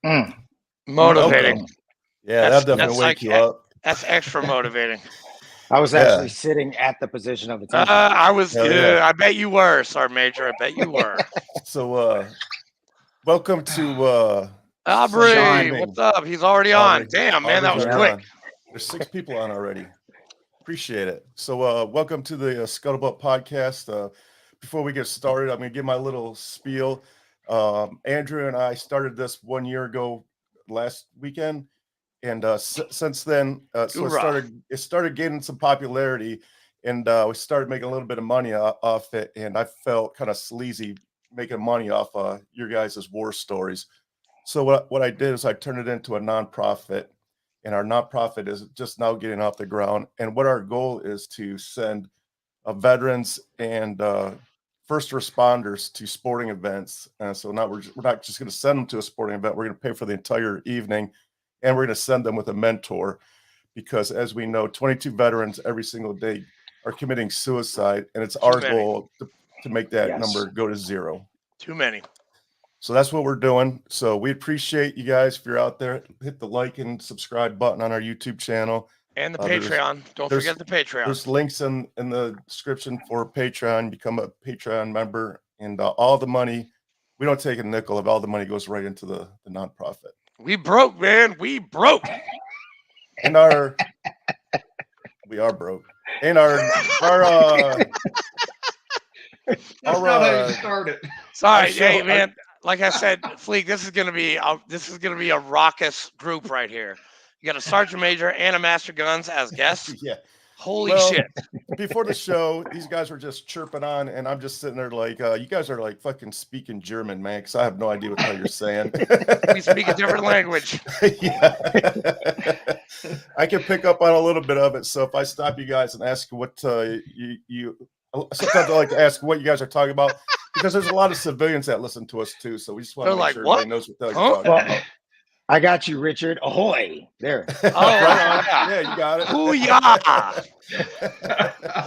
Motivating. Welcome. Yeah, that'll definitely wake you up. That's extra motivating. I was actually sitting at the position of attention. I was. Yeah. I bet you were, Sergeant Major. I bet you were. So, welcome to Aubrey, Sunday evening. what's up? He's already on. Damn, man, that was Aubrey's quick. on. There's 6 people on already. Appreciate it. So, welcome to the Scuttlebutt podcast. Before we get started, I'm going to give my little spiel. Andrew and I started this 1 year ago last weekend. And since then, so it started gaining some popularity, and we started making a little bit of money off it. And I felt kind of sleazy making money off your guys' war stories. So what I did is I turned it into a nonprofit, and our nonprofit is just now getting off the ground. And what our goal is to send veterans and first responders to sporting events. So now we're not just going to send them to a sporting event. We're going to pay for the entire evening. And we're going to send them with a mentor because, as we know, 22 veterans every single day are committing suicide. And it's our goal to make that number go to 0. Too many. So that's what we're doing. So we appreciate you guys. If you're out there, hit the like and subscribe button on our YouTube channel. And the Patreon. Don't forget the Patreon. There's links in the description for Patreon. Become a Patreon member. And all the money, we don't take a nickel of all the money goes right into the nonprofit. We broke, man. We broke. And we are broke. And That's not how you started. Sorry, hey man. Like I said, Fleek, this is gonna be a raucous group right here. You got a Sergeant Major and a Master Guns as guests. Yeah. Holy shit. Before the show, these guys were just chirping on, and I'm just sitting there like, you guys are like fucking speaking German, man, because I have no idea what the hell you're saying. We speak a different language. Yeah. I can pick up on a little bit of it, so if I stop you guys and ask what you sometimes I like to ask what you guys are talking about, because there's a lot of civilians that listen to us too, so we just want to make sure everybody knows what the hell you're talking about. I got you, Richard. Ahoy! There. Oh, right. Yeah, you got it. Hoo-yah!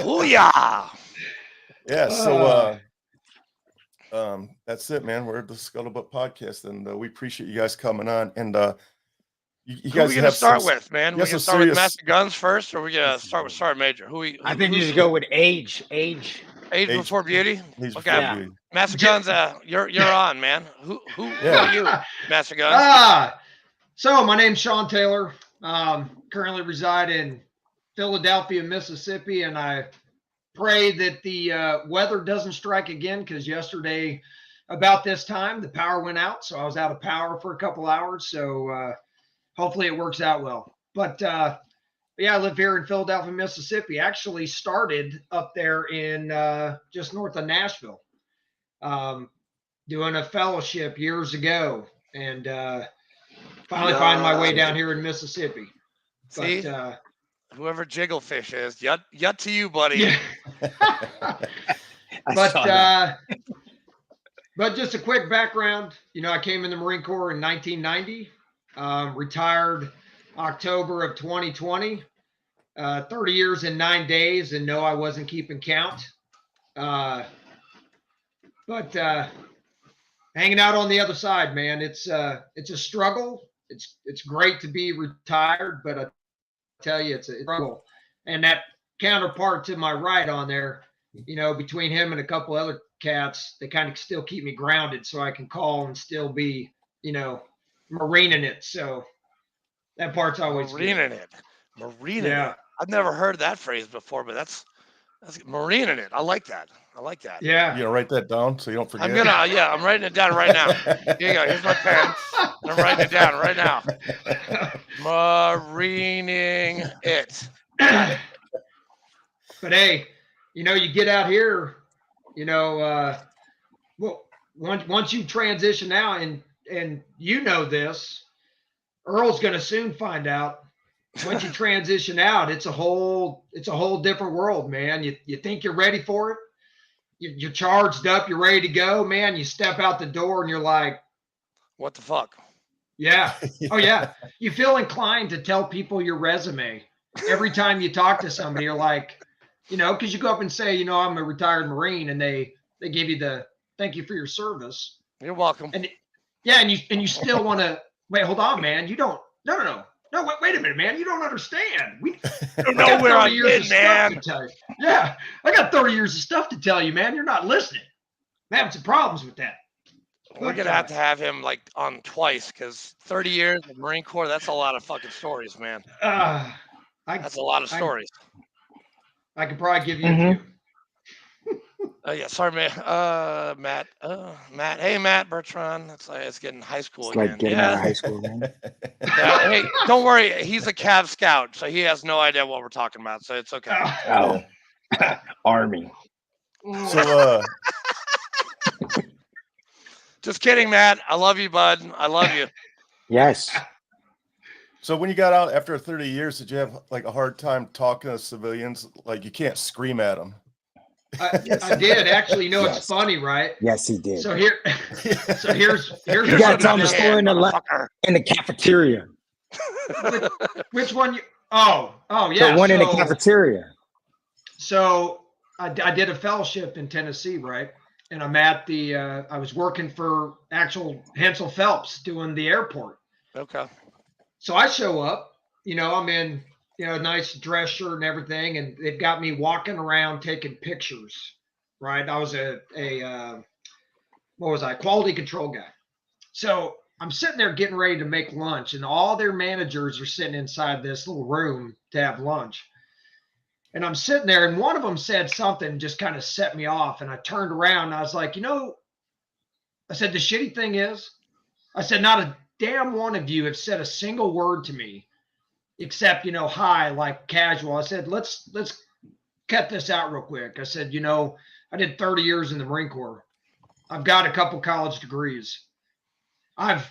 Hoo-yah! Yeah, so that's it, man. We're the Scuttlebutt podcast, and we appreciate you guys coming on. And you guys, who are we gonna start with, man? We gonna start with Master Guns first, or we gonna start with Sergeant Major? I think you should go with age. Age before beauty. Okay, yeah. Master Guns, you're on, man. Who are you, Master Guns? So my name's Shawn Taylor. Currently reside in Philadelphia, Mississippi, and I pray that the weather doesn't strike again, because yesterday about this time the power went out, so I was out of power for a couple hours. So hopefully it works out well. But yeah, I live here in Philadelphia, Mississippi. Actually started up there in just north of Nashville, doing a fellowship years ago, and finally find my way down here in Mississippi. See, but, whoever Jigglefish is, yut to you, buddy. Yeah. But just a quick background. I came in the Marine Corps in 1990, retired October of 2020, 30 years and 9 days, and no, I wasn't keeping count. But hanging out on the other side, man, it's a struggle. It's great to be retired, but I tell you, it's a struggle. And that counterpart to my right on there, between him and a couple other cats, they kind of still keep me grounded, so I can call and still be, marining it. So that part's always marining it. Marining it. I've never heard that phrase before, but that's marining it. I like that. Yeah. You gonna write that down so you don't forget? I'm writing it down right now. Here you go. Here's my pen. And I'm writing it down right now. Marining it. But hey, you get out here, well, once you transition out, and this, Earl's going to soon find out. Once you transition out, it's a whole different world, man. You think you're ready for it. You're charged up. You're ready to go, man. You step out the door and you're like, what the fuck? Yeah. Oh yeah. You feel inclined to tell people your resume every time you talk to somebody. You're like, because you go up and say, I'm a retired Marine, and they give you the thank you for your service. You're welcome. And you still want to wait, hold on, man. You don't. No. Wait a minute, man. You don't understand. I don't know where I've been, man. To tell you. Yeah, I got 30 years of stuff to tell you, man. You're not listening. I'm having some problems with that. We're gonna have to have him like on twice because 30 years of Marine Corps, that's a lot of fucking stories, man. That's a lot of stories. I could probably give you a few. Yeah, sorry, man. Matt. Matt. Hey, Matt Bertrand. It's getting high school It's again. like getting out of high school, man. Yeah, hey, don't worry. He's a Cav Scout, so he has no idea what we're talking about. So it's okay. Oh, Army. So, Just kidding, Matt. I love you, bud. I love you. Yes. so when you got out after 30 years, did you have like a hard time talking to civilians? Like you can't scream at them. I did actually. You know, it's funny, right? Yes, he did. So here's You gotta tell him the story in the cafeteria. Which one? Oh, yeah. The one in the cafeteria. So I did a fellowship in Tennessee, right? And I'm at I was working for actual Hensel Phelps doing the airport. Okay. So I show up, I'm in, a nice dress shirt and everything. And they've got me walking around taking pictures, right? I was quality control guy. So I'm sitting there getting ready to make lunch and all their managers are sitting inside this little room to have lunch. And I'm sitting there and one of them said something just kind of set me off. And I turned around and I was like, I said, the shitty thing is, I said, not a damn one of you have said a single word to me except, hi, like casual. I said, let's cut this out real quick. I said, I did 30 years in the Marine Corps. I've got a couple college degrees. I've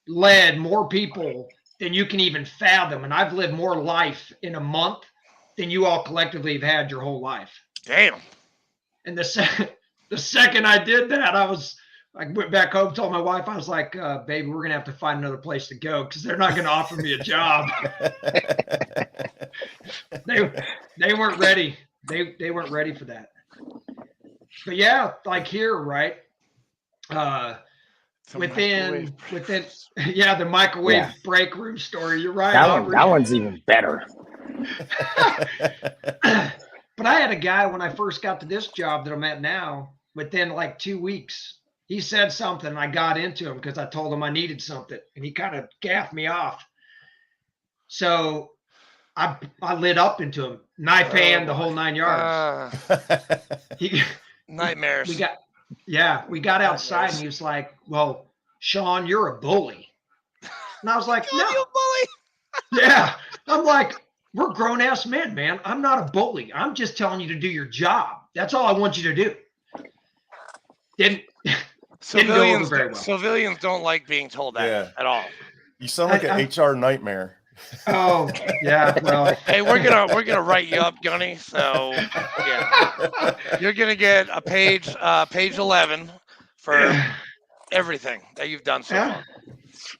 led more people than you can even fathom. And I've lived more life in a month than you all collectively have had your whole life. Damn. And the second I did that, I went back home, told my wife, I was like, baby, we're going to have to find another place to go because they're not going to offer me a job. They weren't ready. They weren't ready for that. But yeah, like here, right? Within the microwave break room story. You're right. That one's even better. But I had a guy when I first got to this job that I'm at now, within like 2 weeks, he said something. I got into him because I told him I needed something and he kind of gaffed me off. So I lit up into him, knife hand, the whole 9 yards. Nightmares. We got outside and he was like, well, Shawn, you're a bully. And I was like, no. You a bully? Yeah. I'm like, we're grown ass men, man. I'm not a bully. I'm just telling you to do your job. That's all I want you to do. Didn't go over very well. Civilians don't like being told that at all. You sound like an HR nightmare. Oh yeah, well. Hey, we're gonna write you up, Gunny. So yeah, you're gonna get a page 11 for everything that you've done so far.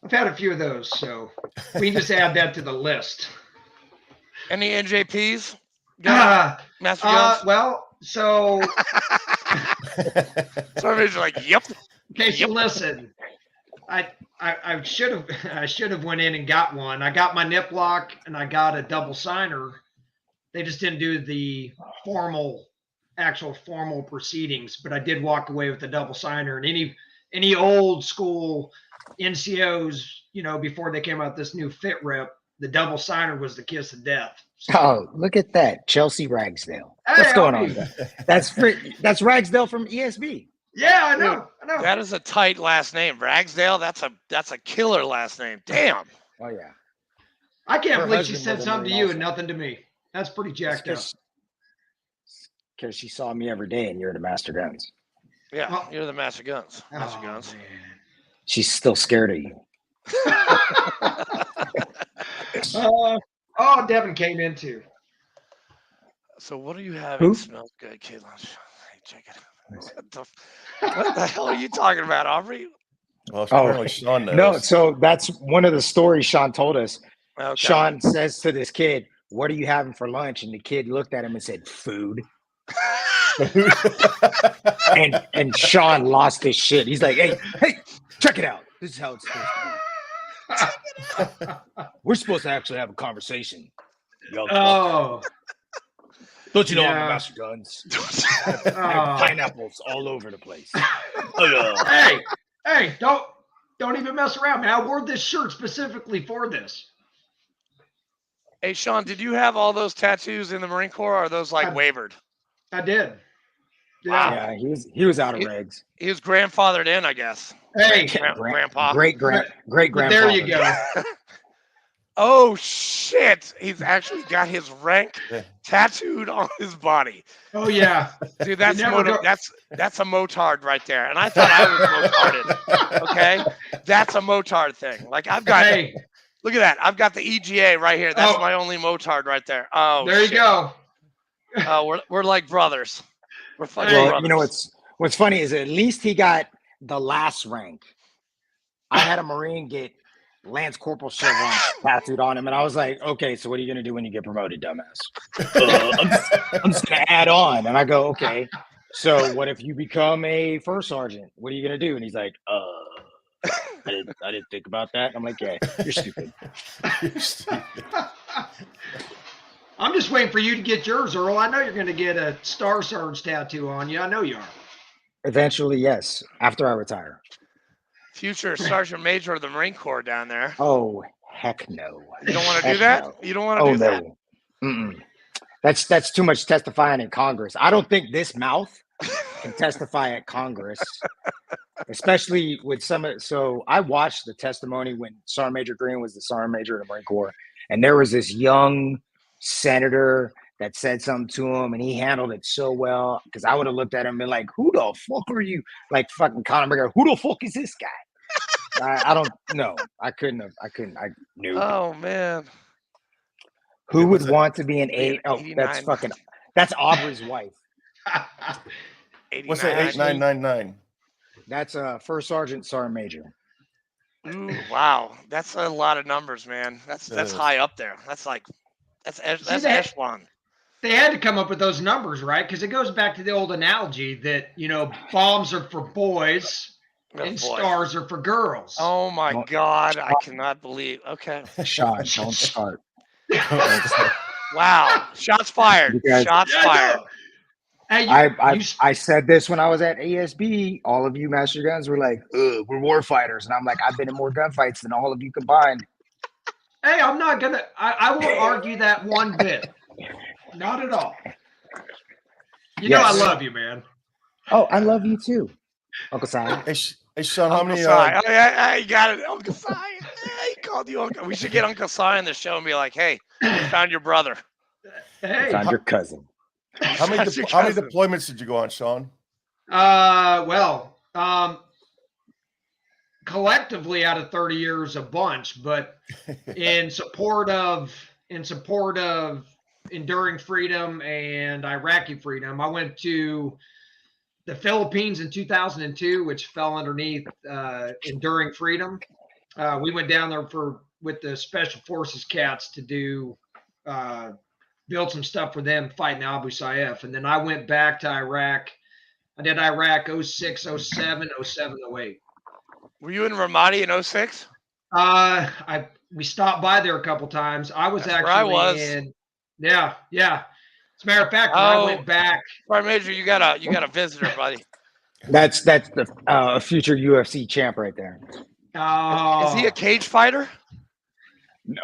I've had a few of those, so we can just add that to the list. Any NJPs? Master Guns? Well, so everybody's like, yep. Okay, so listen, I should have went in and got one. I got my nip lock and I got a double signer. They just didn't do the actual formal proceedings, but I did walk away with a double signer. And any old school NCOs, before they came out this new fit rep, the double signer was the kiss of death. So, oh, look at that. Chelsea Ragsdale. What's going on? That's Ragsdale from ESB. Yeah, I know. That is a tight last name. Ragsdale, that's a killer last name. Damn. Oh yeah. I can't believe she said something to you and nothing to me. That's pretty jacked up. Because she saw me every day and you're the Master Guns. Yeah, you're the Master Guns. Master Guns. Man. She's still scared of you. Devin came in too. So what are you having? Who? Smells good, Caitlin. Hey, check it out. What the hell are you talking about, Aubrey? Well, apparently Shawn knows. No, so that's one of the stories Shawn told us. Okay. Shawn says to this kid, "What are you having for lunch?" And the kid looked at him and said, "Food." and Shawn lost his shit. He's like, hey, check it out. This is how it's supposed to be. We're supposed to actually have a conversation. Young fuck. Oh, Don't you know I'm yeah. a master guns? I have pineapples all over the place. Hey, don't even mess around, man. I wore this shirt specifically for this. Hey, Shawn, did you have all those tattoos in the Marine Corps, or are those like I- wavered? I did. Wow. Yeah, he was out of regs. He was grandfathered in, I guess. Hey, Grandpa. Great but grandfather. there you go. Oh shit! He's actually got his rank Yeah. tattooed on his body. Oh yeah, Dude, that's never go- that's a motard right there. And I thought I was motarded. Okay, that's a motard thing. Like I've got. Hey, Look at that. I've got the EGA right here. That's Oh. my only motard right there. Oh, there you shit. go. We're like brothers. We're fucking Well, brothers. You know what's funny is at least he got the last rank. I had a Marine get Lance Corporal chevron tattooed on him, and I was like, okay, so what are you gonna do when you get promoted, dumbass? I'm just gonna add on, and I go, okay. So what if you become a first sergeant? What are you gonna do? And he's like, I didn't think about that. I'm like, yeah, you're stupid. You're stupid. I'm just waiting for you to get yours, Earl. I know you're going to get a Star Surge tattoo on you. I know you are. Eventually, yes. After I retire. Future Sergeant Major of the Marine Corps down there. Oh heck no! You don't want to Heck do that? no. You don't want to do that? Mm-mm. That's too much testifying in Congress. I don't think this mouth can testify at Congress, especially with some of. So I watched the testimony when Sergeant Major Green was the Sergeant Major of the Marine Corps, and there was this young senator that said something to him, and he handled it so well. Because I would have looked at him and been like, "Who the fuck are you?" Like fucking Conor McGregor. Who the fuck is this guy? I don't know. I couldn't. I knew. Oh man. Who would was it? want to be an Be an eight? Oh, that's 89. fucking. That's Aubrey's wife. 89. What's that? 8999. That's First Sergeant Major. Ooh, wow. That's a lot of numbers, man. That's is. high up there. That's like that's that- echelon. They had to come up with those numbers, right? Because it goes back to the old analogy that, bombs are for boys Oh, and boy. stars are for girls. Oh my Don't- God. I cannot believe. Okay. Sean, don't start. Wow. Shots fired. You guys- Shots Yeah, fired. no. Hey, I said this when I was at ASB. All of you Master Guns were like, "Ugh, we're war fighters," and I'm like, "I've been in more gunfights than all of you combined." hey, I'm not going to, I won't argue that one bit. Not at all. You know I Yes. love you, man. Oh, I love you too, Uncle Simon. Hey, Sean, how Uncle many? Si. Oh, yeah, you got it. Uncle Si. He called you Uncle. We should get Uncle Si on the show and be like, hey, we found your brother. Hey. Found your cousin. How many That's your cousin. deployments did you go on, Sean? Collectively out of 30 years, a bunch, but in support of enduring freedom and Iraqi freedom, I went to the Philippines in 2002, which fell underneath enduring freedom. We went down there with the Special Forces cats to do build some stuff for them fighting Abu Sayyaf, and then I went back to Iraq. I did Iraq 06, 07, 07, 08. Were you in Ramadi in 06? We stopped by there a couple times. I was That's actually where I was. in. Yeah. As a matter of fact, when I went back. Sergeant Major, you got a visitor, buddy. That's the future UFC champ right there. Is he a cage fighter?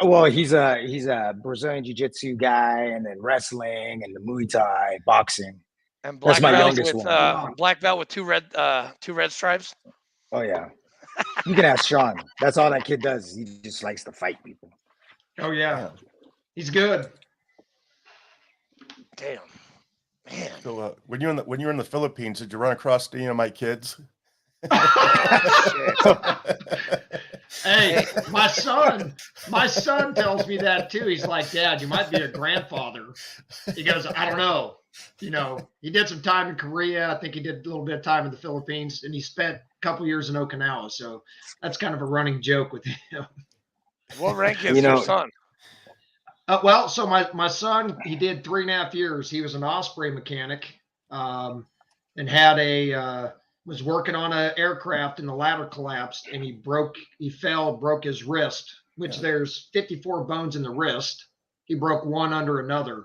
Well, he's a Brazilian Jiu-Jitsu guy, and then wrestling, and the Muay Thai, boxing. And That's black my belt youngest with one. black belt with two red stripes. Oh yeah, you can ask Sean. That's all that kid does. He just likes to fight people. Oh yeah, Yeah. he's good. Damn, man. So when you were in the Philippines, did you run across my kids? Hey, my son tells me that too. He's like, Dad, you might be a grandfather. He goes, I don't know. He did some time in Korea. I think he did a little bit of time in the Philippines, and he spent a couple years in Okinawa. So that's kind of a running joke with him. What rank is your son? Well, so my son, he did 3.5 years. He was an Osprey mechanic, and had a was working on an aircraft and the ladder collapsed and he fell, broke his wrist, which there's 54 bones in the wrist. He broke one under another.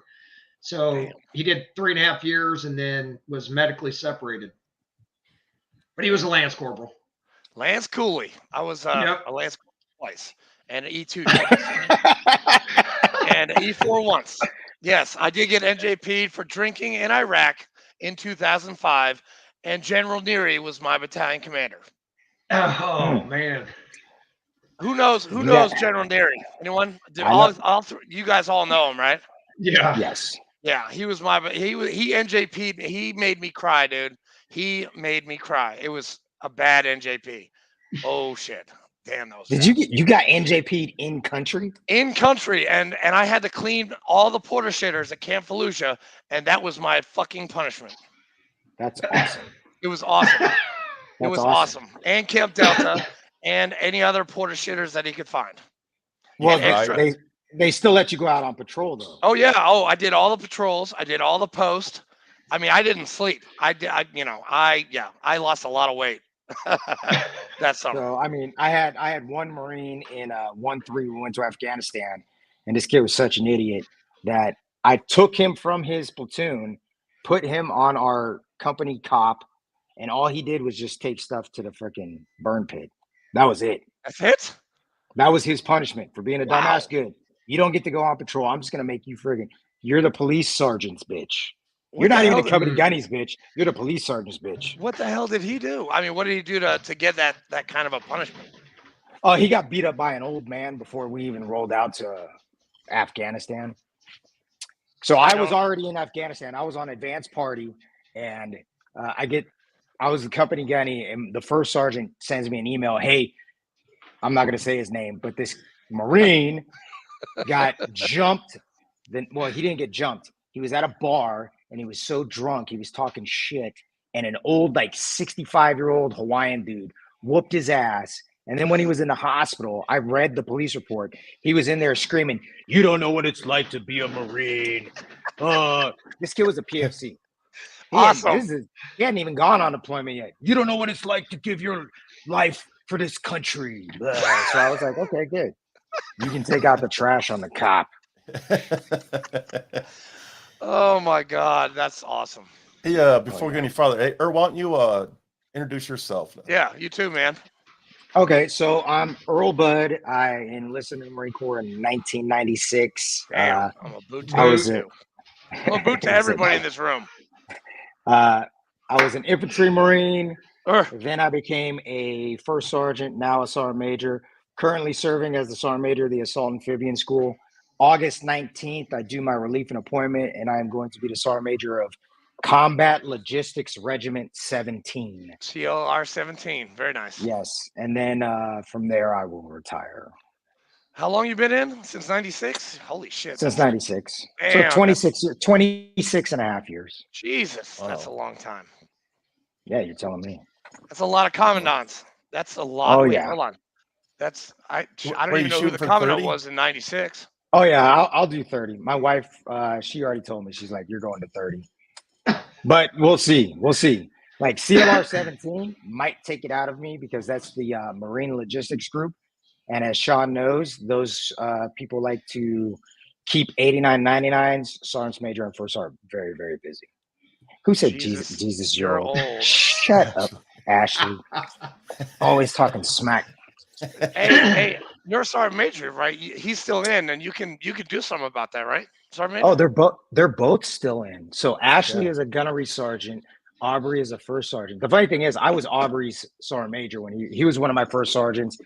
So he did 3.5 years and then was medically separated. But he was a Lance Corporal. Lance Cooley. I was a Lance Corporal twice and an E2 twice and an E4 once. Yes, I did get NJP'd for drinking in Iraq in 2005, and General Neary was my battalion commander. Oh man. Who knows General Neary? Anyone? You guys all know him, right? Yeah. Yes. Yeah, he NJP'd me. He made me cry, dude. He made me cry. It was a bad NJP. Oh shit. Damn those. Did you got NJP'd in country? In country, and I had to clean all the porta shitters at Camp Fallujah, and that was my fucking punishment. That's awesome. It was awesome. It was awesome. And Camp Delta and any other porta shitters that he could find. Well, they still let you go out on patrol though. Oh yeah. Oh, I did all the patrols. I did all the post. I mean, I didn't sleep. I lost a lot of weight. That's something. So I mean, I had one Marine in 1-3. We went to Afghanistan, and this kid was such an idiot that I took him from his platoon, put him on our company cop, and all he did was just take stuff to the freaking burn pit. That was it. That's it? That was his punishment for being a dumbass. Good. You don't get to go on patrol. I'm just gonna make you you're the police sergeant's bitch. You're not even the company gunny's bitch. You're the police sergeant's bitch. What the hell did he do? I mean, what did he do to get that kind of a punishment? Oh, he got beat up by an old man before we even rolled out to Afghanistan. So I was already in Afghanistan. I was on advance party, and I was the company gunny, and the first sergeant sends me an email. Hey, I'm not going to say his name, but this Marine got jumped. Well, he didn't get jumped. He was at a bar, and he was so drunk, he was talking shit, and an old, 65-year-old Hawaiian dude whooped his ass. And then when he was in the hospital, I read the police report. He was in there screaming, "You don't know what it's like to be a Marine." This kid was a PFC. Awesome. He hadn't even gone on deployment yet. "You don't know what it's like to give your life for this country." So I was like, okay, good. You can take out the trash on the cop. Oh my God, that's awesome. Yeah, before we get any farther, hey, Earl, why don't you introduce yourself? Yeah, you too, man. Okay, so I'm Earl Budd. I enlisted in the Marine Corps in 1996. Damn, I'm a boot to you. I'm a boot to everybody in this room. I was an infantry Marine. Then I became a first sergeant, now a sergeant major. Currently serving as the sergeant major of the Assault Amphibian School. August 19th, I do my relief and appointment, and I am going to be the sergeant major of Combat Logistics Regiment 17. CLR 17. Very nice. Yes. And then from there, I will retire. How long you been in? Since 96? Holy shit. Since 96. Damn, so 26 and a half years. Jesus. Wow. That's a long time. Yeah, you're telling me. That's a lot of commandants. That's a lot. Oh, yeah. Hold on. I don't even know who the commandant was in 96. Oh, yeah. I'll do 30. My wife, she already told me. She's like, you're going to 30. But we'll see. We'll see. Like CLR 17 might take it out of me because that's the Marine Logistics Group. And as Shawn knows, those people like to keep 8999s, sergeants major, and first sergeant very, very busy. Who said Jesus, you're old? Shut up, Ashley. Always talking smack. Hey, you're a sergeant major, right? He's still in, and you can do something about that, right? Sergeant major? Oh, they're both still in. So Ashley is a gunnery sergeant. Aubrey is a first sergeant. The funny thing is, I was Aubrey's sergeant major when he was one of my first sergeants.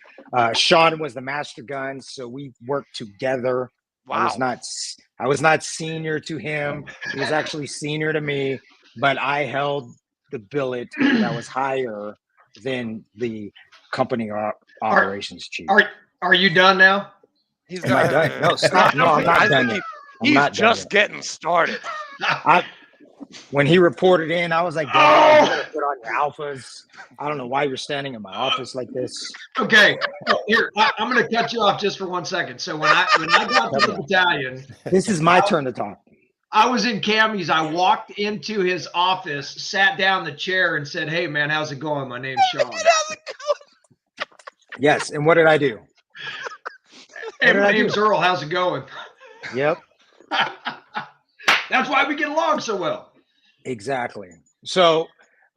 Shawn was the master gun, so we worked together. Wow. I was not senior to him. He was actually senior to me, but I held the billet that was higher than the company operations chief. Are you done now? He's done. Done? No, stop. No, I'm not done yet. He's just getting started. When he reported in, I was like, "Dad, you gotta put on your alphas. I don't know why you're standing in my office like this." Okay, here I'm going to cut you off just for 1 second. So when I got to the battalion, this is my turn to talk. I was in Cammy's. I walked into his office, sat down in the chair, and said, "Hey, man, how's it going? My name's Shawn." Yes, and what did I do? Hey, my name's Earl. How's it going? Yep. That's why we get along so well. Exactly. So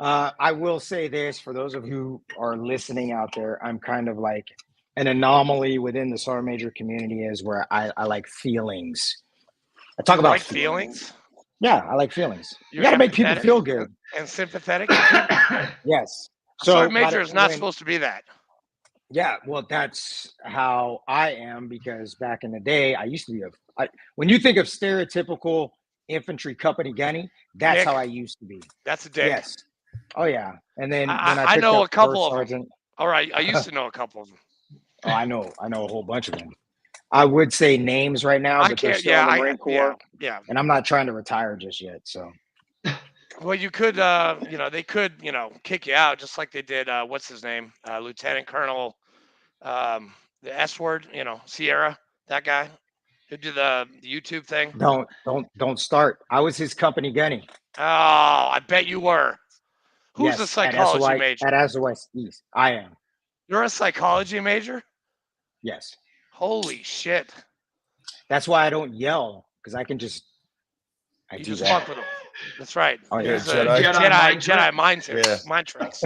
I will say this for those of you who are listening out there, I'm kind of like an anomaly within the Sergeant Major community is where I like feelings. I talk about feelings. Yeah, I like feelings. You got to make people feel good and sympathetic. Yes. So Sergeant Major is not supposed to be that. Yeah, well, that's how I am because back in the day, I used to be when you think of stereotypical infantry company gunny, that's how I used to be. That's a dick. Yes. Oh yeah. And then when I know a couple of them. All right, I used to know a couple of them. Oh, I know a whole bunch of them. I would say names right now, but they're still in the Marine Corps. Yeah. And I'm not trying to retire just yet. So. Well, you could, they could, kick you out just like they did. What's his name? Lieutenant Colonel, the S word, Sierra, that guy who did the YouTube thing. Don't start. I was his company gunny. Oh, I bet you were. Who's a psychology major? At SOS East. I am. You're a psychology major? Yes. Holy shit. That's why I don't yell, because I can just fuck with him. That's right. Oh, yeah. Jedi mind tricks.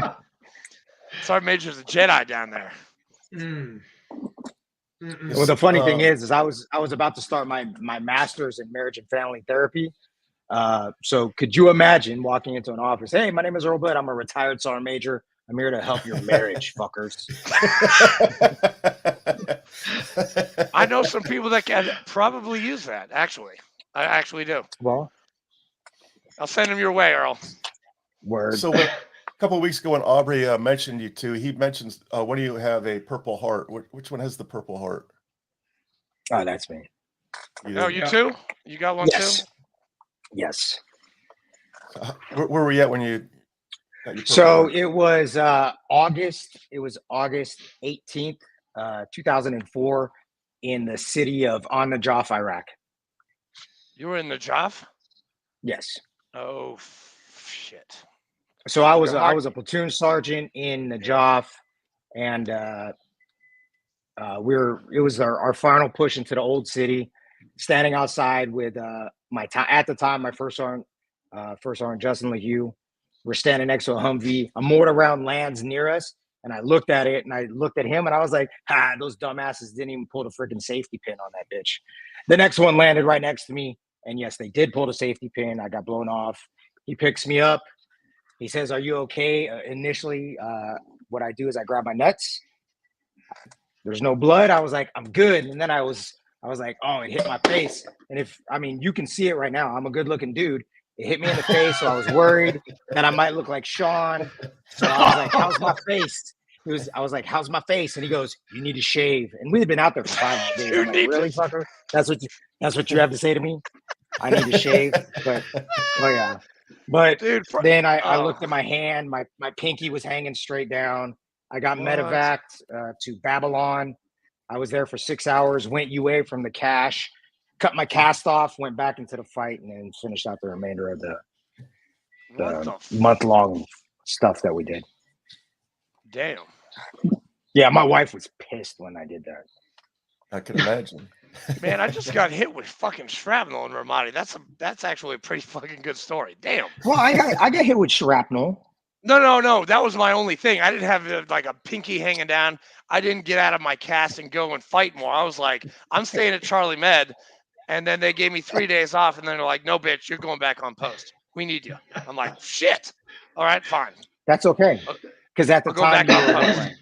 Sergeant Major's a Jedi down there. Well, the funny thing is I was about to start my master's in marriage and family therapy. So could you imagine walking into an office? Hey, my name is Earl Budd. I'm a retired Sergeant Major. I'm here to help your marriage, fuckers. I know some people that can probably use that. Actually, I actually do. Well, I'll send him your way, Earl. Word. So a couple of weeks ago when Aubrey mentioned you two, he mentions one of you have a Purple Heart. Which one has the Purple Heart? Oh, that's me. You too? You got one too? Yes. Where were we at when you got your So heart? it was August 18th, 2004 in the city of Najaf, Iraq. You were in Najaf? Yes. Oh shit. So I was a platoon sergeant in Najaf, and it was our final push into the old city. Standing outside with my first sergeant Justin LeHue. We're standing next to a Humvee. A mortar round lands near us, and I looked at it, and I looked at him, and I was like, those dumbasses didn't even pull the freaking safety pin on that bitch. The next one landed right next to me, and yes, they did pull the safety pin. I got blown off. He picks me up. He says, "Are you okay?" Initially, what I do is I grab my nuts. There's no blood. I was like, "I'm good," and then I was like, "Oh, it hit my face." And you can see it right now. I'm a good-looking dude. It hit me in the face, so I was worried that I might look like Shawn. So I was like, "How's my face?" I was like, "How's my face?" And he goes, "You need to shave." And we had been out there for 5 days. I'm like, "Really, fucker? That's what you have to say to me? I need to shave." But oh yeah. But then I looked at my hand. My pinky was hanging straight down. I got medevaced to Babylon. I was there for 6 hours. Went UA from the cache. Cut my cast off. Went back into the fight, and then finished out the remainder of the month-long stuff that we did. Damn. Yeah, my wife was pissed when I did that. I can imagine. Man, I just got hit with fucking shrapnel in Ramadi. That's actually a pretty fucking good story. Damn. Well, I got hit with shrapnel. No. That was my only thing. I didn't have like a pinky hanging down. I didn't get out of my cast and go and fight more. I was like, I'm staying at Charlie Med. And then they gave me 3 days off. And then they're like, no, bitch, you're going back on post. We need you. I'm like, shit. All right, fine. That's okay. Because at the time, back on post.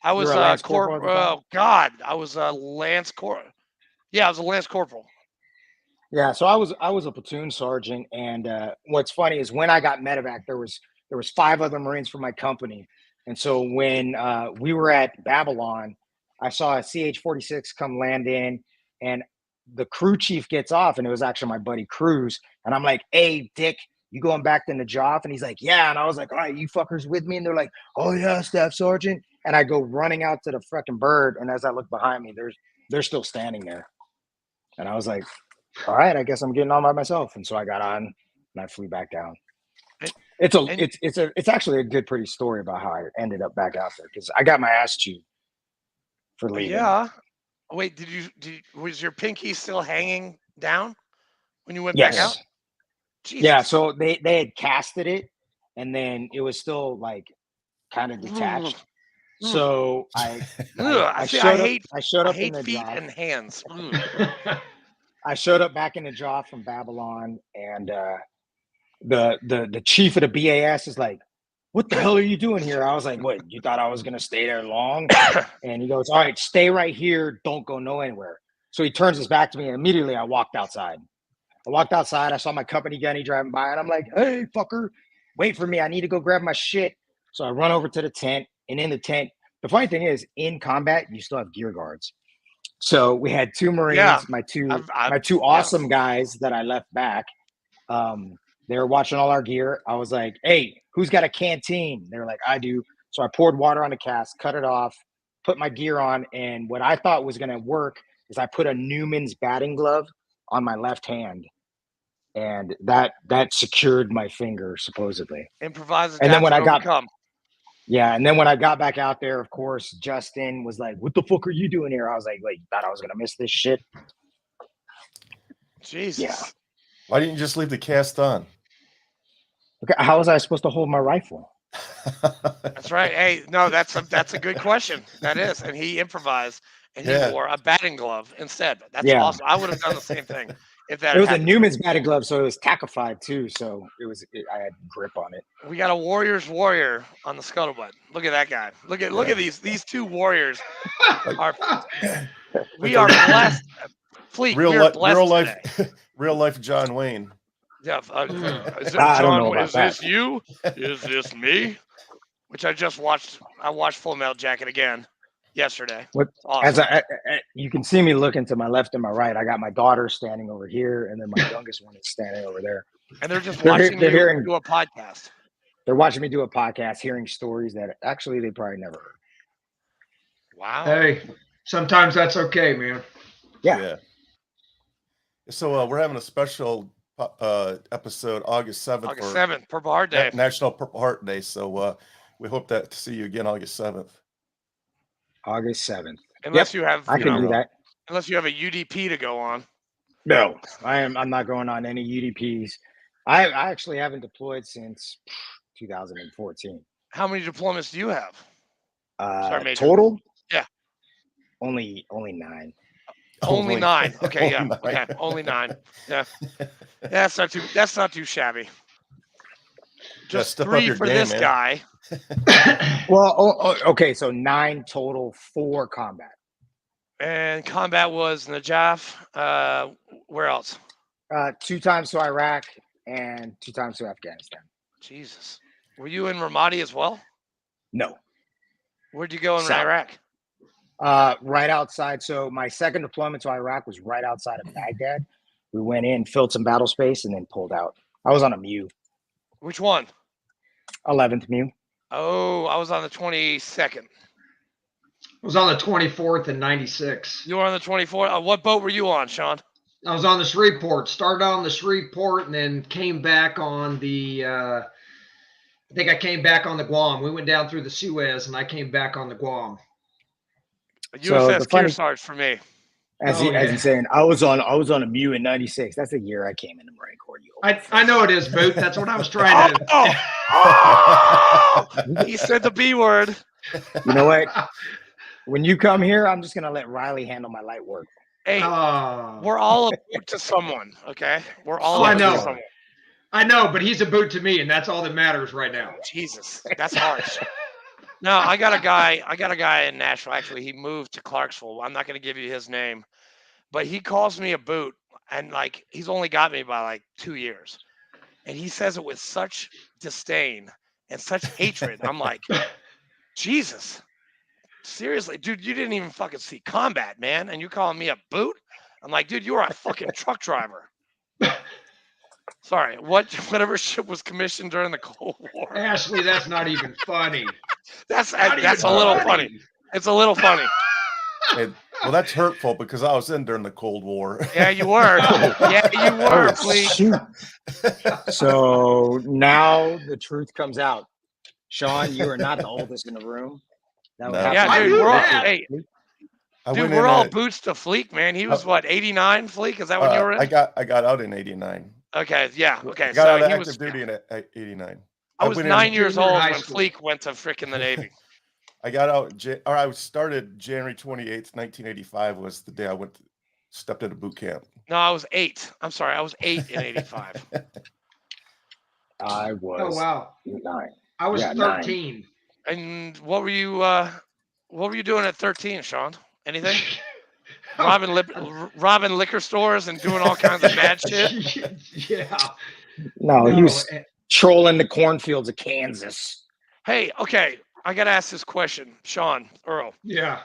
I was I was a Lance Corporal. Yeah, I was a Lance Corporal. Yeah, so I was a platoon sergeant, and what's funny is when I got medevac, there was 5 other Marines from my company, and so when we were at Babylon, I saw a CH-46 come land in, and the crew chief gets off, and it was actually my buddy Cruz, and I'm like, "Hey, Dick, you going back to Najaf?" And he's like, "Yeah," and I was like, "All right, you fuckers with me?" And they're like, "Oh yeah, Staff Sergeant," and I go running out to the freaking bird, and as I look behind me, they're still standing there. And I was like, all right, I guess I'm getting on by myself. And so I got on and I flew back down. And- It's actually a good, pretty story about how I ended up back out there because I got my ass chewed for leaving. Yeah. Wait, was your pinky still hanging down when you went Yes. back out? Jesus. Yeah, so they had casted it and then it was still like kind of detached. So I showed up in the feet drop. and hands. I showed up back in the drop from Babylon, and the chief of the BAS is like, "What the hell are you doing here?" I was like, "What? You thought I was gonna stay there long?" And he goes, "All right, stay right here. Don't go anywhere." So he turns his back to me, and immediately I walked outside. I saw my company gunny driving by, and I'm like, "Hey, fucker, wait for me. I need to go grab my shit." So I run over to the tent, and in the tent, the funny thing is, in combat, you still have gear guards. So we had two Marines, my two awesome guys that I left back. They were watching all our gear. I was like, "Hey, who's got a canteen?" They were like, "I do." So I poured water on the cask, cut it off, put my gear on, and what I thought was going to work is I put a Newman's batting glove on my left hand, and that secured my finger supposedly. Improvise. And then when I got back out there, of course, Justin was like, "What the fuck are you doing here?" I was like, "Wait, you thought I was gonna miss this shit?" Jesus. Yeah. Why didn't you just leave the cast on? Okay, how was I supposed to hold my rifle? That's right. Hey, no, that's a good question. That is, and he improvised, and he wore a batting glove instead. That's awesome. I would have done the same thing if that. It was a Newman's batting glove, so it was tackified too. So I had grip on it. We got a Warriors warrior on the scuttlebutt. Look at that guy. Look at these two warriors. We are blessed. Fleet, real life John Wayne. Yeah, John, is this you? Is this me? Which I just watched. I watched Full Metal Jacket again yesterday. Awesome. As you can see me looking to my left and my right. I got my daughter standing over here, and then my youngest one is standing over there. And they're just watching you do a podcast. They're watching me do a podcast, hearing stories that actually they probably never heard. Wow. Hey, sometimes that's okay, man. Yeah. So we're having a special episode August 7th. August 7th, Purple Heart Day. National Purple Heart Day. So we hope to see you again August 7th. August 7th. Unless you have, I can do that. Unless you have a UDP to go on. No, I'm not going on any UDPs. I actually haven't deployed since 2014. How many deployments do you have? Total? Yeah. Only 9. Only 9. Okay, yeah. Okay, only 9. Yeah. That's not too shabby. Just 3 for this guy. Well, okay, so 9 total for combat. And combat was Najaf. Where else? 2 times to Iraq and 2 times to Afghanistan. Jesus. Were you in Ramadi as well? No. Where'd you go in Iraq? Right outside. So my second deployment to Iraq was right outside of Baghdad. We went in, filled some battle space, and then pulled out. I was on a MEU. Which one? 11th MEU. Oh, I was on the 22nd. I was on the 24th in 96. You were on the 24th? What boat were you on, Shawn? I was on the Shreveport. Started on the Shreveport and then came back on the I think I came back on the Guam. We went down through the Suez and I came back on the Guam. USS Kearsarge for me. As he's saying, I was on a MEU in 96. That's the year I came in the Marine Corps. I know it is, Boot. That's what I was trying to. He said the B word. You know what? When you come here, I'm just gonna let Riley handle my light work. Hey, we're all a boot to someone, okay? We're all a boot to someone. I know, but he's a boot to me, and that's all that matters right now. Jesus, that's harsh. No, I got a guy in Nashville. Actually, he moved to Clarksville. I'm not going to give you his name, but he calls me a boot, and like he's only got me by like 2 years, and he says it with such disdain and such hatred. I'm like, Jesus, seriously, dude, you didn't even fucking see combat, man, and you calling me a boot? I'm like, dude, you were a fucking truck driver. Sorry, whatever ship was commissioned during the Cold War. Ashley, that's not even funny. That's a little funny. It's a little funny. Well, that's hurtful because I was in during the Cold War. Yeah, you were. Yeah, you were, Fleek. Shoot. So now the truth comes out. Shawn, you are not the oldest in the room. That would have Yeah, to dude, be we're all, Richard. hey, I dude, went we're in all at, boots to Fleek, man. He was what, 89, Fleek? Is that when you were in? I got out in 89. Okay, yeah, okay. I got So out of he active was duty in 89. I was went 9 years junior old high when school. Fleek went to frickin' the Navy. I got out, or I started January 28th, 1985 was the day I stepped into boot camp. No, I was 8. I'm sorry, I was 8 in 85. I was. Oh wow. 9. I was 13. 9. And what were you doing at 13, Shawn? Anything? Robbing liquor stores and doing all kinds of bad shit? Yeah. No, he was trolling the cornfields of Kansas. Hey, okay, I got to ask this question, Shawn, Earl. Yeah.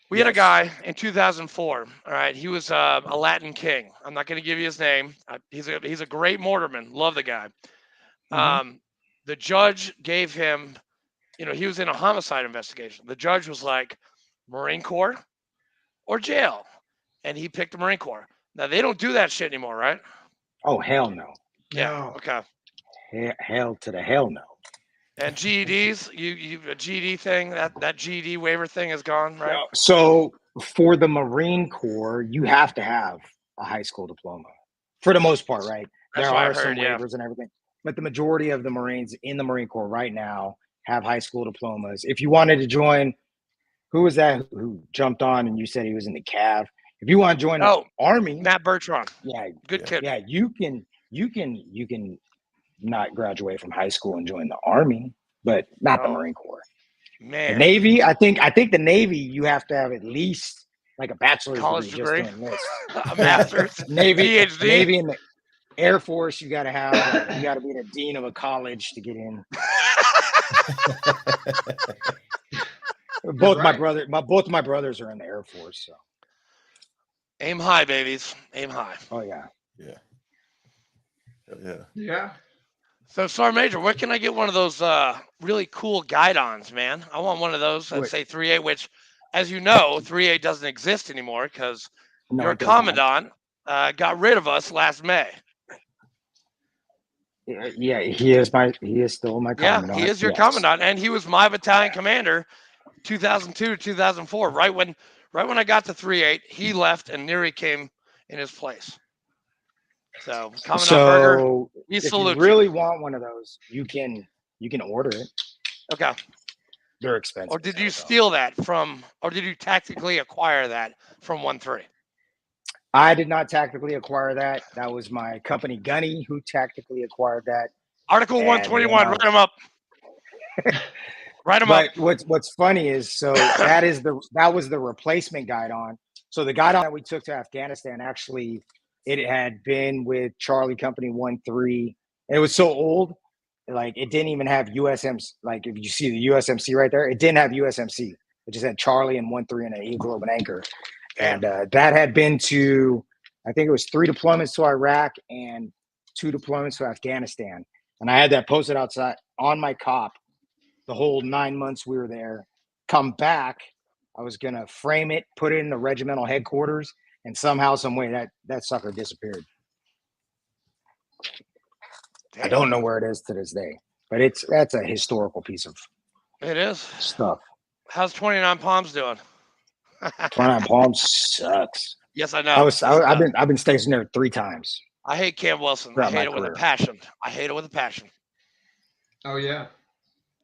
We had a guy in 2004. All right, he was a Latin king. I'm not going to give you his name. He's a great mortarman. Love the guy. The judge gave him, he was in a homicide investigation. The judge was like, Marine Corps or jail, and he picked the Marine Corps. Now they don't do that shit anymore, right? Oh hell no. Yeah. No. Okay. Hell to the hell no. And GEDs, you a GED thing, that GED waiver thing is gone, right? So for the Marine Corps, you have to have a high school diploma for the most part, right? That's there what I are heard, some waivers and everything, but the majority of the Marines in the Marine Corps right now have high school diplomas. If you wanted to join, who was that who jumped on and you said he was in the Cav? If you want to join the Army, Matt Bertrand. Yeah, good kid. Yeah, you can not graduate from high school and join the Army, but not the Marine Corps. Man, the Navy. I think the Navy, you have to have at least like a bachelor's college degree. just to enlist. A master's, Navy, PhD. Navy, and the Air Force, you got to have. You got to be the dean of a college to get in. Both my my brothers are in the Air Force, so. Aim high, babies. Aim high. Oh yeah. Yeah. So, Sergeant Major, where can I get one of those really cool guidons, man? I want one of those that say 3A, which, as you know, 3A doesn't exist anymore because your commandant got rid of us last May. Yeah, he is still my commandant. Yeah, he is your commandant, and he was my battalion commander, 2002 to 2004. Right when I got to 3-8, he left, and Neary came in his place. So, Commandant Berger, we salute you really want one of those, you can order it. Okay. They're expensive. Or did you steal that from, or did you tactically acquire that from 1-3? I did not tactically acquire that. That was my company Gunny who tactically acquired that. Article 121, write them up. Write them up. But what's funny is, so that was the replacement guidon. So the guidon that we took to Afghanistan, actually, it had been with Charlie Company 1-3. It was so old, like it didn't even have USMC. Like if you see the USMC right there, it didn't have USMC. It just had Charlie and 1-3 and an Eagle of an anchor. And that had been to, I think it was 3 deployments to Iraq and 2 deployments to Afghanistan. And I had that posted outside on my cop the whole 9 months we were there. Come back, I was going to frame it, put it in the regimental headquarters, and somehow, some way, that sucker disappeared. Damn. I don't know where it is to this day, but that's a historical piece of stuff. How's 29 Palms doing? 29 Palms sucks. Yes, I know. I've been stationed there 3 times. I hate Camp Wilson. I hate it with a passion. Oh yeah.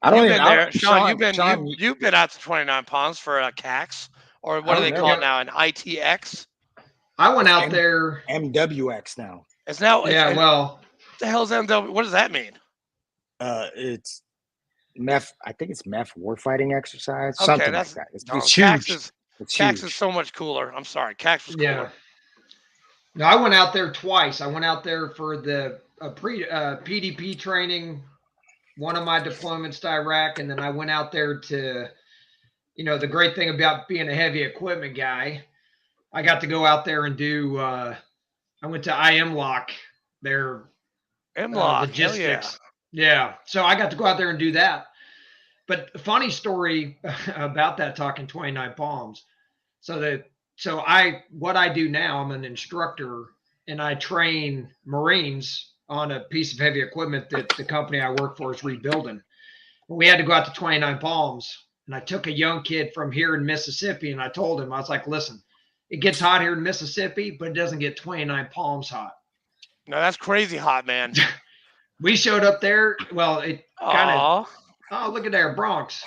You've been there, Shawn. You've been out to 29 Palms for a CAX, or what do they call it now? An ITX. I went out there. MWX now. It's now. Yeah. What the hell's MW? What does that mean? It's MEF. I think it's MEF warfighting exercise. Okay, something like that. It's huge. CAX is so much cooler. I'm sorry. CAX was cooler. Yeah. No, I went out there twice. I went out there for the PDP training, one of my deployments to Iraq, and then I went out there to, the great thing about being a heavy equipment guy, I got to go out there and do. I went to IMLOC, their logistics. Yeah. So I got to go out there and do that. But funny story about that, talking 29 Palms. what I do now, I'm an instructor and I train Marines on a piece of heavy equipment that the company I work for is rebuilding. We had to go out to 29 Palms, and I took a young kid from here in Mississippi, and I told him, I was like, listen, it gets hot here in Mississippi, but it doesn't get 29 Palms hot. No, that's crazy hot, man. We showed up there. Well, it kind of, oh, look at there, Bronx.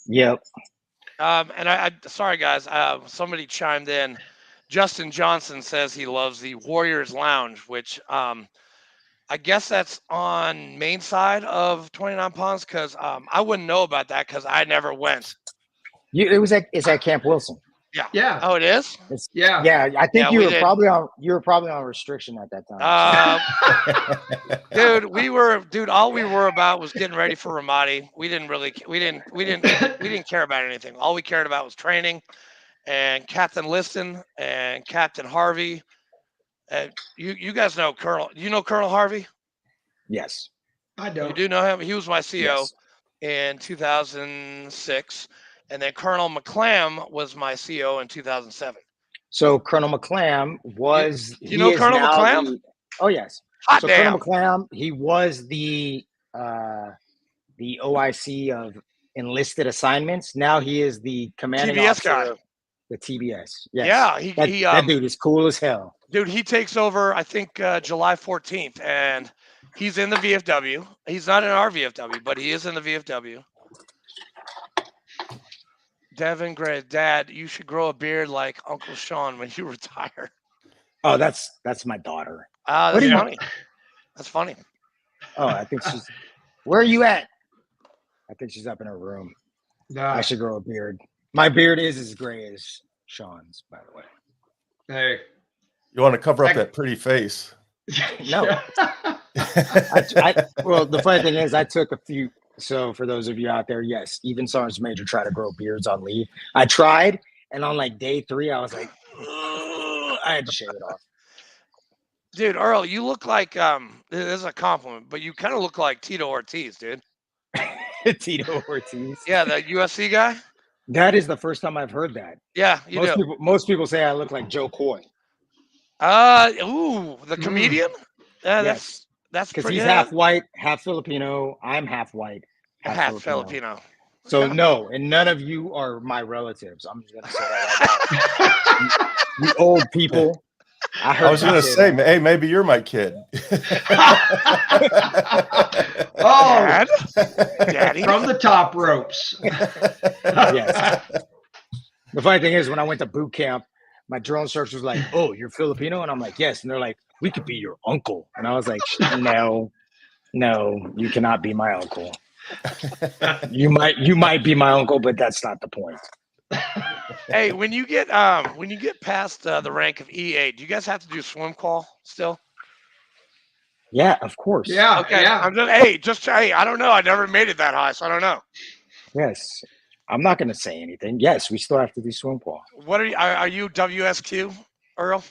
Yep. And I sorry guys, somebody chimed in. Justin Johnson says he loves the Warriors Lounge, which I guess that's on main side of 29 Palms, because I wouldn't know about that because I never went. It's at Camp Wilson. Yeah. Yeah. Oh, it is? Yeah. I think you were probably on restriction at that time. Dude, all we were about was getting ready for Ramadi. We didn't care about anything. All we cared about was training and Captain Liston and Captain Harvey. You guys know Colonel. You know Colonel Harvey? Yes. I don't. You do know him? He was my CO Yes. in 2006. And then Colonel McClam was my CO in 2007. So Colonel McClam was. You know Colonel McClam? Oh yes. Hot so damn. Colonel McClam, he was the OIC of enlisted assignments. Now he is the commanding TBS officer guy. of the TBS. Yes. Yeah, that dude is cool as hell. Dude, he takes over, I think, July 14th, and he's in the VFW. He's not in our VFW, but he is in the VFW. Devin Gray, Dad, you should grow a beard like Uncle Shawn when you retire. Oh, that's my daughter. That's funny. That's funny. Oh, I think she's. Where are you at? I think she's up in her room. No. I should grow a beard. My beard is as gray as Shawn's, by the way. Hey. You want to cover up that pretty face? No. Well, the funny thing is, I took a few. So for those of you out there, yes, even Sergeant Major tried to grow beards on leave. I tried, and on like day 3, I was like, ugh, I had to shave it off. Dude, Earl, you look like this is a compliment, but you kind of look like Tito Ortiz, dude. Tito Ortiz. Yeah, the UFC guy. That is the first time I've heard that. Yeah, most people say I look like Joe Coy. The comedian. Yeah, yes. That's because he's half white, half Filipino. I'm half white, half Filipino. So no, and none of you are my relatives. I'm just gonna say that right now. You old people. I was gonna say, hey, maybe you're my kid. Oh, Daddy, from the top ropes. Yes. The funny thing is, when I went to boot camp, my drill instructor was like, "Oh, you're Filipino," and I'm like, "Yes." And they're like, "We could be your uncle," and I was like, "No, you cannot be my uncle. You might be my uncle, but that's not the point." Hey, when you get past the rank of E8, do you guys have to do swim call still? Yeah, of course. Yeah. Okay. Yeah. I don't know. I never made it that high, so I don't know. Yes. I'm not going to say anything. Yes, we still have to do swim call. What are you WSQ, Earl?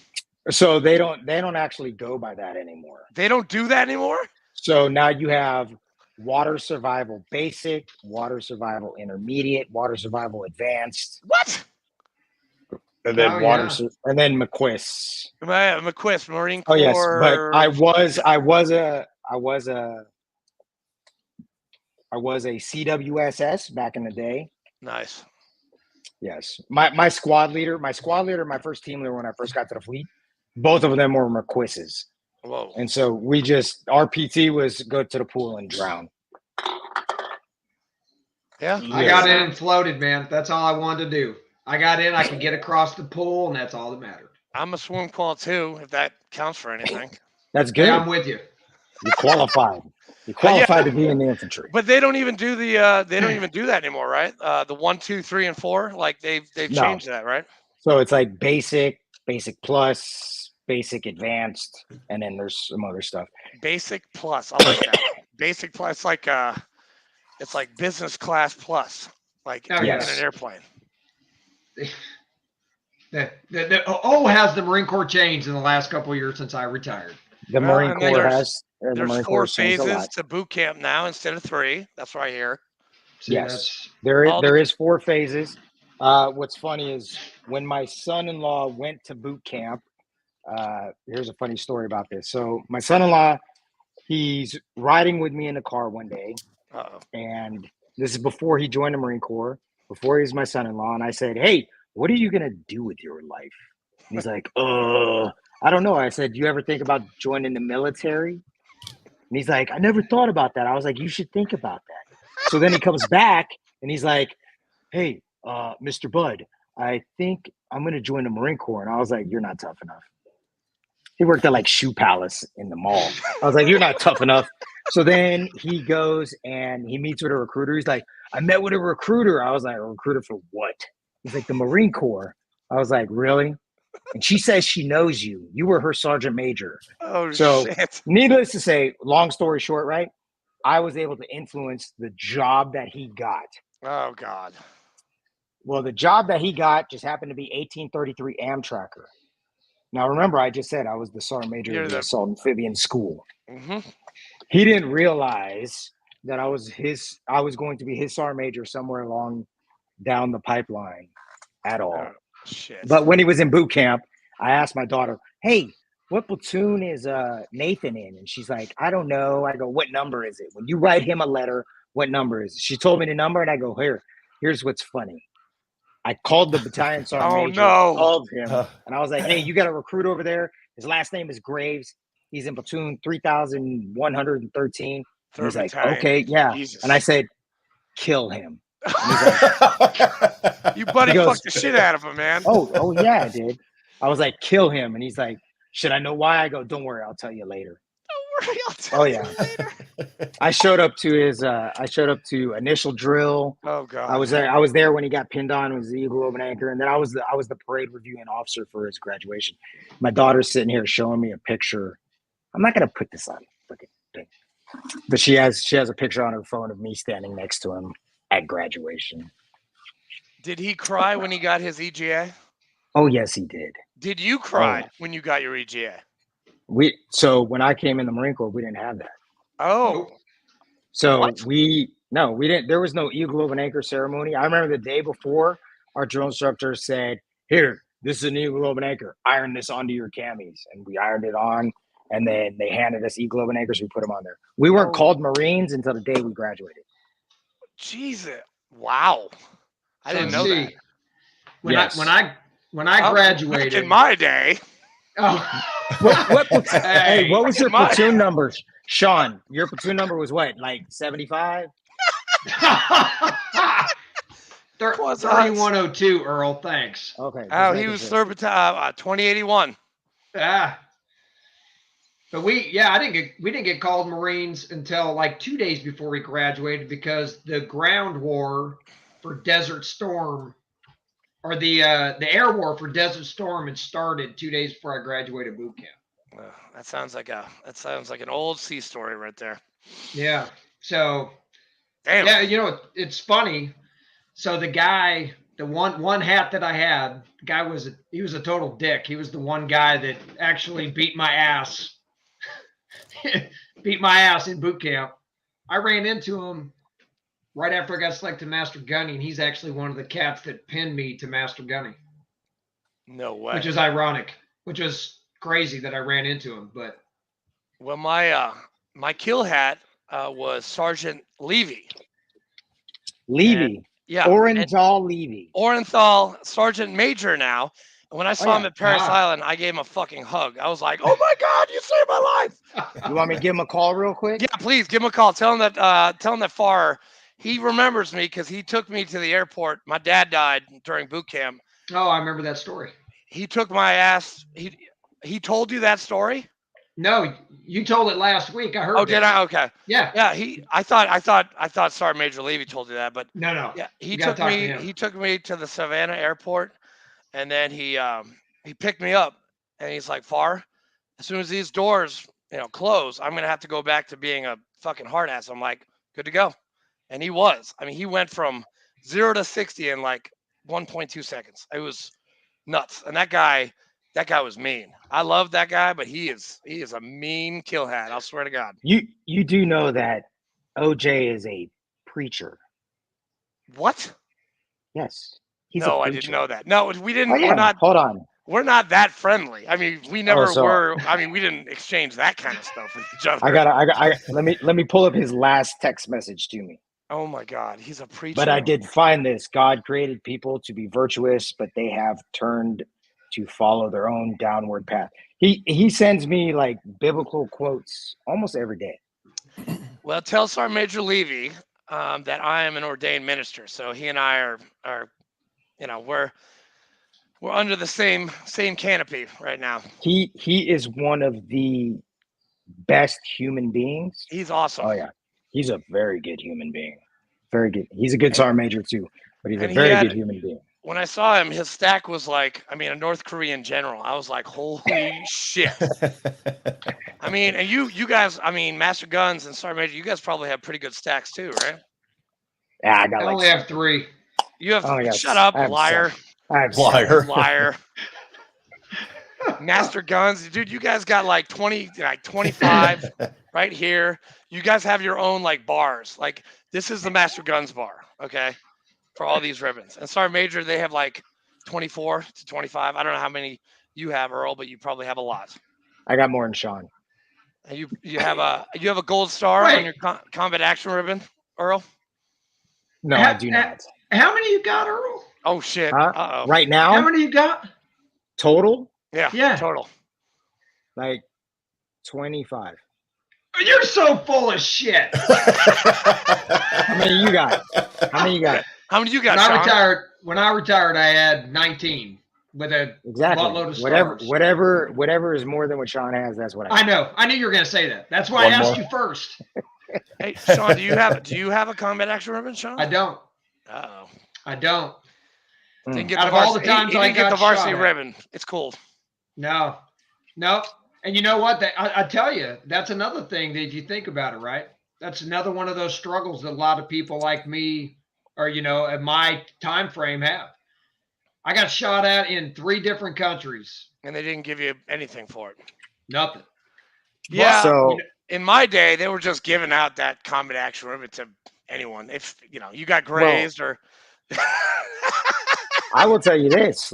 So they don't actually go by that anymore. They don't do that anymore? So now you have water survival basic, water survival intermediate, water survival advanced. What? And then and then McQuist. McQuist, Marine Corps. Oh yes, but I was a CWSS back in the day. Nice. Yes. My squad leader, my first team leader when I first got to the fleet, both of them were McQuisses. Whoa. And so our PT was go to the pool and drown. Yeah. I got in and floated, man. That's all I wanted to do. I got in, I could get across the pool, and that's all that mattered. I'm a swim call too, if that counts for anything. That's good. Yeah, I'm with you. You qualified. You qualified to be in the infantry. But they don't even do they don't even do that anymore, right? The 1, 2, 3, and 4, like they've changed that, right? So it's like basic plus, basic advanced, and then there's some other stuff. Basic plus, I like that. Basic plus, it's like business class plus, like in an airplane. The O has the Marine Corps changed in the last couple of years since I retired. The Marine Corps has. There's 4 phases to boot camp now instead of 3. That's what I hear. Yes, there is 4 phases. What's funny is when my son-in-law went to boot camp, here's a funny story about this. So my son-in-law, he's riding with me in the car one day, and this is before he joined the Marine Corps, before he's my son-in-law, and I said, "Hey, what are you gonna do with your life?" And he's like, I don't know. I said, "Do you ever think about joining the military?" And he's like, "I never thought about that." I was like, "You should think about that." So then he comes back and he's like, "Hey, Mr. Bud, I think I'm going to join the Marine Corps." And I was like, "You're not tough enough." He worked at like Shoe Palace in the mall. I was like, "You're not tough enough." So then he goes and he meets with a recruiter. He's like, "I met with a recruiter." I was like, "A recruiter for what?" He's like, "The Marine Corps." I was like, "Really?" And she says she knows you. You were her sergeant major. Oh, So shit. needless to say, long story short, right? I was able to influence the job that he got. Oh, God. Well, the job that he got just happened to be 1833 Amtracker. Now, remember, I just said I was the sergeant major of the Assault Amphibian School. Mm-hmm. He didn't realize that I was going to be his sergeant major somewhere along down the pipeline at all. Oh, shit. But when he was in boot camp, I asked my daughter, "Hey, what platoon is Nathan in?" And she's like, "I don't know." I go, "What number is it? When you write him a letter, what number is it?" She told me the number, and I go, here's what's funny. I called the battalion sergeant major, called him, and I was like, "Hey, you got a recruit over there. His last name is Graves. He's in platoon 3,113. And he's like, battalion. "Okay, yeah." Jesus. And I said, "Kill him." You buddy fucked the shit out of him, man. Oh yeah, I did. I was like, "Kill him," and he's like, "Should I know why?" I go, "Don't worry, I'll tell you later." Don't worry, I'll tell you later. I showed up to initial drill. Oh, God. I was there when he got pinned on. It was the Eagle Open Anchor, and then I was the parade reviewing officer for his graduation. My daughter's sitting here showing me a picture. I'm not gonna put this on freaking thing, but she has a picture on her phone of me standing next to him at graduation. Did he cry when he got his EGA? Oh yes, he did. Did you cry when you got your EGA? So when I came in the Marine Corps, we didn't have that. Oh. So we didn't. There was no Eagle Open Anchor ceremony. I remember the day before, our drill instructor said, "Here, this is an Eagle Open Anchor. Iron this onto your camis," and we ironed it on. And then they handed us Eagle Open Anchors. We put them on there. We weren't called Marines until the day we graduated. Jesus! Wow, I didn't know that. When I graduated in my day. Oh, what was your platoon number, Shawn? Your platoon number was what, like 75? 3102, Earl. Thanks. Okay. Oh, he was 2081. But we didn't get called Marines until like 2 days before we graduated, because the ground war for Desert Storm, or the air war for Desert Storm, had started 2 days before I graduated boot camp. That sounds like an old sea story right there. Yeah. So, damn. Yeah, it's funny. So the guy, the one hat that I had, the guy was a total dick. He was the one guy that actually beat my ass. Beat my ass in boot camp. I ran into him right after I got selected to Master Gunny, and he's actually one of the cats that pinned me to Master Gunny. No way. Which is ironic. Which was crazy that I ran into him. But well, my kill hat was Sergeant Levy. Yeah. Orenthal Levy. Orenthal, Sergeant Major now. And when I saw him at Paris Island, I gave him a fucking hug. I was like, "Oh my God, you saved my life!" You want me to give him a call real quick? Yeah, please give him a call. Tell him that Farr, he remembers me because he took me to the airport. My dad died during boot camp. Oh, I remember that story. He took my ass. He told you that story? No, you told it last week. I heard. Oh, did I? Okay. Yeah. Yeah. I thought Sergeant Major Levy told you that, but no. Yeah, he took me to the Savannah airport, and then he picked me up, and he's like, "Farr, as soon as these doors close, I'm gonna have to go back to being a fucking hard ass." I'm like, "Good to go," and he was. I mean, he went from 0 to 60 in like 1.2 seconds. It was nuts, and that guy was mean. I love that guy, but he is a mean kill hat. I'll swear to God. You do know that OJ is a preacher. What? Yes. No, I didn't know that. No, we didn't. Oh, yeah. We're not. Hold on. We're not that friendly. I mean, we never so- were. I mean, we didn't exchange that kind of stuff with each other. Let me pull up his last text message to me. Oh my God, he's a preacher. But I did find this. God created people to be virtuous, but they have turned to follow their own downward path. He sends me like biblical quotes almost every day. Well, tell Sergeant Major Levy that I am an ordained minister. So he and I are we're under the same canopy right now. He is one of the best human beings. He's awesome. Oh yeah, he's a very good human being. Very good. He's a good sergeant major too, but he's a very good human being. When I saw him, his stack was like, I mean, a North Korean general. I was like, holy shit. I mean, and you guys, I mean, Master Guns and Sergeant Major, you guys probably have pretty good stacks too, right? Yeah, I only have 3. You have, shut up, liar. Liar. Master Guns, dude, you guys got like 20, like 25 right here. You guys have your own like bars. Like this is the Master Guns bar, okay, for all these ribbons. And Sergeant Major, they have like 24 to 25. I don't know how many you have, Earl, but you probably have a lot. I got more than Shawn. And you have a gold star on your combat action ribbon, Earl? No, I do not. How many you got, Earl? Oh shit! Uh-oh. Right now? How many you got? Total? Yeah. Total. Like 25. You're so full of shit. How many you got? How many you got? How many you got, Shawn? When I retired, I had 19 with a buttload of stars. Whatever is more than what Shawn has, that's what I know. I knew you were going to say that. That's why I asked you first. Hey, Shawn, do you have a combat action ribbon, Shawn? I don't. Uh-oh. I don't. Didn't get all the times I got the varsity ribbon. It's cool. No. And you know what? I tell you, that's another thing that if you think about it, right? That's another one of those struggles that a lot of people like me or, at my time frame have. I got shot at in 3 different countries. And they didn't give you anything for it? Nothing. Yeah. So in my day, they were just giving out that combat action ribbon to anyone. If, you got grazed or... I will tell you this,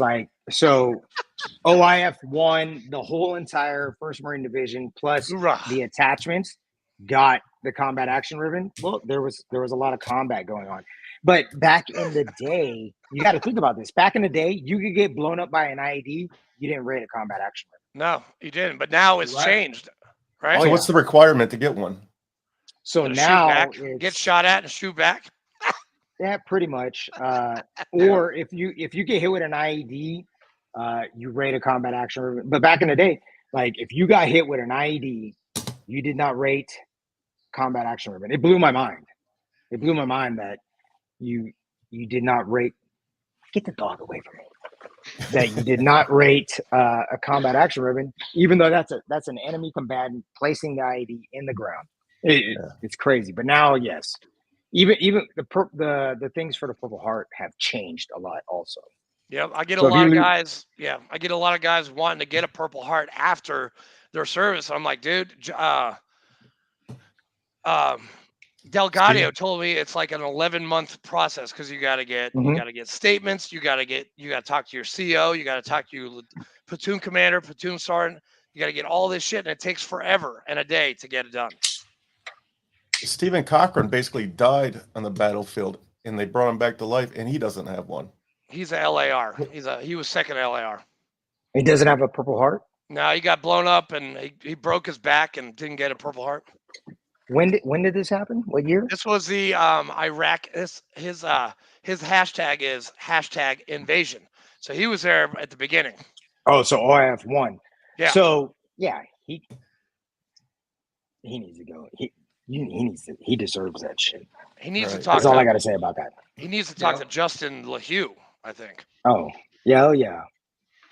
OIF won the whole entire 1st Marine Division plus the attachments got the combat action ribbon. Well, there was a lot of combat going on. But back in the day, you got to think about this. Back in the day, you could get blown up by an IED. You didn't rate a combat action ribbon. No, you didn't. But now it's changed, right? So what's the requirement to get one? So now get shot at and shoot back. Yeah, pretty much. Or if you get hit with an IED, you rate a combat action ribbon. But back in the day, like if you got hit with an IED, you did not rate combat action ribbon. It blew my mind. It blew my mind that you did not rate. Get the dog away from me. That you did not rate a combat action ribbon, even though that's an enemy combatant placing the IED in the ground. It's crazy. But now, yes. Even the things for the Purple Heart have changed a lot also. Yep, I get a lot of guys. Yeah, I get a lot of guys wanting to get a Purple Heart after their service. I'm like, dude, Delgado told me it's like an 11-month process because you got to get statements, you got to talk to your CO, you got to talk to your platoon commander, platoon sergeant, you got to get all this shit, and it takes forever and a day to get it done. Stephen Cochran basically died on the battlefield, and they brought him back to life, and he doesn't have one. He's a LAR. He was 2nd LAR. He doesn't have a Purple Heart? No, he got blown up, and he broke his back and didn't get a Purple Heart. When did this happen? What year? This was the Iraq. His hashtag is #invasion. So he was there at the beginning. Oh, so OIF won. Yeah. So yeah, he needs to go. He deserves that shit. He needs to talk. That's all I got to say about that. He needs to talk to Justin LaHue, I think. Oh yeah.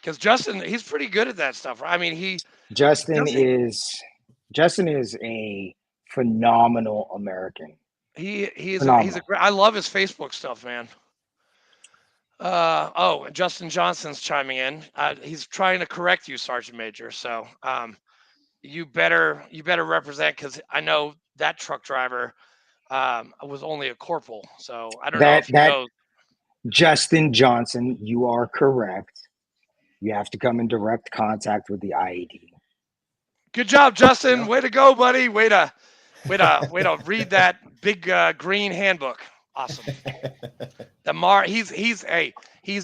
Because Justin, he's pretty good at that stuff. I mean, Justin is a phenomenal American. He's I love his Facebook stuff, man. Justin Johnson's chiming in. He's trying to correct you, Sergeant Major. So you better represent, because I know that truck driver was only a corporal. So I don't know if he knows. Justin Johnson, you are correct. You have to come in direct contact with the IED. Good job, Justin. Way to go, buddy. Way to read that big green handbook. Awesome. The MAR, he's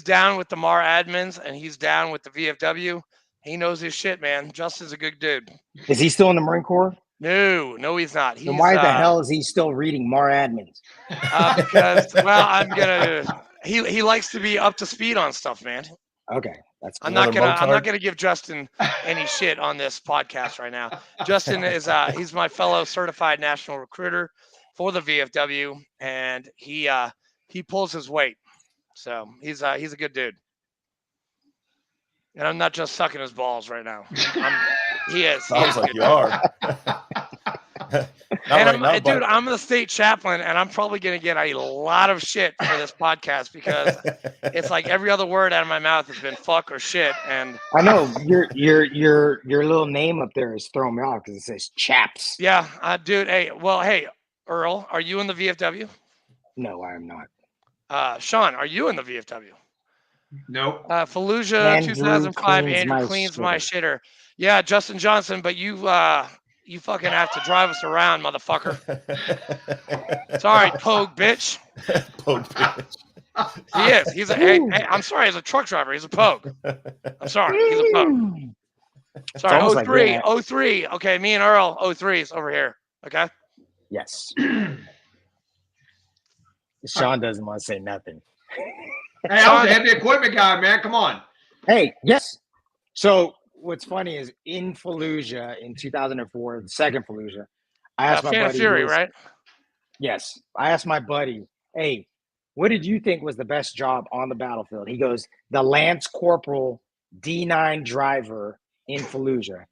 down with the MAR admins and he's down with the VFW. He knows his shit, man. Justin's a good dude. Is he still in the Marine Corps? No, he's not. Then why the hell is he still reading MAR admins? Because, well, he likes to be up to speed on stuff, man. Okay, that's cool. I'm not gonna give Justin any shit on this podcast right now. Justin is he's my fellow certified national recruiter for the VFW, and he pulls his weight. So he's a good dude. And I'm not just sucking his balls right now. He is. Sounds like you are. Dude, I'm the state chaplain, and I'm probably gonna get a lot of shit for this podcast because it's like every other word out of my mouth has been fuck or shit. And I know your little name up there is throwing me off because it says chaps. Yeah, dude. Hey, Earl, are you in the VFW? No, I am not. Shawn, are you in the VFW? Nope. Fallujah 2005. Andrew cleans my shitter. Yeah, Justin Johnson, but you fucking have to drive us around, motherfucker. Sorry, Pogue bitch. Pogue bitch. He is. He's hey, I'm sorry. He's a truck driver. He's a Pogue. I'm sorry. He's a Pogue. Sorry. 03. 03. Okay, me and Earl 03s over here. Okay. Yes. Shawn doesn't want to say nothing. Hey, I was a heavy equipment guy, man. Come on. Hey, yes. So what's funny is in Fallujah in 2004, the second Fallujah, I asked my buddy. Fury, right? Yes. I asked my buddy, hey, what did you think was the best job on the battlefield? He goes, the Lance Corporal D9 driver in Fallujah.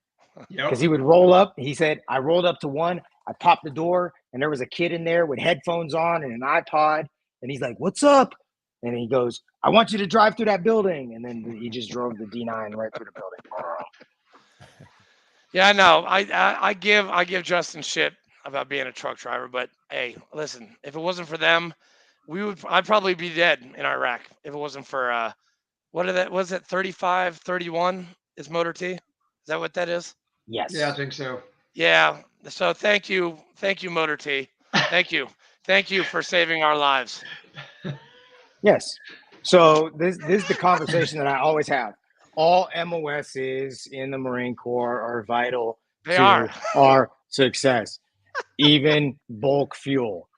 Because he would roll up. He said, I rolled up to one. I popped the door, and there was a kid in there with headphones on and an iPod. And he's like, what's up? And he goes, I want you to drive through that building. And then he just drove the D9 right through the building. Yeah, I know. I give Justin shit about being a truck driver, but hey, listen, if it wasn't for them, I'd probably be dead in Iraq if it wasn't for was it 35, 31 is Motor T? Is that what that is? Yes. Yeah, I think so. Yeah. So thank you, Motor T. Thank you for saving our lives. Yes. So this is the conversation that I always have. All MOSs in the Marine Corps are vital to our success. Even bulk fuel.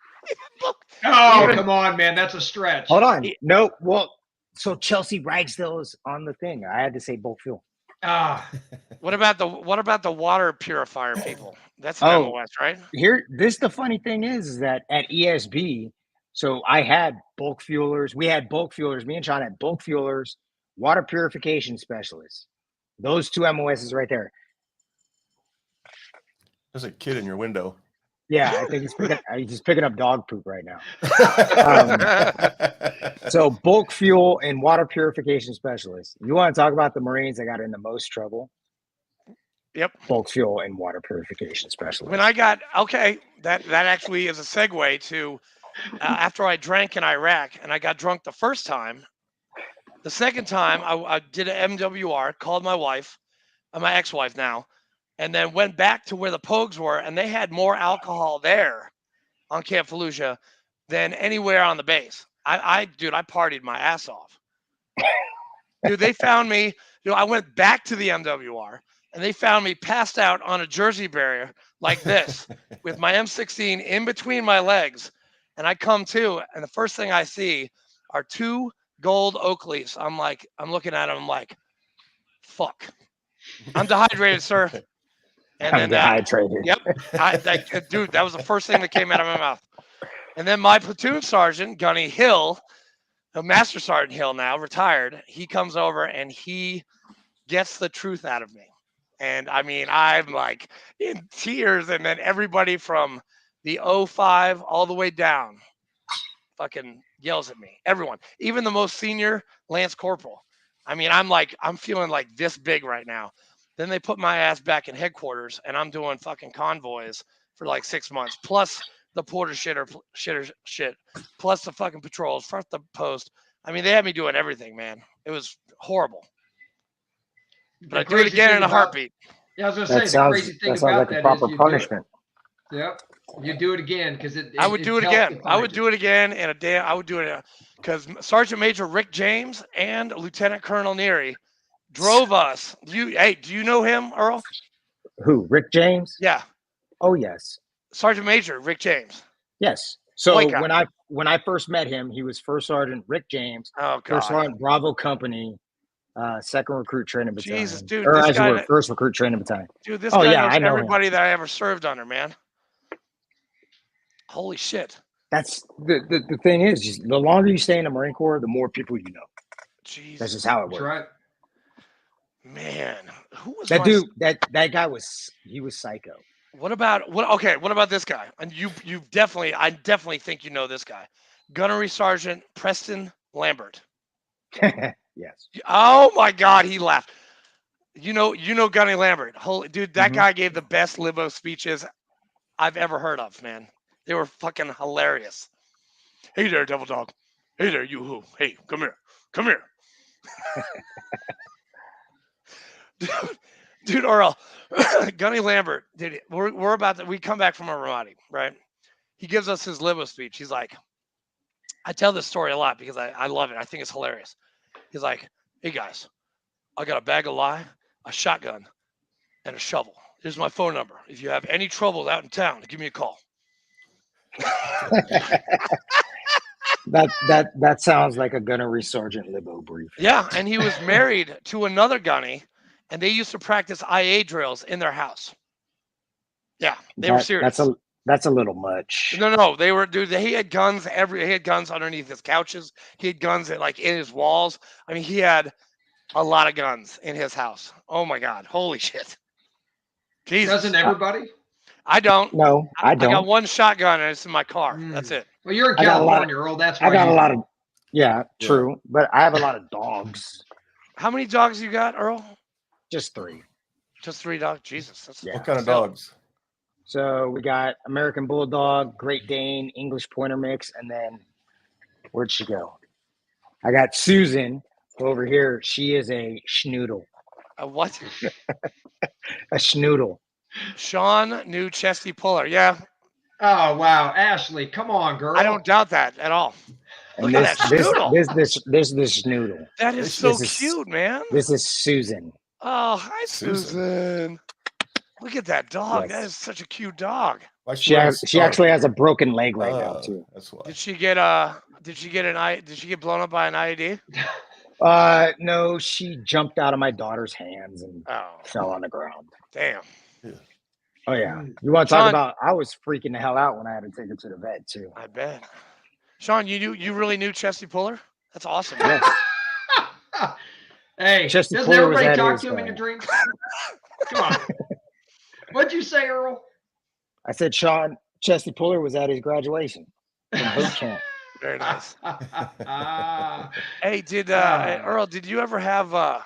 Oh, come on, man. That's a stretch. Hold on. No, well, so Chelsea Ragsdale is on the thing. I had to say bulk fuel. What about the water purifier people? That's an MOS, right? This the funny thing is that at ESB, so I had bulk fuelers. We had bulk fuelers. Me and Shawn had bulk fuelers, water purification specialists. Those two MOSs right there. There's a kid in your window. Yeah, I think he's picking up dog poop right now. So bulk fuel and water purification specialists. You want to talk about the Marines that got in the most trouble? Yep. Bulk fuel and water purification specialists. When that actually is a segue to after I drank in Iraq and I got drunk the first time. The second time I did an MWR, called my wife, my ex-wife now, and then went back to where the Pogues were, and they had more alcohol there on Camp Fallujah than anywhere on the base. I partied my ass off. Dude, they found me. I went back to the MWR, and they found me passed out on a Jersey barrier like this, with my M16 in between my legs, and I come to, and the first thing I see are two gold Oakleys. I'm looking at them, I'm like, fuck. I'm dehydrated, sir. And I'm dehydrated. Yep. Dude, that was the first thing that came out of my mouth. And then my platoon sergeant, Gunny Hill, Master Sergeant Hill now, retired, he comes over and he gets the truth out of me. And I mean, I'm like in tears. And then everybody from the 05 all the way down fucking yells at me. Everyone, even the most senior Lance Corporal. I mean, I'm feeling like this big right now. Then they put my ass back in headquarters, and I'm doing fucking convoys for like 6 months, plus the porter shit, plus the fucking patrols, front the post. I mean, they had me doing everything, man. It was horrible. But I'd do it crazy again thing in a about- heartbeat. Yeah, I was gonna That say the sounds crazy thing that sounds about like a that is proper you punishment. do it. Yep, you do it again because it. I would do it again. I would do it again in a day. I would do it because Sergeant Major Rick James and Lieutenant Colonel Neary drove us. Do you know him, Earl? Who? Rick James? Yeah, Oh yes, Sergeant Major Rick James. yes. So White guy. when I first met him, he was First Sergeant Rick James, Oh First God, Sergeant Bravo Company, Second Recruit Training Battalion. Jesus, dude, Or this as it guy, were, First Recruit Training Battalion. dude, this Oh guy yeah, knows I know him. everybody that I ever served under, man. Holy shit. That's the thing is, just the longer you stay in the Marine Corps, the more people you know. Jesus. That's just how it That's works. right. Man, who was That my- dude? That guy was psycho. What about this guy? And I definitely think you know this guy. Gunnery Sergeant Preston Lambert. Yes. Oh my God, he laughed. You know Gunny Lambert. Holy dude, that Mhm. guy gave the best limo speeches I've ever heard of, man. They were fucking hilarious. Hey there, devil dog. Hey there, you who? Hey, come here. Come here. Dude, Earl, Gunny Lambert, dude, we're about to, we come back from a Ramadi, right? He gives us his limo speech. He's like, I tell this story a lot because I love it. I think it's hilarious. He's like, hey guys, I got a bag of lye, a shotgun, and a shovel. Here's my phone number. If you have any trouble out in town, give me a call. That sounds like a gunnery sergeant limo brief. Yeah, and he was married to another gunny, and they used to practice IA drills in their house. Yeah, they were serious. That's a little much. No, they were, dude. He had guns he had guns underneath his couches. He had guns like in his walls. I mean, he had a lot of guns in his house. Oh my God, holy shit! Jesus, Doesn't everybody? I don't. No, I don't. I got one shotgun and it's in my car. That's it. Well, you're in I got a lot California, Earl. That's why I got you a lot of. Yeah, true. But I have a lot of dogs. How many dogs you got, Earl? Just 3. Just 3 dogs. Jesus, that's Yeah. What kind of dogs? So we got American Bulldog, Great Dane, English Pointer mix, and then where'd she go? I got Susan over here. She is a schnoodle. A what? A schnoodle. Shawn knew Chesty Puller. Yeah, Oh wow, Ashley, come on, girl. I don't doubt that at all. And Look at that schnoodle. This schnoodle. That is so cute, man. This is Susan. Oh, hi, Susan. Look at that dog. Yes. That is such a cute dog. She actually has a broken leg right now too. That's why. Did she get blown up by an IED? No, she jumped out of my daughter's hands and fell on the ground. Damn. Yeah. Oh yeah. You want to talk Shawn, about? I was freaking the hell out when I had to take her to the vet too. I bet. Shawn, you really knew Chesty Puller? That's awesome. Yes. Hey, Chesty doesn't Puller was everybody at talk his, to him in your dreams? Come on. What'd you say, Earl? I said Shawn Chesty Puller was at his graduation from boot camp. Very nice. Hey, Earl, did you ever have a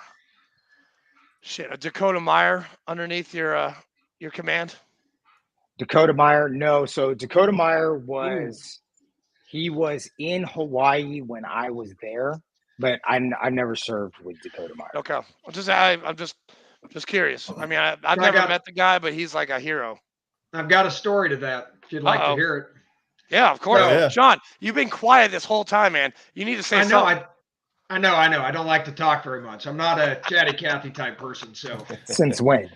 Dakota Meyer underneath your command? Dakota Meyer, no. So Dakota Meyer was in Hawaii when I was there, but I never served with Dakota Meyer. Okay. I'm just curious. I mean, I've never met the guy, but he's like a hero. I've got a story to that if you'd like to hear it. Yeah, of course. So, yeah. Shawn, you've been quiet this whole time, man. You need to say something. I know. I don't like to talk very much. I'm not a chatty Cathy type person. So Since when?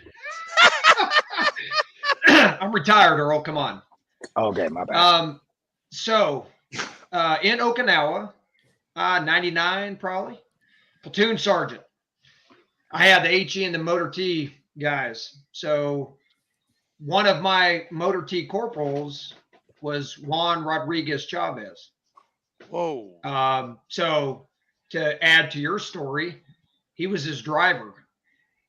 I'm retired, Earl. Come on. Okay, my bad. So in Okinawa, 99 probably, platoon sergeant. I had the HE and the motor T guys. So one of my motor T corporals was Juan Rodriguez Chavez. Whoa. So to add to your story, he was his driver.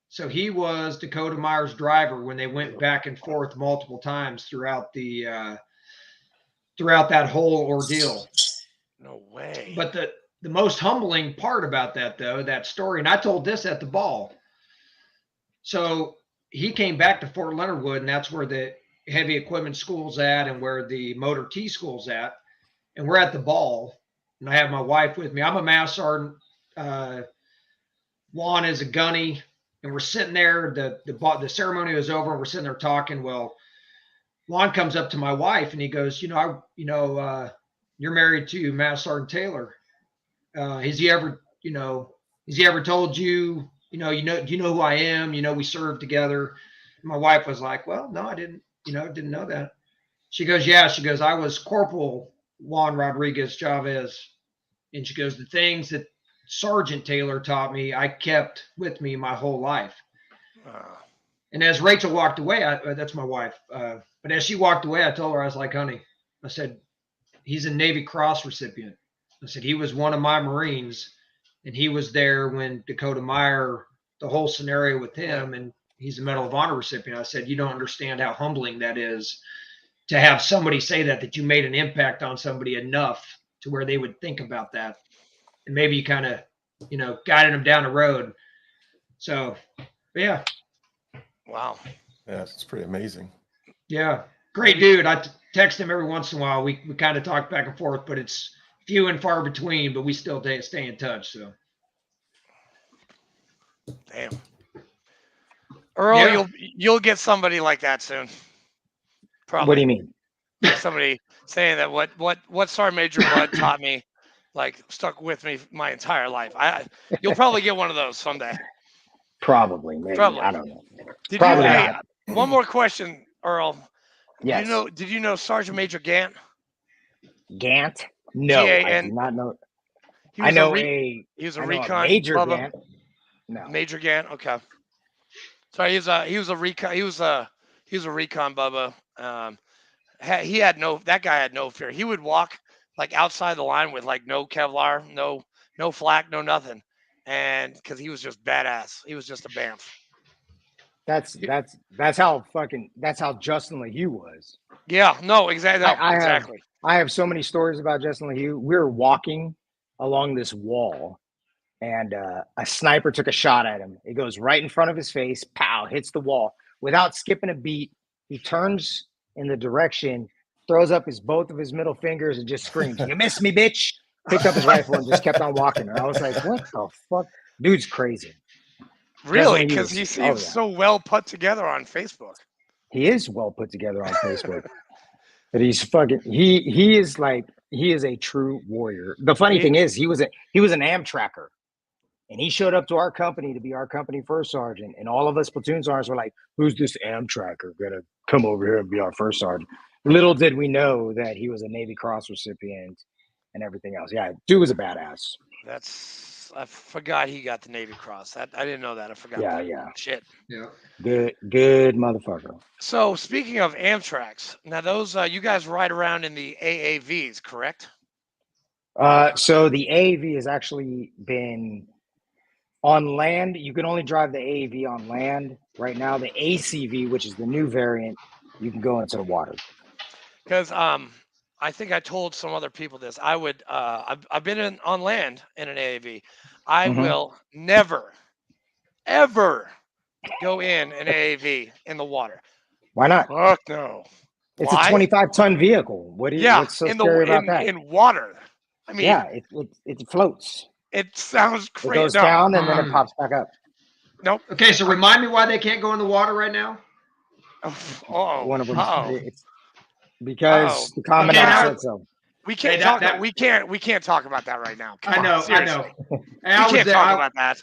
So he was Dakota Meyer's driver when they went back and forth multiple times throughout that whole ordeal. No way. But the most humbling part about that story, and I told this at the ball. So he came back to Fort Leonard Wood, and that's where the heavy equipment school's at and where the motor T school's at. And we're at the ball, and I have my wife with me. I'm a mass sergeant. Juan is a gunny, and we're sitting there. The ceremony was over, and we're sitting there talking. Well, Juan comes up to my wife, and he goes, you're married to Mass Sergeant Taylor. Has he ever told you, do you know who I am? We served together. And my wife was like, well, no, I didn't know that. She goes, yeah. She goes, I was Corporal Juan Rodriguez Chavez. And she goes, the things that Sergeant Taylor taught me, I kept with me my whole life. And as Rachel walked away, that's my wife. But as she walked away, I told her, I was like, honey, I said, he's a Navy Cross recipient. I said, he was one of my Marines, and he was there when Dakota Meyer, the whole scenario with him, and he's a Medal of Honor recipient. I said, you don't understand how humbling that is to have somebody say that you made an impact on somebody enough to where they would think about that. And maybe you kind of, guided them down the road. So, yeah. Wow. Yeah, it's pretty amazing. Yeah. Great dude. I text him every once in a while. We kind of talk back and forth, but it's few and far between, but we still stay in touch. So. Damn. Earl, you'll get somebody like that soon. Probably. What do you mean? Somebody saying that what Sergeant Major Bud taught me, like, stuck with me my entire life. You'll probably get one of those someday. Probably, maybe. Probably. I don't know. Hey, one more question, Earl. Yes. Did you know Sergeant Major Gant? Gant? No, G-A-N. I do not know. He was a recon. Major Bubba. Gant. No. Major Gant. Okay. Sorry, he was a recon. He was a recon, Bubba. That guy had no fear. He would walk like outside the line with like no Kevlar, no flak, no nothing, and because he was just badass. He was just a bamf. That's how Justin LeHue was. Yeah, no, exactly. Exactly. I have so many stories about Justin LeHue. We were walking along this wall, and a sniper took a shot at him. It goes right in front of his face. Pow! Hits the wall. Without skipping a beat, he turns in the direction, throws up both of his middle fingers, and just screams, "You missed me, bitch!" Picked up his rifle and just kept on walking. And I was like, "What the fuck? Dude's crazy." Really? Because he seems so well put together on Facebook. He is well put together on Facebook. But he's fucking. He is a true warrior. The funny thing is, he was an Amtracker, and he showed up to our company to be our company first sergeant. And all of us platoon sergeants were like, "Who's this Amtracker gonna come over here and be our first sergeant?" Little did we know that he was a Navy Cross recipient and everything else. Yeah, dude was a badass. I forgot he got the Navy Cross. I didn't know that. I forgot. Yeah. Shit. Yeah. Good motherfucker. So speaking of Amtraks, now those you guys ride around in the AAVs, correct? So the AAV has actually been on land. You can only drive the AAV on land right now. The ACV, which is the new variant, you can go into the water. Because I think I told some other people this. I would I've been on land in an AAV. I will never, ever go in an AAV in the water. Why not? Fuck no. It's a 25-ton vehicle. What's so scary about that? In water. I mean, yeah, it floats. It sounds crazy. It goes down and then it pops back up. Nope. Okay, so remind me why they can't go in the water right now. One of them. It's because the commandant said so. We can't talk. We can't talk about that right now. I know. We can't talk about that.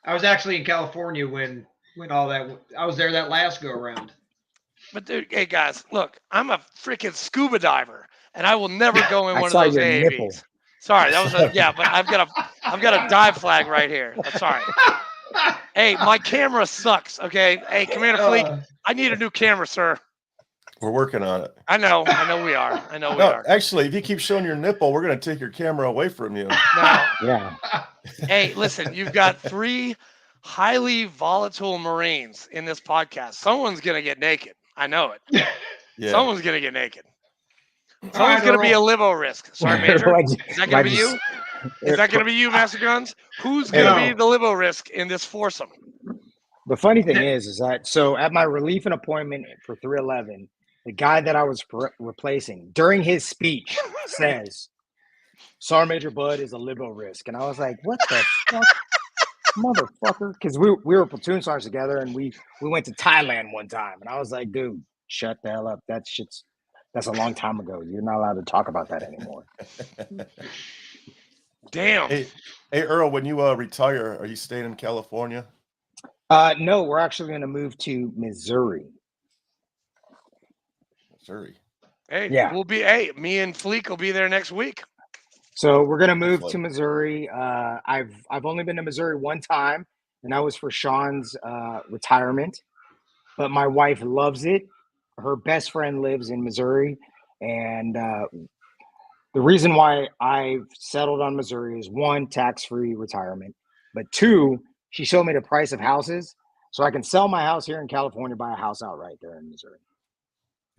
I was actually in California when all that. I was there that last go around. But dude, hey guys, look, I'm a freaking scuba diver, and I will never go in one of those AAVs. Nipple. Sorry, that was but I've got a dive flag right here. I'm sorry. Hey, my camera sucks. Okay. Hey, Commander Fleek, I need a new camera, sir. We're working on it. I know we are. We are. Actually, if you keep showing your nipple, we're going to take your camera away from you. No. Yeah. Hey, listen, you've got 3 highly volatile Marines in this podcast. Someone's going to get naked. I know it. Yeah. Someone's going to get naked. Someone's going to be a livo risk. Sorry, Major. Is that going to be you? Is that going to be you, Master Guns? Who's going to be the livo risk in this foursome? The funny thing is that so at my relief and appointment for 311, the guy that I was replacing during his speech says, Sergeant Major Bud is a liberal risk. And I was like, what the fuck, motherfucker? Because we were platoon sergeants together, and we went to Thailand one time. And I was like, dude, shut the hell up. That's a long time ago. You're not allowed to talk about that anymore. Damn. Hey, Earl, when you retire, are you staying in California? No, we're actually going to move to Missouri. Missouri. Hey, Yeah. me and Fleek will be there next week. So we're going to move to Missouri. I've only been to Missouri one time, and that was for Shawn's retirement. But my wife loves it. Her best friend lives in Missouri, and the reason why I've settled on Missouri is, one, tax-free retirement, but two, she showed me the price of houses, so I can sell my house here in California, buy a house outright there in Missouri.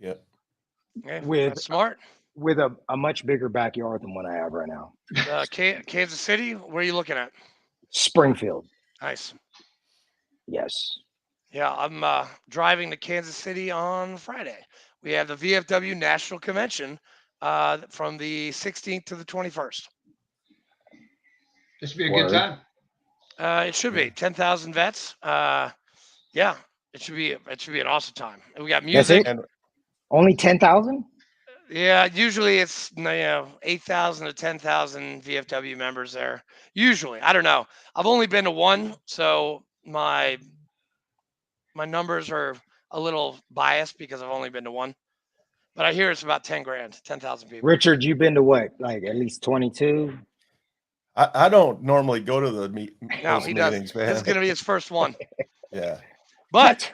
Yep. Okay, that's smart. With a much bigger backyard than what I have right now. Kansas City, where are you looking at? Springfield. Nice. Yes. Yeah, I'm driving to Kansas City on Friday. We have the VFW National Convention from the 16th to the 21st. This should be a good time. It should be 10,000 vets. Yeah, it should be an awesome time. And we got music. That's it? Only 10,000? Yeah, usually it's 8,000 to 10,000 VFW members there. Usually, I don't know. I've only been to one, so my numbers are a little biased because I've only been to one. But I hear it's about 10 grand, 10,000 people. Richard, you've been to what? Like at least 22? I don't normally go to the No, he meetings, doesn't. man. This is going to be his first one. Yeah. But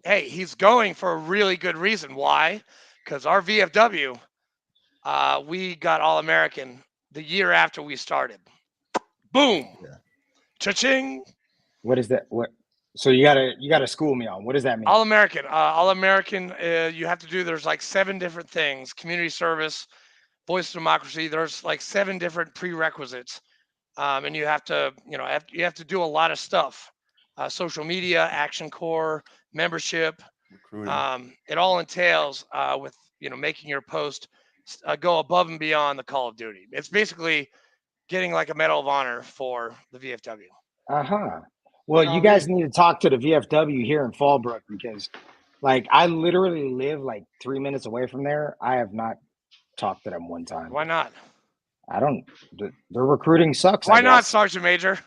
hey, he's going for a really good reason. Why? Because our VFW, we got All-American the year after we started. Boom. Yeah. Cha-ching. What is that? What? So you gotta school me on. What does that mean? All-American. All-American, you have to do, there's like 7 different things. Community service, voice of democracy. There's like 7 different prerequisites. And you have to, you have to do a lot of stuff. Social media, Action Corps, membership. Recruiting. It all entails with, making your post go above and beyond the Call of Duty. It's basically getting like a Medal of Honor for the VFW. Uh-huh. Well, you guys need to talk to the VFW here in Fallbrook, because like I literally live like 3 minutes away from there. I have not talked to them one time. Why not? I don't. Their recruiting sucks. Why not, Sergeant Major?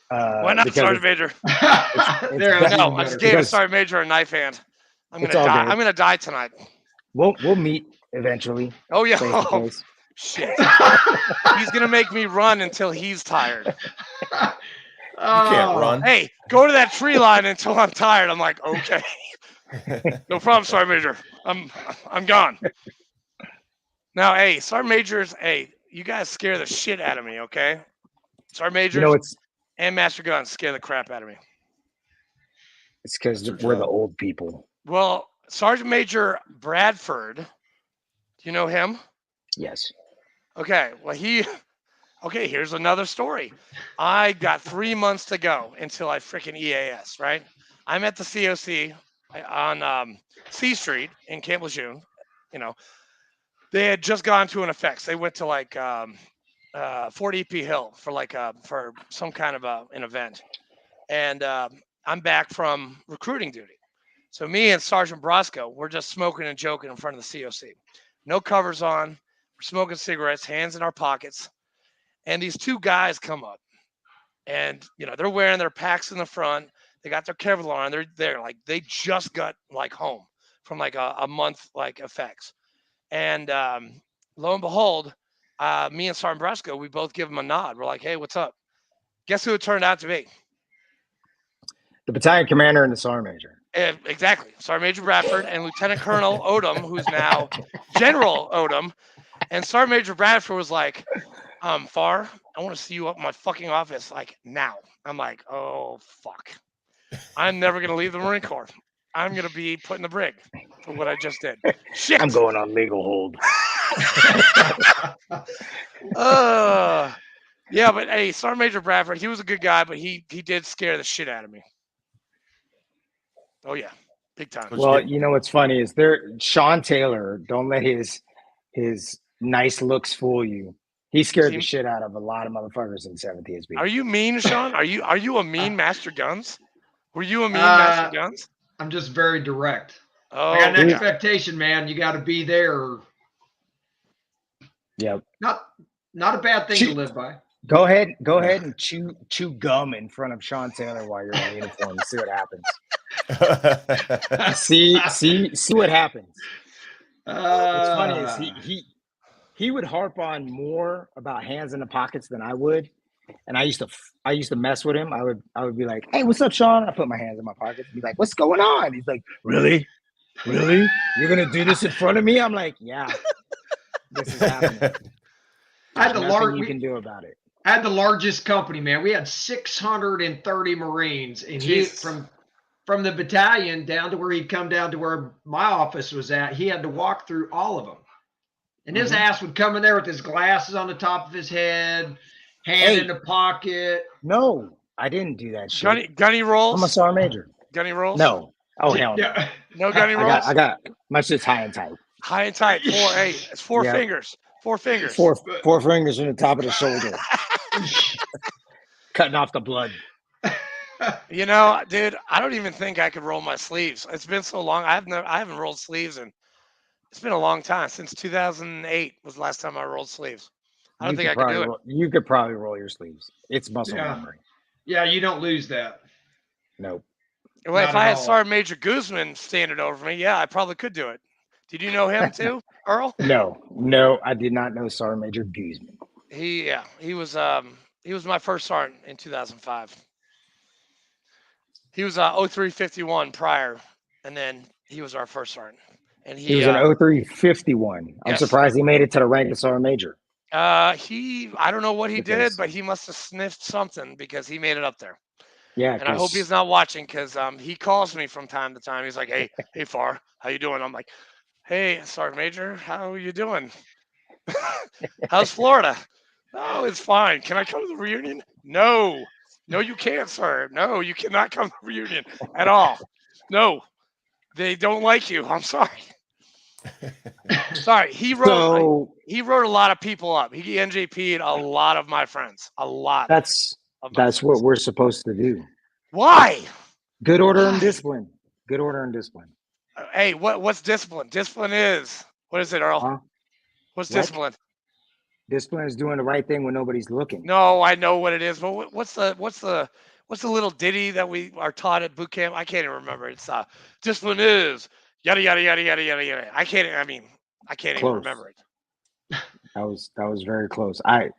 Why not, Sergeant Major? No, I just gave Sergeant Major a knife hand. I'm gonna die. I'm gonna die tonight. We'll meet eventually. Oh yeah. Oh, shit. He's gonna make me run until he's tired. You can't run. Hey, go to that tree line until I'm tired. I'm like, okay. No problem, Sergeant Major. I'm gone. Now, hey, Sergeant Majors, hey, you guys scare the shit out of me, okay? Sergeant Majors and Master Guns scare the crap out of me. It's because we're the old people. Well, Sergeant Major Bradford, do you know him? Yes. Okay, well, here's another story. I got 3 months to go until I freaking EAS, right? I'm at the COC on C Street in Camp Lejeune. They had just gone to an effects. They went to like Fort EP Hill for some kind of an event. And I'm back from recruiting duty. So me and Sergeant Brosco, we're just smoking and joking in front of the COC. No covers on. We're smoking cigarettes, hands in our pockets. And these 2 guys come up. And, they're wearing their packs in the front. They got their Kevlar on. They're like, they just got like home from like a month like effects. And lo and behold, me and Sergeant Brosco, we both give them a nod. We're like, hey, what's up? Guess who it turned out to be? The battalion commander and the sergeant major. Exactly. Sergeant Major Bradford and Lieutenant Colonel Odom, who's now General Odom. And Sergeant Major Bradford was like, Far, I want to see you up in my fucking office, like, now. I'm like, oh, fuck. I'm never going to leave the Marine Corps. I'm going to be put in the brig for what I just did. Shit. I'm going on legal hold. Yeah, but hey, Sergeant Major Bradford, he was a good guy, but he did scare the shit out of me. Oh yeah, big time. Well, what's funny is Shawn Taylor. Don't let his his nice looks fool you. He scared the shit out of a lot of motherfuckers in 7th TSB. Are you mean, Shawn? Are you a mean Master Guns? Were you a mean Master Guns? I'm just very direct. Oh, I got an expectation, man. You got to be there. Yep. Not a bad thing to live by. Go ahead and chew gum in front of Shawn Taylor while you're in uniform and see what happens. see what happens. What's funny is he would harp on more about hands in the pockets than I would. And I used to mess with him. I would be like, "Hey, what's up, Shawn?" I put my hands in my pockets. He's like, "What's going on?" He's like, "Really? Really? You're gonna do this in front of me?" I'm like, "Yeah, this is happening." I had nothing you can do about it. I had the largest company, man. We had 630 Marines, and he from the battalion down to where he'd come down to where my office was at. He had to walk through all of them, and his ass would come in there with his glasses on the top of his head. Hand in the pocket. No, I didn't do that shit. Gunny rolls? I'm a Sergeant Major. Gunny rolls? No. Oh, hell no. No gunny rolls? I got my shit's high and tight. High and tight. It's four fingers. Four fingers. Four fingers from the top of the shoulder. Cutting off the blood. You know, dude, I don't even think I could roll my sleeves. It's been so long. I haven't rolled sleeves, and it's been a long time. Since 2008 was the last time I rolled sleeves. I don't think I could do it. You could probably roll your sleeves. It's muscle memory. Yeah, you don't lose that. Nope. Well, if I had Sergeant Major Guzman standing over me, yeah, I probably could do it. Did you know him too, Earl? No, I did not know Sergeant Major Guzman. He was my first sergeant in 2005. He was 0351 prior, and then he was our first sergeant. And he was an 0351. I'm surprised he made it to the rank of Sergeant Major. I don't know what he did, but he must have sniffed something because he made it up there. Yeah. And I hope he's not watching because he calls me from time to time. He's like, hey, Far, how you doing? I'm like, hey, Sergeant Major, how are you doing? How's Florida? Oh, it's fine. Can I come to the reunion? No, you can't, sir. No, you cannot come to the reunion at all. No, they don't like you. I'm sorry. Sorry, he wrote a lot of people up. He NJP'd a lot of my friends. A lot. That's what we're supposed to do. Why? Good order and discipline. Good order and discipline. Hey, what's discipline? Discipline is what is it, Earl? Huh? What's discipline? Discipline is doing the right thing when nobody's looking. No, I know what it is, but what's the little ditty that we are taught at boot camp? I can't even remember. It's discipline is yada yada yada yada yada yada. I can't even remember it. That was very close. I've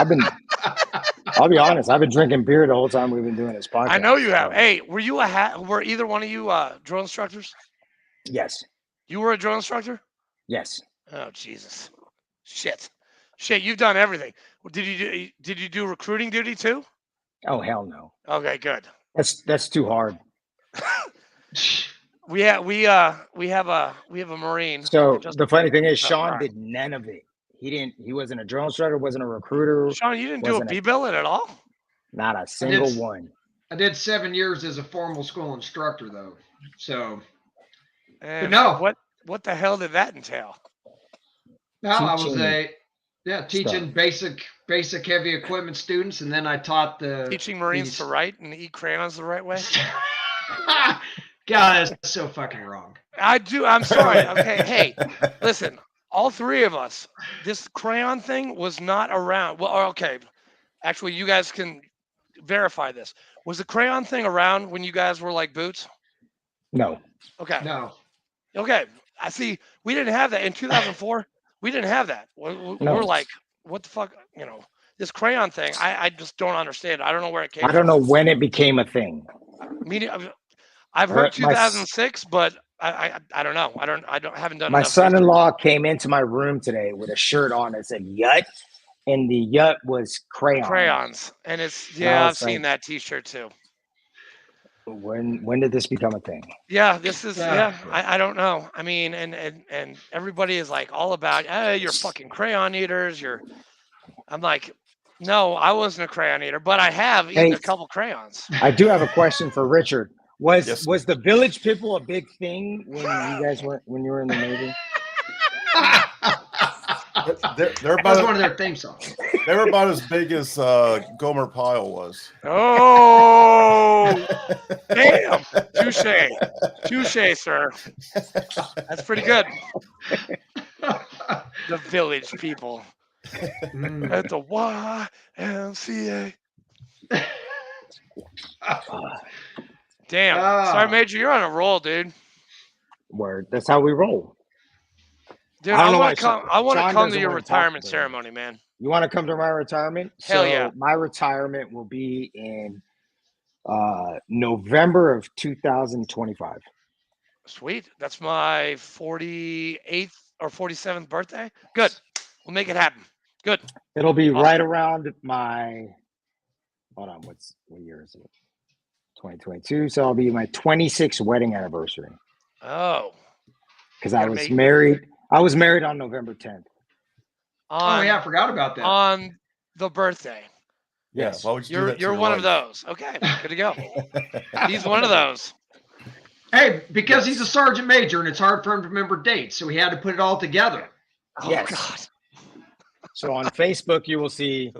been I'll be honest, I've been drinking beer the whole time we've been doing this podcast. I know you have. Hey, were either one of you drill instructors? Yes. You were a drill instructor? Yes. Oh Jesus. Shit, you've done everything. Did you do recruiting duty too? Oh hell no. Okay, good. That's too hard. We have a Marine. So the funny thing is, Shawn did none of it. He wasn't a drill instructor, wasn't a recruiter. Shawn, you didn't do a B-billet at all? Not a single one. I did 7 years as a formal school instructor though. So but no. What the hell did that entail? No, I was teaching basic heavy equipment students, and then I taught teaching Marines to write and eat crayons the right way. God, that's so fucking wrong. I do. I'm sorry. Okay, hey, listen. All three of us, this crayon thing was not around. Well, okay, actually, you guys can verify this. Was the crayon thing around when you guys were like boots? No. Okay. No. Okay. I see. We didn't have that in 2004. We didn't have that. We're like, what the fuck? You know, this crayon thing. I just don't understand. I don't know where it came from. I don't know when it became a thing. I've heard 2006, but I don't know. I haven't done. My son-in-law came into my room today with a shirt on that said "Yut," and the "Yut" was crayons. And it's I've seen that T-shirt too. When did this become a thing? Yeah, this is I don't know. I mean, and everybody is like all about, you're fucking crayon eaters. I'm like, no, I wasn't a crayon eater, but I have eaten a couple crayons. I do have a question for Richard. Was the Village People a big thing when you guys when you were in the Navy? They're That was about one of their theme songs. they were about as big as Gomer Pyle was. Oh, damn. Touche, sir. That's pretty good. The Village People at the YMCA. Damn. Sorry, Major, you're on a roll, dude. Word. That's how we roll. Dude, I I don't know want why to come. I want to Shawn come to doesn't your wanna talk retirement today. ceremony, man. You want to come to my retirement? Hell So yeah. my retirement will be in November of 2025. Sweet. That's my 48th or 47th birthday. Good. We'll make it happen. Good. It'll be Awesome. right around my. Hold on. What year is it? 2022. So I'll be my 26th wedding anniversary. Oh. Because I was married. I was married on November 10th. I forgot about that. On the birthday. Yes. Why would you do that to You're your one wife? of those. Okay. Good to go. He's one of those. Hey, because he's a sergeant major and it's hard for him to remember dates, so he had to put it all together. Oh, Yes. God. So on Facebook, you will see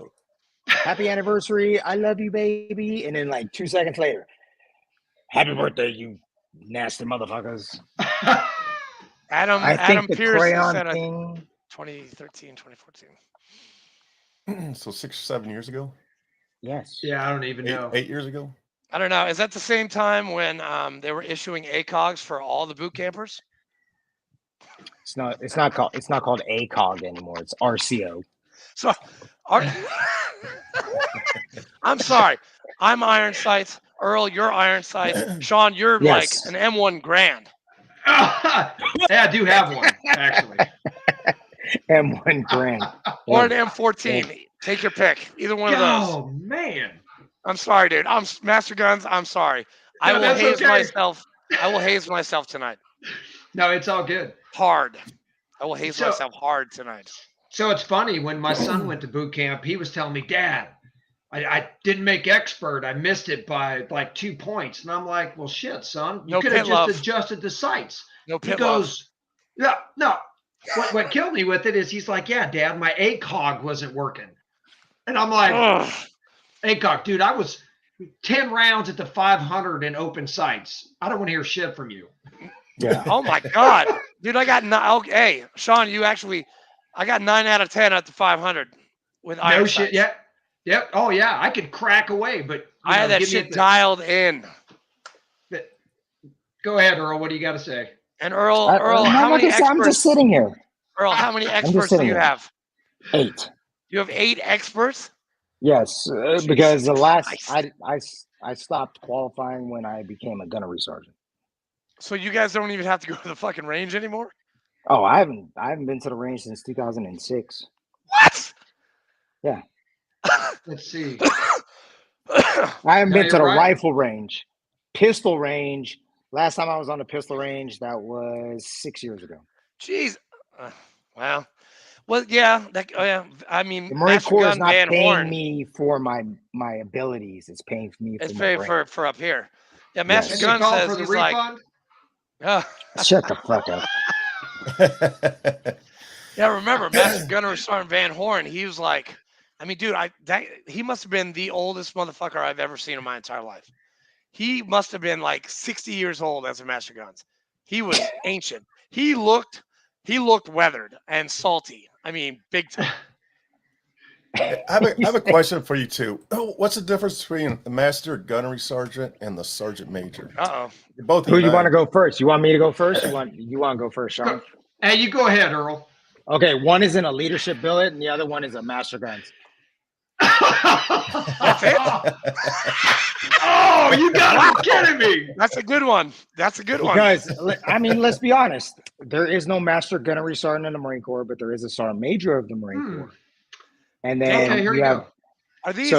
happy anniversary. I love you, baby. And then like 2 seconds later, happy birthday, you nasty motherfuckers. Adam the Pierce crayon said thing. 2013, 2014. So 6 or 7 years ago? Yes. Yeah, I don't even know. 8 years ago? I don't know. Is that the same time when they were issuing ACOGs for all the boot campers? It's not called ACOG anymore. It's RCO. So, I'm sorry. I'm Iron Sights. Earl, you're Iron Sights. Shawn, you're like an M1 Grand. Yeah, I do have one, actually. M1 Grand. Or an M14. Yeah. Take your pick. Either one of those. Oh, man. I'm sorry, dude. I'm Master Guns. I'm sorry. I will haze myself. I will haze myself tonight. No, it's all good. Hard. I will haze myself hard tonight. So it's funny, when my son went to boot camp, he was telling me, Dad, I didn't make expert. I missed it by like 2 points. And I'm like, well, shit, son. You could have just adjusted the sights. No pit He goes, yeah, no. What killed me with it is he's like, yeah, Dad, my ACOG wasn't working. And I'm like, ACOG, dude, I was 10 rounds at the 500 in open sights. I don't want to hear shit from you. Yeah. Oh, my God. Dude, I got hey, Shawn, I got 9 out of 10 at the 500 with iron sights. Shit, yeah. Yep. Oh, yeah, I could crack away, but I had that shit dialed in. Go ahead, Earl. What do you got to say? And Earl, how many experts? I'm just sitting here. Earl, how many experts do you have? 8. You have 8 experts? Yes, because the last I stopped qualifying when I became a gunnery sergeant. So you guys don't even have to go to the fucking range anymore? Oh, I haven't been to the range since 2006. What? Yeah. Let's see. I haven't been to the rifle range. Pistol range. Last time I was on the pistol range, that was 6 years ago. Jeez. Well, yeah. I mean, the Marine Corps is not paying me for my abilities. It's paying for me. It's paying for up here. Yeah, Master Gun says for the refund. Shut the fuck up. Yeah, remember Master Gunner Sergeant Van Horn? He was like, I mean, dude, he must have been the oldest motherfucker I've ever seen in my entire life. He must have been like 60 years old as a Master Guns. He was ancient. He looked weathered and salty. I mean, big time. I have a question for you too. What's the difference between the Master Gunnery Sergeant and the Sergeant Major? Both. Who you want to go first? You want me to go first? You want to go first, Shawn? Hey, you go ahead, Earl. Okay, one is in a leadership billet, and the other one is a Master Guns. That's it. Oh, you gotta be kidding me! That's a good one. Because I mean, let's be honest. There is no Master Gunnery Sergeant in the Marine Corps, but there is a Sergeant Major of the Marine Corps. And then here you go. Are these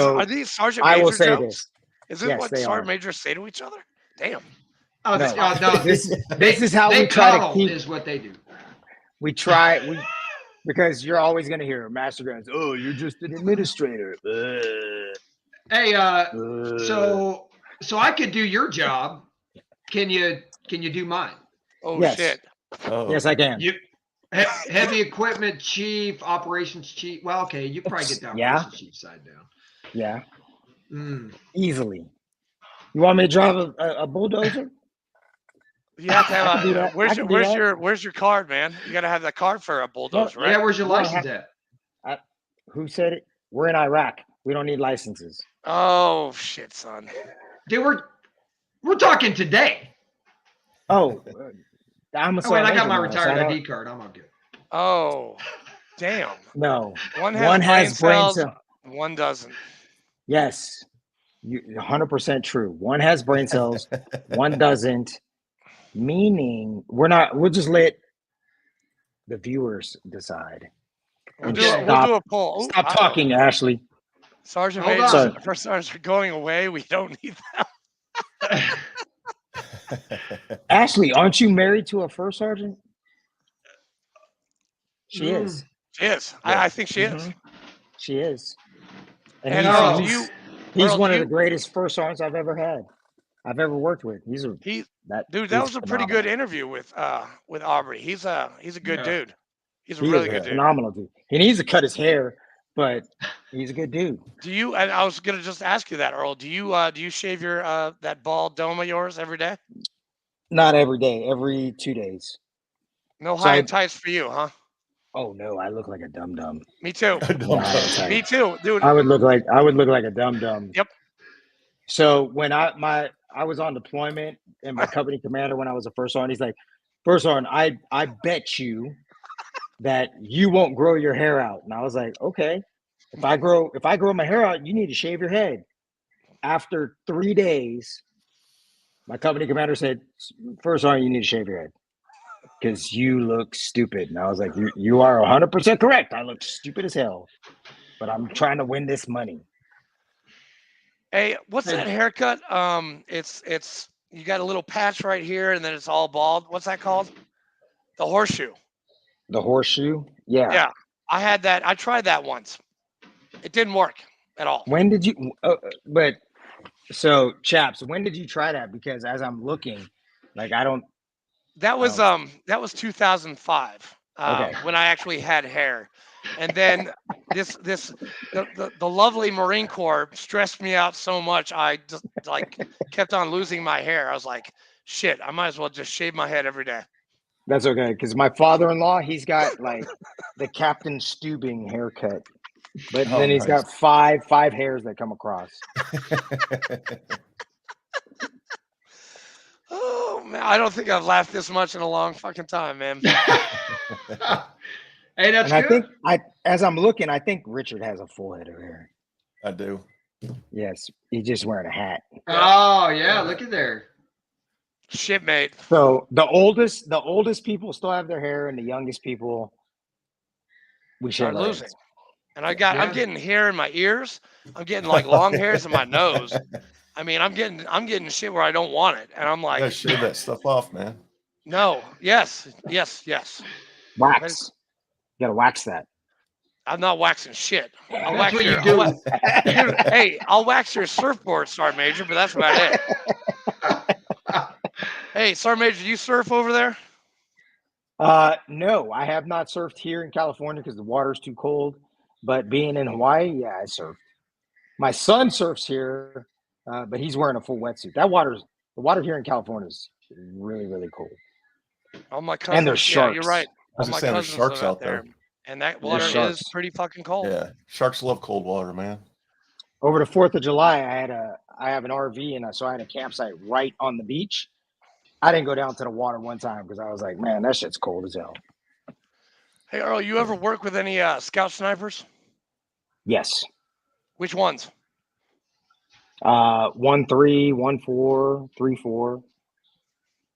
Sergeant Major I will say jokes? this. Is this what Sergeant Majors say to each other? Damn. Oh, no. This is how we try to keep. Is what they do. Because you're always going to hear Master Guns. Oh, you're just an administrator. Hey, so I could do your job. Can you do mine? Oh, yes. Shit. Oh. Yes, I can. Heavy equipment chief, operations chief. Well, okay, you probably get the operations chief side down. Yeah. Easily. You want me to drive a bulldozer? You have to have where's your card, man? You got to have that card for a bulldozer, right? Yeah, where's your license at? Who said it? We're in Iraq. We don't need licenses. Oh shit, son. Dude, we're talking today. Oh, I'm a wait, I got my retired ID card. I'm okay. Oh, damn. No. One has brain cells, one doesn't. Yes. 100% true. One has brain cells, one doesn't. Meaning we'll just let the viewers decide. We'll do a poll. Stop talking, Ashley. Sergeant Major, first sergeant going away. We don't need that. Ashley, aren't you married to a first sergeant? She is. She is. Yeah. I think she is. She is. And he's one of the greatest first sergeants I've ever had. I've ever worked with. That was a pretty good interview with Aubrey. He's a good dude. He's a really good dude. Phenomenal dude. He needs to cut his hair, but he's a good dude. And I was gonna just ask you that, Earl. Do you shave your that bald dome of yours every day? Not every day. Every 2 days. No high and tights for you, huh? Oh no, I look like a dum-dum. Me too. Me too, dude. I would look like a dum-dum. Yep. So when I was on deployment and my company commander, when I was a first sergeant, he's like, "First sergeant, I bet you that you won't grow your hair out." And I was like, "Okay, if I grow my hair out, you need to shave your head." After 3 days, my company commander said, "First sergeant, you need to shave your head because you look stupid." And I was like, "You are 100% correct. I look stupid as hell, but I'm trying to win this money." Hey, what's that haircut? It's you got a little patch right here, and then it's all bald. What's that called? The horseshoe. The horseshoe? Yeah. Yeah, I had that. I tried that once. It didn't work at all. When did you? Chaps, when did you try that? Because as I'm looking, like I don't. That was 2005. When I actually had hair. And then the lovely Marine Corps stressed me out so much. I just kept on losing my hair. I was like, shit, I might as well just shave my head every day. That's okay. Because my father-in-law, he's got like the Captain Steubing haircut, but then he's got five hairs that come across. Oh man, I don't think I've laughed this much in a long fucking time, man. Hey, that's good. As I'm looking, I think Richard has a full head of hair. I do. Yes, he's just wearing a hat. Oh yeah, look at there. Shit, mate. So the oldest people still have their hair, and the youngest people we start losing. And I'm getting hair in my ears. I'm getting like long hairs in my nose. I mean, I'm getting shit where I don't want it, and I'm like, you gotta shave that stuff off, man. No. Yes. Wax. You gotta wax that. I'm not waxing shit. I'll wax your. I'll wax your surfboard, Sergeant Major, but that's about it. Hey, Sergeant Major, do you surf over there? No, I have not surfed here in California because the water's too cold. But being in Hawaii, yeah, I surfed. My son surfs here, but he's wearing a full wetsuit. The water here in California is really, really cold. All my cousins, and there's sharks. Yeah, you're right. All my cousins sharks out there. And that water is pretty fucking cold. Yeah, sharks love cold water, man. Over the 4th of July, I have an RV, and so I had a campsite right on the beach. I didn't go down to the water one time because I was like, man, that shit's cold as hell. Hey, Earl, you ever work with any scout snipers? Yes. Which ones? 1-3, 1-4, 3-4.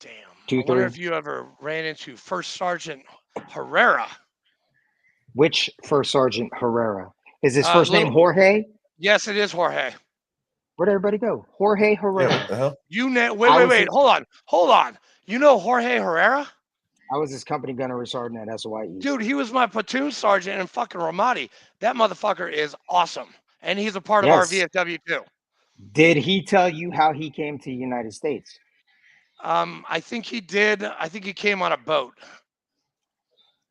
Damn. 2-3. I wonder if you ever ran into First Sergeant Herrera. Which First Sergeant Herrera? Is his first name Jorge? Yes, it is Jorge. Where'd everybody go? Jorge Herrera. Yeah, wait. Hold on. You know Jorge Herrera? I was his company gunnery sergeant at SOIE. Dude, he was my platoon sergeant in fucking Ramadi. That motherfucker is awesome. And he's a part of our VFW too. Did he tell you how he came to the United States? I think he did. I think he came on a boat.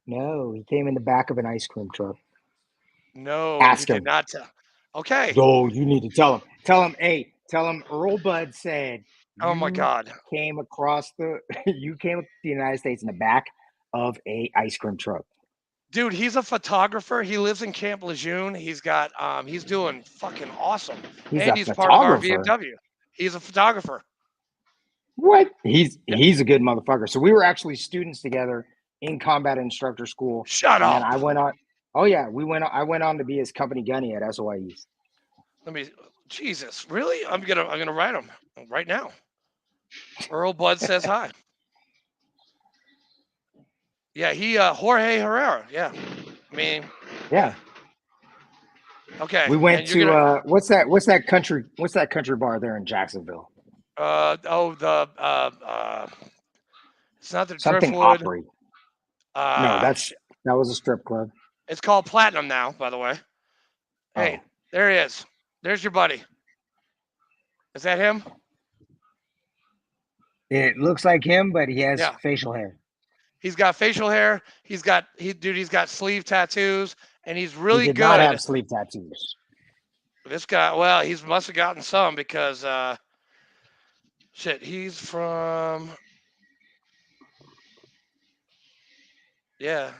No, he came in the back of an ice cream truck. No, Ask he him. did not. Okay. No, you need to tell him. Tell him, hey, tell him Earl Bud said Oh my God. came across you came to the United States in the back of a ice cream truck. Dude, he's a photographer. He lives in Camp Lejeune. He's got he's doing fucking awesome. He's And a he's part of our photographer. BMW. He's a photographer. What? He's a good motherfucker. So we were actually students together in combat instructor school. Shut and up. Then I went on. Oh yeah, I went on to be his company gunny at SOI East. Jesus, really? I'm gonna write him right now. Earl Bud says hi. Yeah, he Jorge Herrera. Yeah. I mean, yeah. Okay. We went to what's that country bar there in Jacksonville? It's not the something Driftwood. Opry. No, that was a strip club. It's called Platinum now, by the way. Hey, there he is. There's your buddy. Is that him? It looks like him, but he has facial hair. He's got facial hair. He's got sleeve tattoos, and he's really he did good. Not have sleeve tattoos. This guy, well, he must have gotten some because shit, he's from yeah.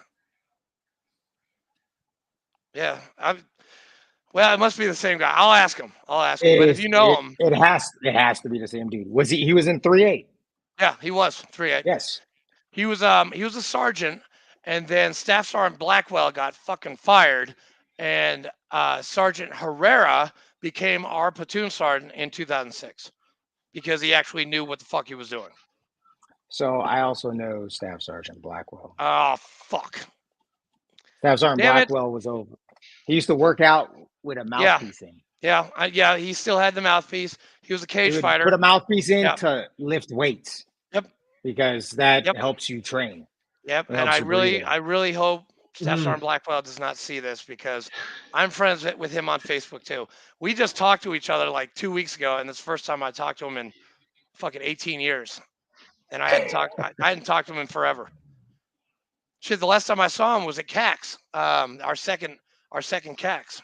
Well, it must be the same guy. I'll ask him. But if you know him, it has to be the same dude. Was he? He was in 3-8. Yeah, he was 3-8. Yes. He was a sergeant, and then Staff Sergeant Blackwell got fucking fired, and Sergeant Herrera became our platoon sergeant in 2006 because he actually knew what the fuck he was doing. So I also know Staff Sergeant Blackwell. Oh fuck. Staff Sergeant Blackwell was over. He used to work out with a mouthpiece in. Yeah, he still had the mouthpiece. He was a cage fighter. Put a mouthpiece in to lift weights. Yep. Because that helps you train. Yep. And I really hope Staff Sergeant Blackwell does not see this because I'm friends with him on Facebook too. We just talked to each other like 2 weeks ago, and it's the first time I talked to him in fucking 18 years. And I hadn't talked to him in forever. Shit, the last time I saw him was at CAX, our second CAX.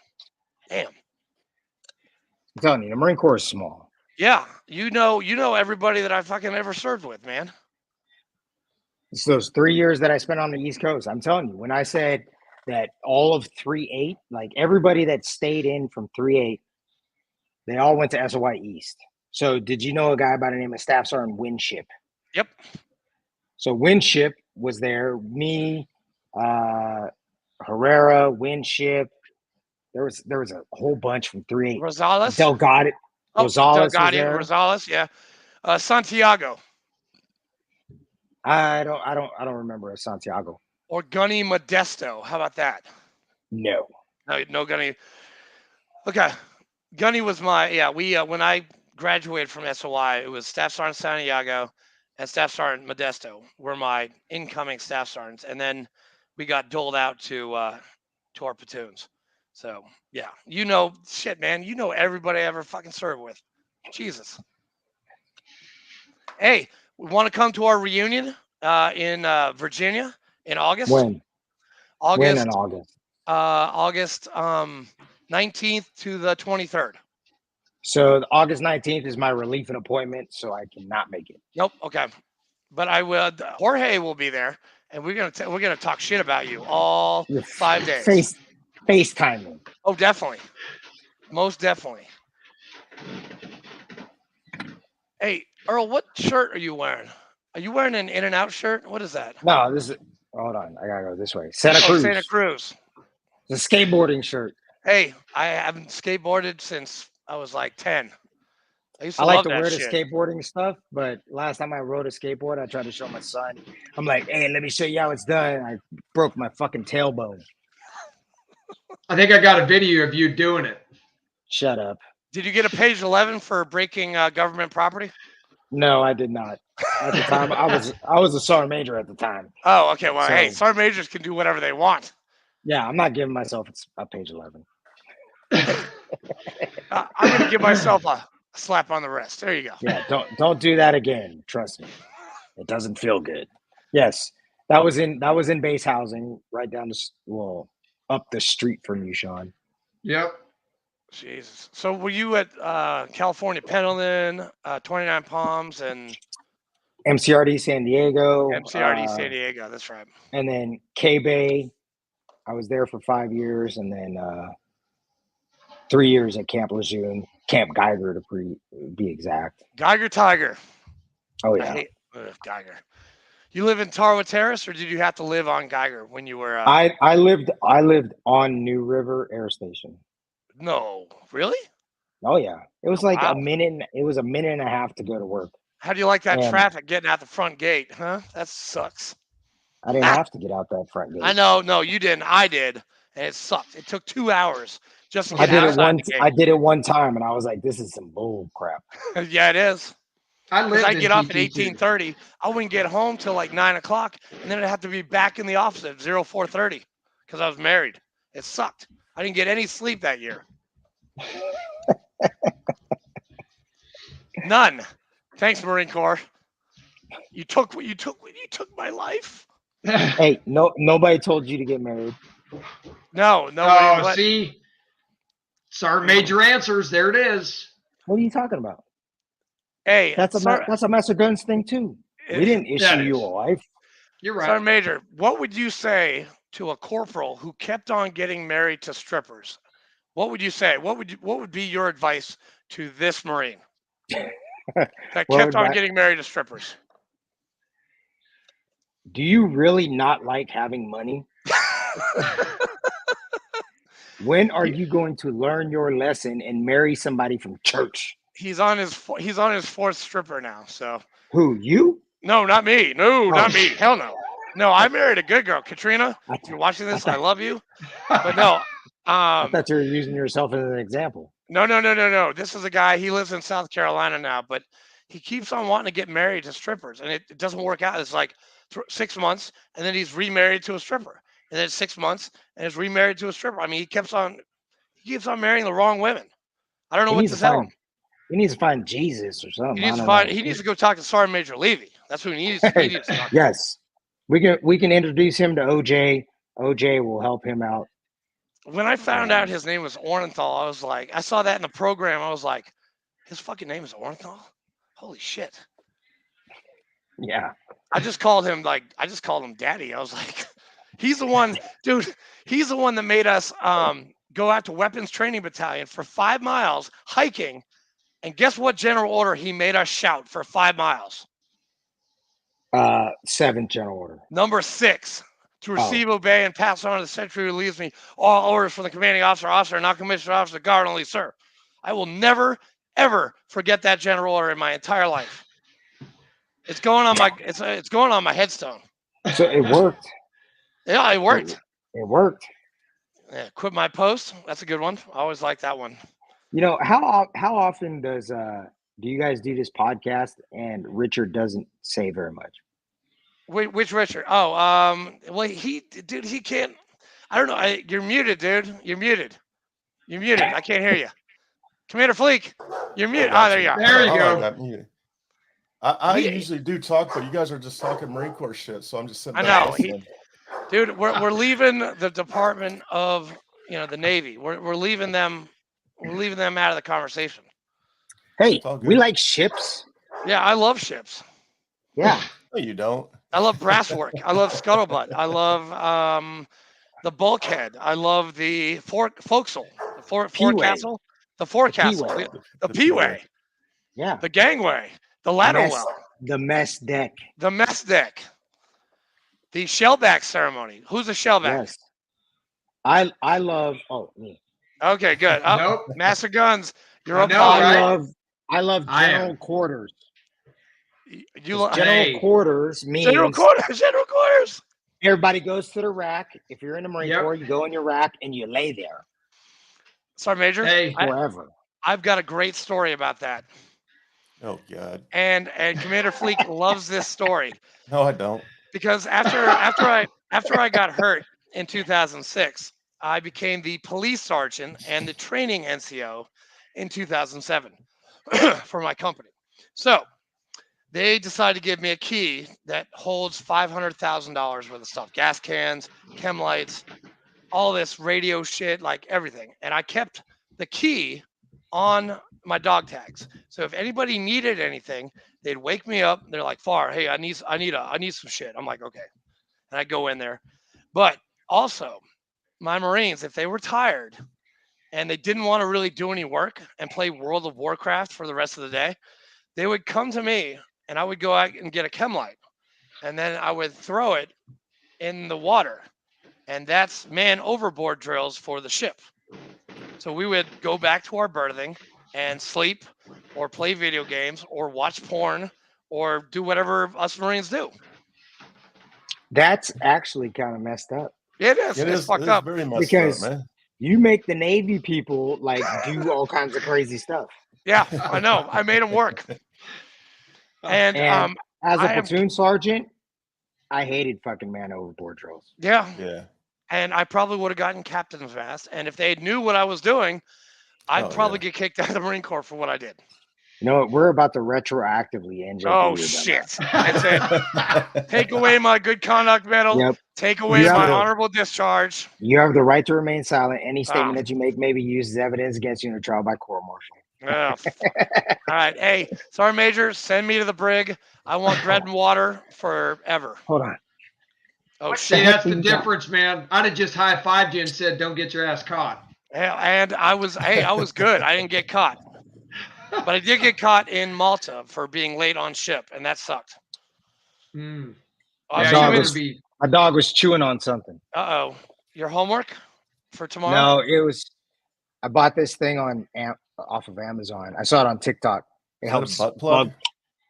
Damn. I'm telling you, the Marine Corps is small. Yeah, you know everybody that I fucking ever served with, man. It's those 3 years that I spent on the East Coast. I'm telling you, when I said that all of 3-8, like everybody that stayed in from 3-8, they all went to SOI East. So did you know a guy by the name of Staff Sergeant Winship? Yep. So Winship was there. Me, Herrera, Winship. There was a whole bunch from 3-8. Rosales. Delgado. Rosales, yeah. Santiago. I don't remember a Santiago. Or Gunny Modesto. How about that? No Gunny. Okay. Gunny was my we when I graduated from SOI, it was Staff Sergeant Santiago and Staff Sergeant Modesto were my incoming staff sergeants, and then we got doled out to our platoons. So yeah, shit, man. You know everybody I ever fucking served with. Jesus. Hey, we want to come to our reunion in Virginia in August. When? August. When in August? August 19th to the 23rd. So August 19th is my relief appointment, so I cannot make it. Nope. Okay, but I will. Jorge will be there, and we're gonna talk shit about you all 5 days. FaceTiming. Oh, definitely, most definitely. Hey, Earl, what shirt are you wearing? Are you wearing an In-N-Out shirt? What is that? No, this is. Hold on, I gotta go this way. Santa Cruz. Santa Cruz. It's a skateboarding shirt. Hey, I haven't skateboarded since I was like 10. I like to wear the skateboarding stuff, but last time I rode a skateboard, I tried to show my son. I'm like, hey, let me show you how it's done. I broke my fucking tailbone. I think I got a video of you doing it. Shut up. Did you get a page 11 for breaking government property? No, I did not. At the time, I was a sergeant major at the time. Oh, okay. Well, hey, sergeant majors can do whatever they want. Yeah, I'm not giving myself a page 11. I'm going to give myself a slap on the wrist. There you go. Yeah, don't do that again. Trust me. It doesn't feel good. Yes, That was in base housing, right down up the street from you, Shawn. Yep. Jesus. So were you at California Pendleton, 29 Palms, and MCRD San Diego, MCRD San Diego? That's right. and then K-Bay. I was there for 5 years, and then 3 years at Camp Lejeune, Camp Geiger to be exact. Geiger Tiger. Oh yeah. I hate Geiger. You live in Tarawa Terrace, or did you have to live on Geiger when you were? I lived on New River Air Station. No, really? Oh yeah, it was like wow. a minute. It was a minute and a half to go to work. How do you like that traffic getting out the front gate? Huh? That sucks. I didn't have to get out that front gate. I know. No, you didn't. I did, and it sucked. It took 2 hours just to get outside the gate. I did it one time, and I was like, "This is some bull crap." Yeah, it is. I'd get off at 18:30. I wouldn't get home till like 9 o'clock, and then I'd have to be back in the office at 04:30 because I was married. It sucked. I didn't get any sleep that year. None. Thanks, Marine Corps. You took my life. Hey, nobody told you to get married. No. Oh, see, Sergeant Major answers. There it is. What are you talking about? Hey, that's a Master Guns thing too. We didn't issue you a wife. You're right. Sergeant Major, what would you say to a corporal who kept on getting married to strippers? What would you say? What would be your advice to this Marine that kept on getting married to strippers? Do you really not like having money? When are you going to learn your lesson and marry somebody from church? He's on his fourth stripper now. So who, you? No, not me. No, not me. Hell no. No, I married a good girl, Katrina. If you're watching this, I love you. But no. I thought you were using yourself as an example. No. This is a guy. He lives in South Carolina now, but he keeps on wanting to get married to strippers, and it doesn't work out. It's like 6 months, and then he's remarried to a stripper, and then 6 months, and is remarried to a stripper. I mean, he keeps on marrying the wrong women. I don't know what to tell him. He needs to find Jesus or something. He needs to go talk to Sergeant Major Levy. That's who he needs to talk to. Yes. We can introduce him to OJ. OJ will help him out. When I found out his name was Orenthal, I was like, I saw that in the program. I was like, his fucking name is Orenthal? Holy shit. Yeah. I just called him daddy. I was like, he's the one, dude, he's the one that made us go out to Weapons Training Battalion for 5 miles hiking. And guess what general order he made us shout for 5 miles? 7th general order. Number 6. To receive, obey, and pass on to the sentry who leaves me all orders from the commanding officer, not commissioned officer, guard only, sir. I will never, ever forget that general order in my entire life. It's going on my headstone. So it worked. Yeah, it worked. It worked. Yeah, quit my post. That's a good one. I always like that one. You know, how often do you guys do this podcast and Richard doesn't say very much? Wait, which Richard? Oh, well, he can't. I don't know. You're muted, dude. You're muted. I can't hear you. Commander Fleek, you're muted. Oh, there you are. There you go. I usually do talk, but you guys are just talking Marine Corps shit, so I'm just sitting back. I know. Dude, we're leaving the Department of the Navy. We're leaving them. We're leaving them out of the conversation. Hey, we like ships. Yeah, I love ships. Yeah. No, you don't. I love brasswork. I love scuttlebutt. I love the bulkhead. I love the forecastle, the forecastle, the forecastle, the P-way. Yeah. The gangway, the ladder well. The mess deck. The mess deck. The shellback ceremony. Who's the shellback? Yes. I love. Oh, me. Okay, good. Nope. Master Guns. You're up. I love general quarters. General quarters means General quarters. Everybody goes to the rack. If you're in the Marine Corps, you go in your rack and you lay there. Sorry, Major. Hey, forever. I've got a great story about that. Oh God. And Commander Fleek loves this story. No, I don't. Because after I got hurt in 2006, I became the police sergeant and the training NCO in 2007 for my company. So they decided to give me a key that holds $500,000 worth of stuff, gas cans, chem lights, all this radio shit, like everything. And I kept the key on my dog tags. So if anybody needed anything, they'd wake me up. They're like, "Far, hey, I need some shit." I'm like, "Okay," and I go in there. But also, my Marines, if they were tired and they didn't want to really do any work and play World of Warcraft for the rest of the day, they would come to me and I would go out and get a chem light, and then I would throw it in the water, and that's man overboard drills for the ship. So we would go back to our berthing and sleep or play video games or watch porn or do whatever us Marines do. That's actually kind of messed up. It is. It's fucked up. Very messed because up, man. You make the Navy people like do all kinds of crazy stuff. Yeah, I know. I made them work. And as a platoon sergeant, I hated fucking man overboard drills. Yeah. Yeah. And I probably would have gotten captain's mast. And if they knew what I was doing, I'd probably get kicked out of the Marine Corps for what I did. You know what? We're about to retroactively NJP. Oh, shit. That's it. Take away my good conduct medal. Yep. Take away my honorable discharge. You have the right to remain silent. Any statement that you make may be used as evidence against you in a trial by court-martial. All right. Hey, Sergeant Major, send me to the brig. I want bread and water forever. Hold on. Oh, See, shit. that's the difference, man. I'd have just high-fived you and said, "Don't get your ass caught." And I was good. I didn't get caught. But I did get caught in Malta for being late on ship, and that sucked. Mm. My dog was chewing on something. Uh-oh. Your homework for tomorrow? No, I bought this thing off of Amazon. I saw it on TikTok. It helps butt plug?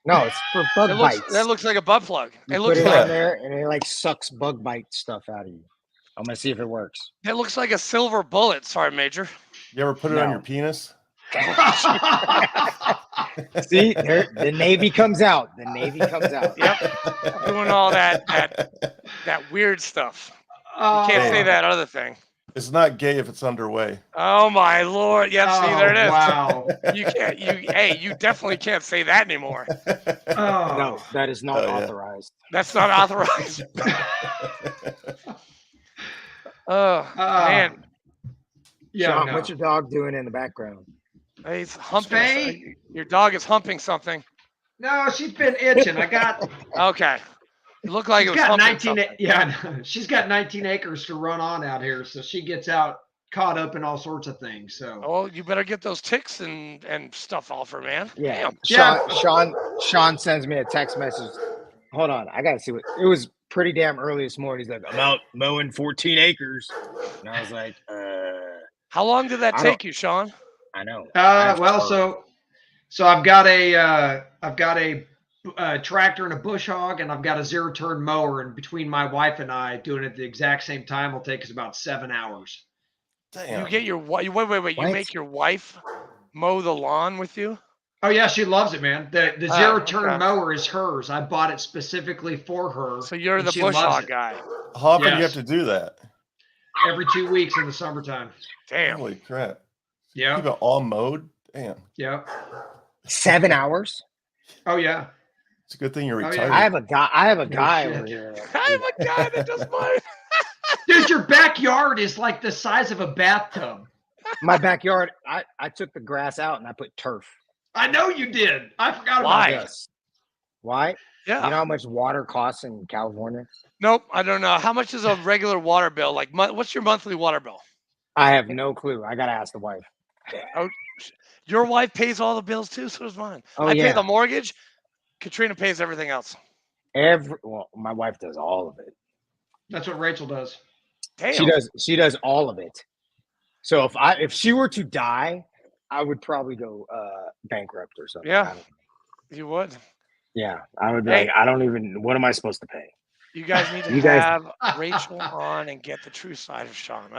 No, it's for bug bites. That looks like a butt plug. It looks like on there, and it like sucks bug bite stuff out of you. I'm gonna see if it works. It looks like a silver bullet, Sergeant Major. You ever put it on your penis? See, the Navy comes out. The Navy comes out. Yep, doing all that weird stuff. You can't say that other thing. It's not gay if it's underway. Oh my Lord! Yep, see, there it is. Wow. You can't. You definitely can't say that anymore. No, that is not authorized. That's not authorized. Man. Yeah. Shawn, what's your dog doing in the background? He's humping. Your dog is humping something. No, she's been itching. I got. Okay. It looked like it was got 19. something. Yeah, she's got 19 acres to run on out here, so she gets out caught up in all sorts of things. So. Oh, you better get those ticks and stuff off her, man. Yeah. Shawn sends me a text message. Hold on, I gotta see what it was. Pretty damn early this morning. He's like, "I'm out mowing 14 acres," and I was like, How long did that take you, Shawn? I know. So I've got a tractor and a bush hog, and I've got a zero-turn mower, and between my wife and I doing it at the exact same time will take us about 7 hours. Damn. You get your wife. Wait. You make your wife mow the lawn with you? Oh yeah, she loves it, man. The zero-turn mower is hers. I bought it specifically for her. So you're the bush hog guy. How often do you have to do that? Every 2 weeks in the summertime. Damn. Holy crap. Yeah. Keep it all mowed? Damn. Yeah. 7 hours? Oh yeah. It's a good thing you're retired. I have a guy over here. I have a guy that does mine. Dude, your backyard is like the size of a bathtub. My backyard, I took the grass out and I put turf. I know you did. I forgot about this. Why? Yeah. You know how much water costs in California? Nope, I don't know. How much is a regular water bill? Like, what's your monthly water bill? I have no clue. I gotta ask the wife. Oh, your wife pays all the bills too, so does mine. Oh, I pay the mortgage. Katrina pays everything else. My wife does all of it. That's what Rachel does. Damn. She does all of it. So if she were to die, I would probably go bankrupt or something. Yeah, you would. Yeah, I would be like, I don't even. What am I supposed to pay? You guys need to have Rachel on and get the true side of Shawn.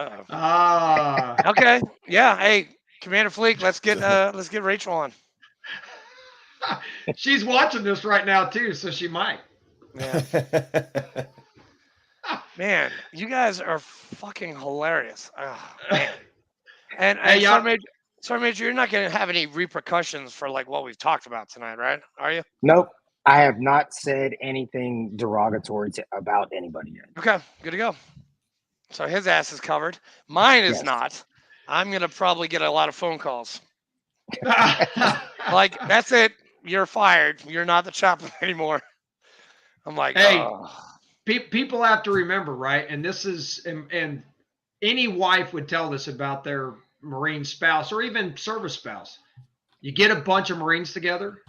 Okay. Yeah. Hey, Commander Fleek, let's get Rachel on. She's watching this right now too, so she might. Yeah. Man, you guys are fucking hilarious. Oh, man. And Sergeant Major, you're not going to have any repercussions for like what we've talked about tonight, right? Are you? Nope. I have not said anything derogatory about anybody yet. Okay, good to go. So his ass is covered. Mine is Yes. not. I'm gonna probably get a lot of phone calls. Like, that's it. You're fired. You're not the chaplain anymore. I'm like, Hey, oh. people have to remember, right? And this is, and any wife would tell this about their Marine spouse or even service spouse. You get a bunch of Marines together,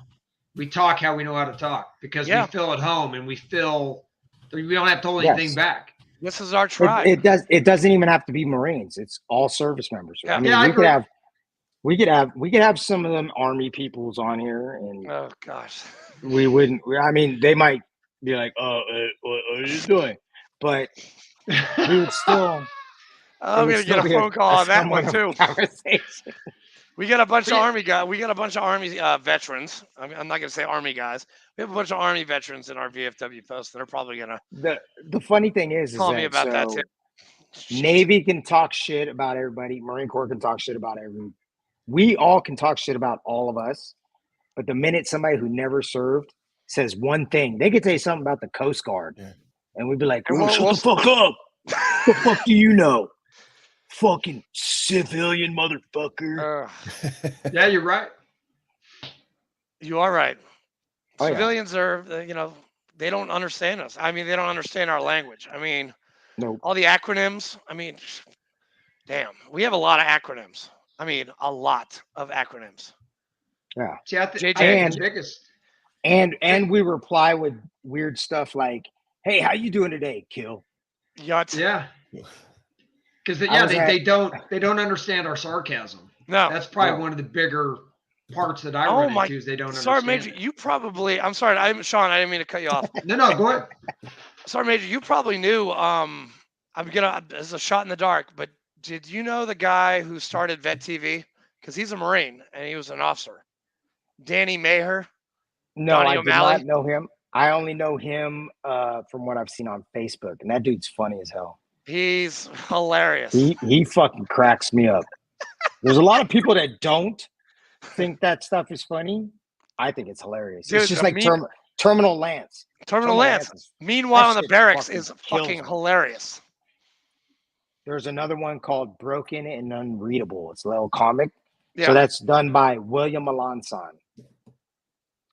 we talk how we know how to talk because we feel at home and we feel we don't have to hold anything back. This is our tribe. It doesn't even have to be Marines. It's all service members. Yeah. I mean, we could have some of them Army peoples on here, and oh gosh, we wouldn't. I mean, they might be like, what are you doing? But we would still. I'm gonna get a phone call on that one too. Conversation. We got a bunch of Army guys. We got a bunch of Army veterans. I'm not gonna say Army guys. We have a bunch of Army veterans in our VFW post that are probably gonna. The funny thing is call me about that too. Navy can talk shit about everybody. Marine Corps can talk shit about everyone. We all can talk shit about all of us. But the minute somebody who never served says one thing, they could say something about the Coast Guard, and we'd be like, "Shut the fuck up! What the fuck do you know? Fucking civilian motherfucker." Yeah, you're right. You are right. Civilians are, they don't understand us. I mean, they don't understand our language. I mean, all the acronyms. I mean, damn, we have a lot of acronyms. I mean, a lot of acronyms. Yeah. See, I think the biggest. And we reply with weird stuff like, "Hey, how you doing today, Kill?" Yacht. Yeah. Because they don't understand our sarcasm. No, that's probably one of the bigger parts that I run into is they don't understand. Major, you probably. I'm sorry, Shawn. I didn't mean to cut you off. No, go ahead. Sorry, Major. You probably knew. I'm gonna. It's a shot in the dark, but did you know the guy who started Vet TV? Because he's a Marine and he was an officer. Danny Maher. No, Donnie I O'Malley. Did not know him. I only know him from what I've seen on Facebook, and that dude's funny as hell. He's hilarious. He fucking cracks me up. There's a lot of people that don't think that stuff is funny. I think it's hilarious. Dude, it's just like Terminal Lance. Terminal Lance. Meanwhile, in the barracks is fucking hilarious. There's another one called Broken and Unreadable. It's a little comic. Yeah. So that's done by William Melanson.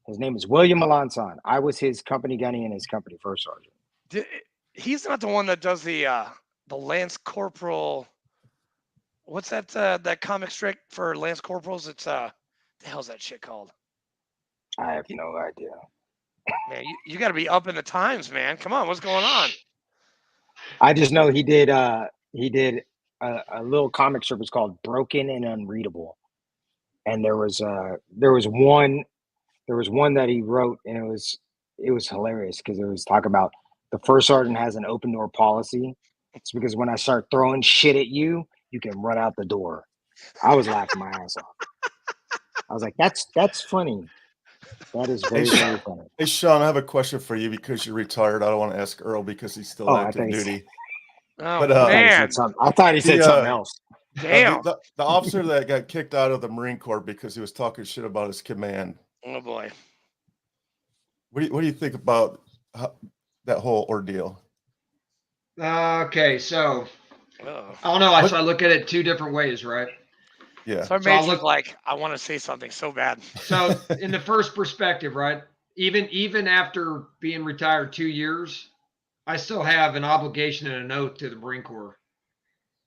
His name is William Melanson. I was his company gunny and his company first sergeant. He's not the one that does the Lance Corporal. What's that comic strip for Lance Corporals? It's the hell's that shit called? I have no idea. Man, you got to be up in the times, man. Come on, what's going on? I just know he did a little comic strip. It's called Broken and Unreadable, and there was one that he wrote, and it was hilarious because it was talking about the first sergeant has an open door policy. It's because when I start throwing shit at you, you can run out the door. I was laughing my ass off. I was like, that's funny. That is very, very funny. Hey, Shawn, I have a question for you because you're retired. I don't want to ask Earl because he's still active duty. Oh, man. I thought he said something else. Damn. The officer that got kicked out of the Marine Corps because he was talking shit about his command. Oh, boy. What do you think about that whole ordeal? Okay, so I don't know. I look at it two different ways, right? Yeah. So I want to say something so bad. So in the first perspective, right? Even after being retired 2 years, I still have an obligation and an oath to the Marine Corps.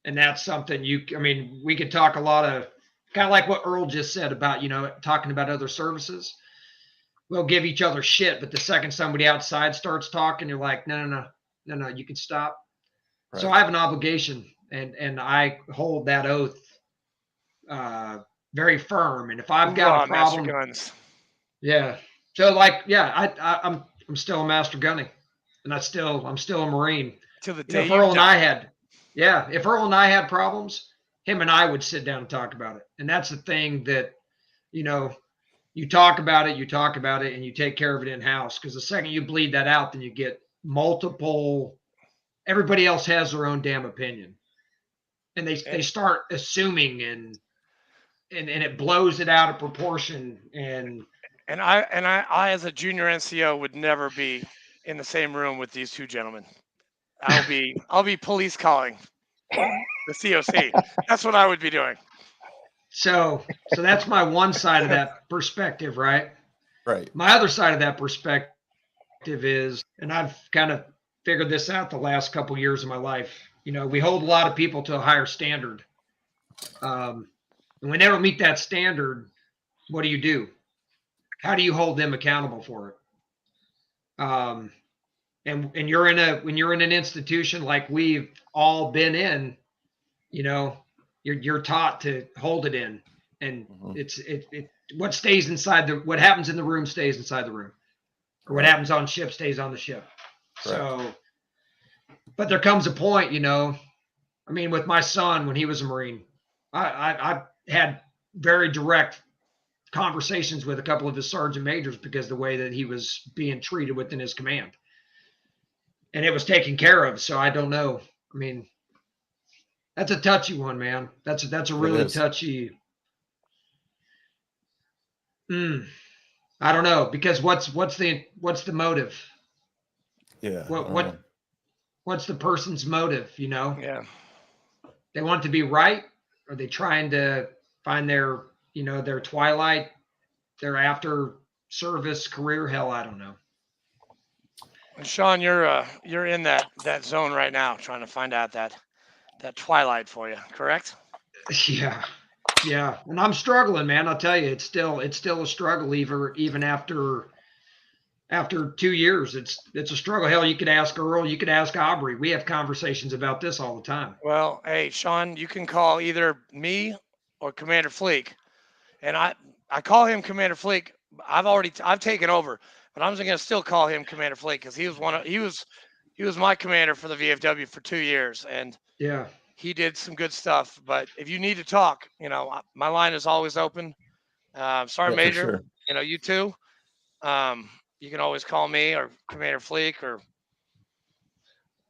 And that's something we could talk a lot of, kind of like what Earl just said about, talking about other services. We'll give each other shit, but the second somebody outside starts talking, you're like, no, you can stop. Right. So I have an obligation, and I hold that oath very firm. And if I've got a problem, guns. Yeah. So I'm still a master gunning, and I'm still a Marine. Till the day if Earl and I had problems, him and I would sit down and talk about it. And that's the thing that, you talk about it, and you take care of it in house. Because the second you bleed that out, then you get multiple. Everybody else has their own damn opinion, and they start assuming and it blows it out of proportion. And And I as a junior NCO would never be in the same room with these two gentlemen. I'll be police calling the COC. That's what I would be doing. So that's my one side of that perspective, right? Right. My other side of that perspective is, and I've kind of figured this out the last couple years of my life. We hold a lot of people to a higher standard, and when they don't meet that standard, what do? How do you hold them accountable for it? And when you're in an institution like we've all been in, you're taught to hold it in, and what stays inside what happens in the room stays inside the room, or what happens on ship stays on the ship. Correct. So, but there comes a point, with my son when he was a Marine, I had very direct conversations with a couple of his sergeant majors because the way that he was being treated within his command, and it was taken care of. So I don't know. That's a touchy one, man. That's a really touchy. I don't know, because what's the motive? Yeah. What's the person's motive? Yeah. They want it to be right. Are they trying to find their twilight, their after service career? Hell, I don't know. And Shawn, you're in that zone right now, trying to find out that twilight for you, correct? Yeah, and I'm struggling, man. I'll tell you, it's still a struggle, even after 2 years. It's a struggle. Hell, you could ask Earl, you could ask Aubrey. We have conversations about this all the time. Well, hey, Shawn, you can call either me or Commander Fleek, and I call him Commander Fleek. I've taken over, but I'm going to still call him Commander Fleek because he was my commander for the VFW for 2 years, and yeah, he did some good stuff. But if you need to talk, my line is always open. Sergeant Major, sure. You too. You can always call me or Commander Fleek, or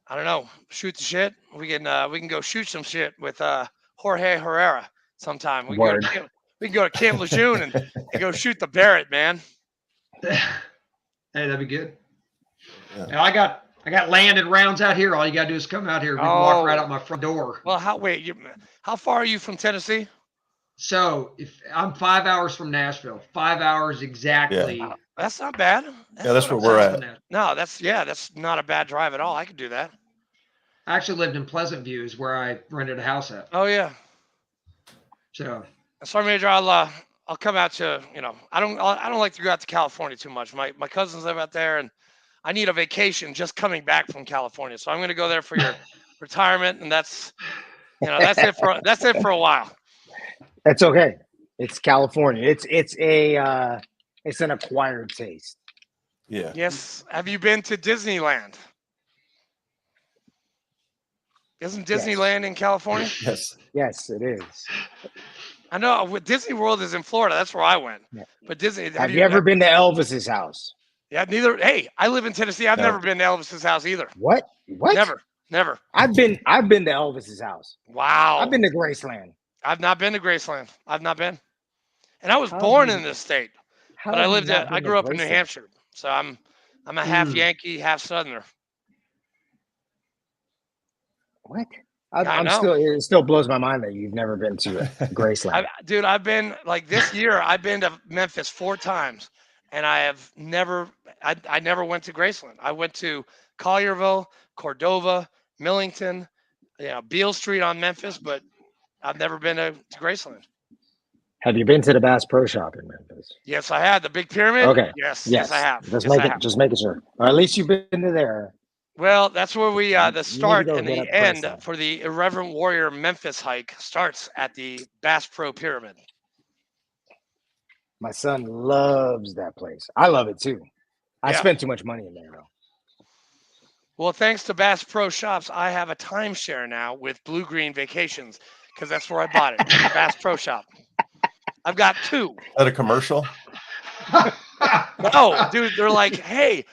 I don't know, shoot the shit. We can go shoot some shit with Jorge Herrera sometime. We can go to Camp Lejeune and go shoot the Barrett, man. Hey, that'd be good. Yeah. I got landed rounds out here. All you gotta do is come out here. We can walk right out my front door. Well, how far are you from Tennessee? So if I'm 5 hours from Nashville, 5 hours exactly. Yeah. That's not bad. That's where we're at. No, that's not a bad drive at all. I could do that. I actually lived in Pleasant View, is where I rented a house at. Oh yeah. So, Sergeant Major, I'll come out to, I don't like to go out to California too much. My cousins live out there, and I need a vacation just coming back from California. So I'm going to go there for your retirement, and that's it for a while. That's okay. It's California. It's an acquired taste. Yeah. Yes. Have you been to Disneyland? Isn't Disneyland in California? Yes. Yes, it is. I know. Disney World is in Florida. That's where I went. Yeah. But Disney. Have you ever been to Elvis's house? Yeah, neither. Hey, I live in Tennessee. I've never been to Elvis's house either. What? Never. I've been to Elvis's house. Wow. I've been to Graceland. I've not been to Graceland. I've not been. And I was born in this state. But I grew up in New Hampshire. So I'm a half Yankee, half Southerner. What? It still blows my mind that you've never been to Graceland. Dude, I've been, like, this year, I've been to Memphis 4 times, and I never went to Graceland. I went to Collierville, Cordova, Millington, Beale Street on Memphis, but I've never been to Graceland. Have you been to the Bass Pro Shop in Memphis? Yes, I had. The Big Pyramid? Okay. Yes, I have. Just making sure. Or at least you've been to there. Well, that's where we the start and the end for the Irreverent Warrior Memphis hike starts at the Bass Pro Pyramid. My son loves that place. I love it too. I spent too much money in there though. Well, thanks to Bass Pro Shops, I have a timeshare now with Blue Green Vacations because that's where I bought it. The Bass Pro Shop. I've got 2. Is that a commercial? No, dude. They're like, hey,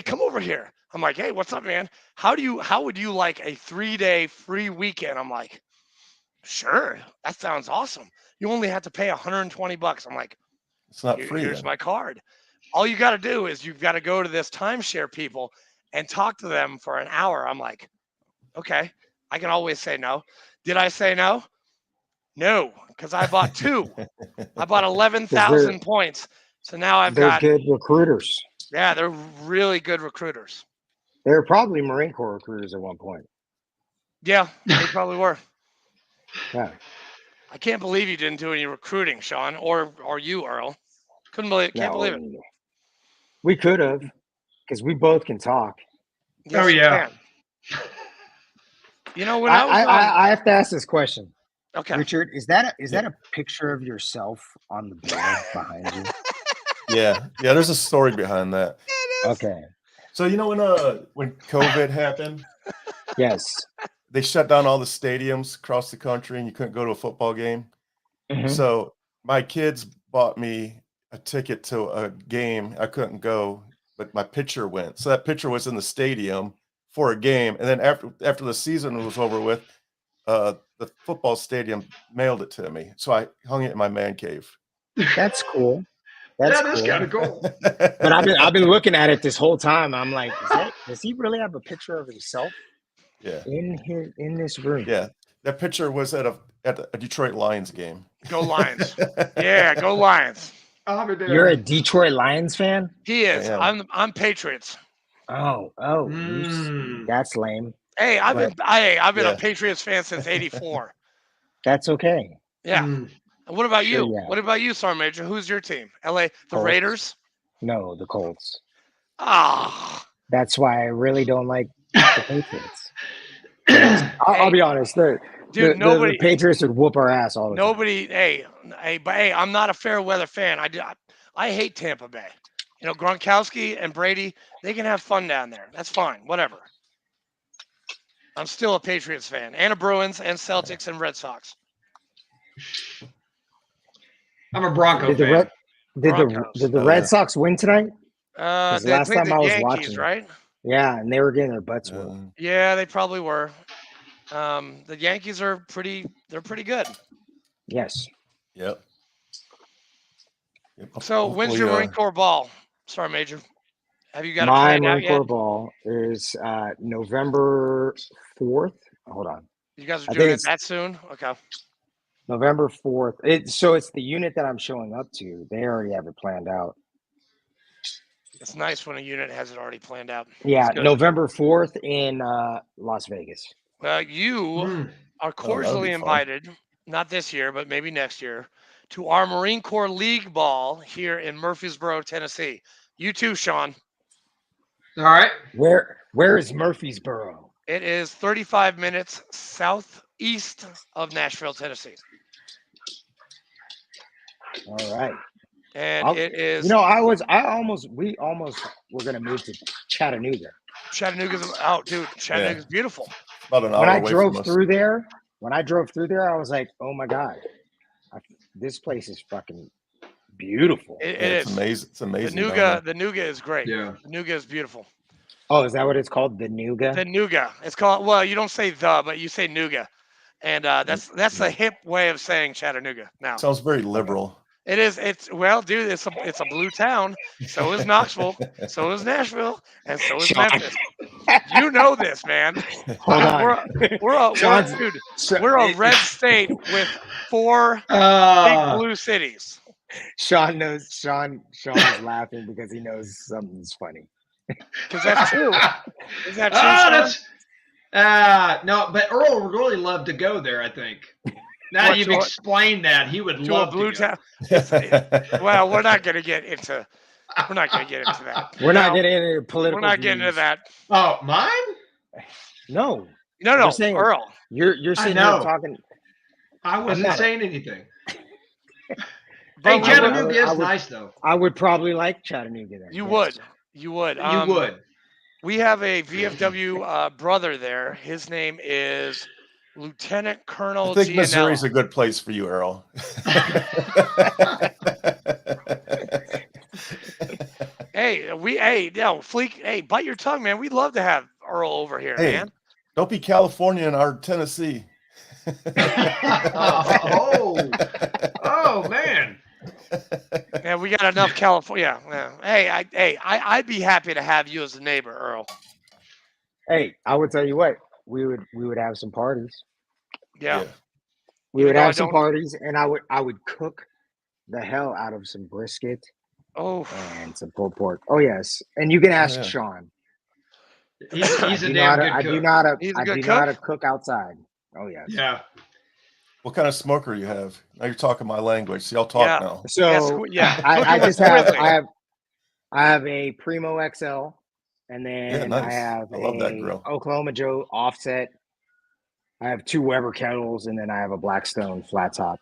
come over here. I'm like, hey, what's up, man? How would you like a 3-day free weekend? I'm like, sure, that sounds awesome. You only have to pay $120. I'm like, It's not free. Here's then. my card. All you got to do is you've got to go to this timeshare people and talk to them for an hour. I'm like, okay, I can always say no. Did I say no? No, because I bought 2. I bought 11,000 points. So now I've they're got. good recruiters. Yeah, they're really good recruiters. They were probably Marine Corps recruiters at one point. Yeah, they probably were. Yeah. I can't believe you didn't do any recruiting, Shawn, or you, Earl. Can't believe it. We could have, because we both can talk. Yes, oh yeah. You know when I have to ask this question. Okay. Richard, is that a picture of yourself on the board behind you? Yeah. There's a story behind that. Okay. So when COVID happened, yes, they shut down all the stadiums across the country, and you couldn't go to a football game. Mm-hmm. So my kids bought me a ticket to a game. I couldn't go, but my picture went. So that picture was in the stadium for a game, and then after the season was over with, the football stadium mailed it to me. So I hung it in my man cave. That's cool. That's kind of cool. But I've been looking at it this whole time. I'm like, does he really have a picture of himself? Yeah. In this room. Yeah. That picture was at a Detroit Lions game. Go Lions. Yeah, go Lions. You're a Detroit Lions fan? He is. I'm Patriots. Oh, that's lame. Hey, I've been a Patriots fan since '84. That's okay. Yeah. What about you? What about you, Sergeant Major? Who's your team? LA, the Colts. Raiders? No, the Colts. Ah. That's why I really don't like the Patriots. I'll be honest. The Patriots would whoop our ass all the time. But I'm not a fair weather fan. I hate Tampa Bay. Gronkowski and Brady, they can have fun down there. That's fine. Whatever. I'm still a Patriots fan, and a Bruins and Celtics and Red Sox. I'm a Bronco fan. Did the Red Sox win tonight? Last time I was watching, right? Yeah, and they were getting their butts whooped. Yeah, they probably were. The Yankees are pretty good. Yes. Yep. So when's your Marine Corps ball, Sergeant Major? Have you got my Marine Corps ball is November 4th. Hold on. You guys are doing it that soon? Okay. November 4th. So it's the unit that I'm showing up to. They already have it planned out. It's nice when a unit has it already planned out. Yeah, November 4th in Las Vegas. You are cordially invited, not this year, but maybe next year, to our Marine Corps League ball here in Murfreesboro, Tennessee. You too, Shawn. All right. Where is Murfreesboro? It is 35 minutes southeast of Nashville, Tennessee. All right. And it is. We almost were gonna move to Chattanooga. Chattanooga's beautiful. About an hour when I away drove from us. through there, I was like, oh my God, this place is fucking beautiful. It's amazing. It's amazing. The Nougat is great. Yeah. The Nougat is beautiful. Oh, is that what it's called? The Nougat? The Nougat. It's called, well, you don't say but you say Nougat. And that's the hip way of saying Chattanooga now. Sounds very liberal. It is. It's a blue town. So is Knoxville. So is Nashville. And so is Memphis. You know this, man. Hold on. We're a red state with 4 big blue cities. Shawn is laughing because he knows something's funny. Because that's true. Is that true, Shawn? No, but Earl would really love to go there, I think. Now you've explained that, he would love to a blue to town. Well, we're not going to get into that. We're not getting into political. We're not getting into that. Oh, mine? No. Earl. You're sitting there talking. I wasn't saying anything. Hey, Chattanooga is nice, though. I would probably like Chattanooga then. You would. You would. We have a VFW brother there. His name is Lieutenant Colonel. I think Missouri's a good place for you, Earl. Fleek, bite your tongue, man. We'd love to have Earl over here, man. Don't be California in our Tennessee. Oh, man. Yeah, we got enough California. Yeah. I'd be happy to have you as a neighbor, Earl. Hey, I would tell you what, we would have some parties. Yeah. We would have some parties, and I would cook the hell out of some brisket and some pulled pork. Oh yes, and you can ask Shawn. He's a damn good cook. I do know how to cook outside. Oh yes. Yeah. What kind of smoker you have? Now you're talking my language. See, I'll talk now. So I just have I have a Primo XL, and then nice. I have love that grill. Oklahoma Joe offset. I have 2 Weber kettles, and then I have a Blackstone flat top.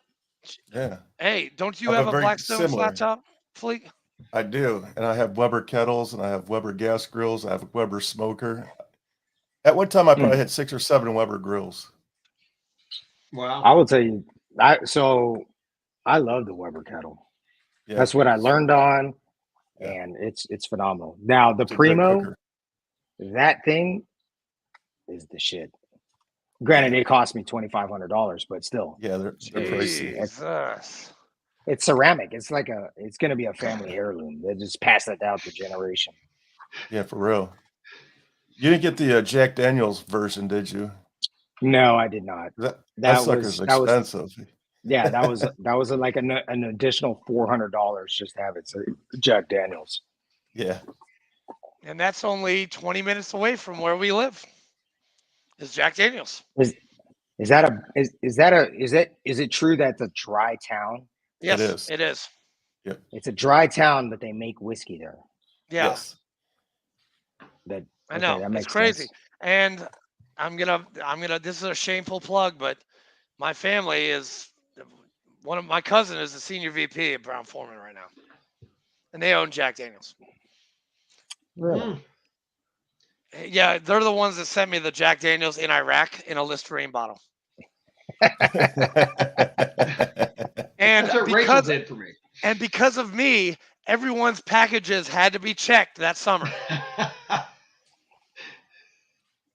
Yeah. Hey, don't you have a Blackstone flat top, Fleek? I do, and I have Weber kettles, and I have Weber gas grills. I have a Weber smoker. At one time, I probably had 6 or 7 Weber grills. Wow. I will tell you, I love the Weber kettle. Yeah. That's what I learned on, and it's phenomenal. Now the Primo, that thing is the shit. Granted, it cost me $2,500, but still. Yeah, they're pricey. It's ceramic. It's like it's going to be a family heirloom. They just pass that down to generation. Yeah, for real. You didn't get the Jack Daniels version, did you? No, I did not. That sucker's expensive. That was like an additional $400 just to have it. So Jack Daniels. Yeah. And that's only 20 minutes away from where we live. Is Jack Daniels. Is it true that's a dry town? Yes, it is. Yeah. It's a dry town, but they make whiskey there. Yeah. Yes. I know. That makes crazy. Sense. And I'm gonna this is a shameful plug, but my family is my cousin is the senior VP at Brown Forman right now. And they own Jack Daniels. Really? Yeah, they're the ones that sent me the Jack Daniels in Iraq in a Listerine bottle. And that's what Rachel did for me. And because of me, everyone's packages had to be checked that summer.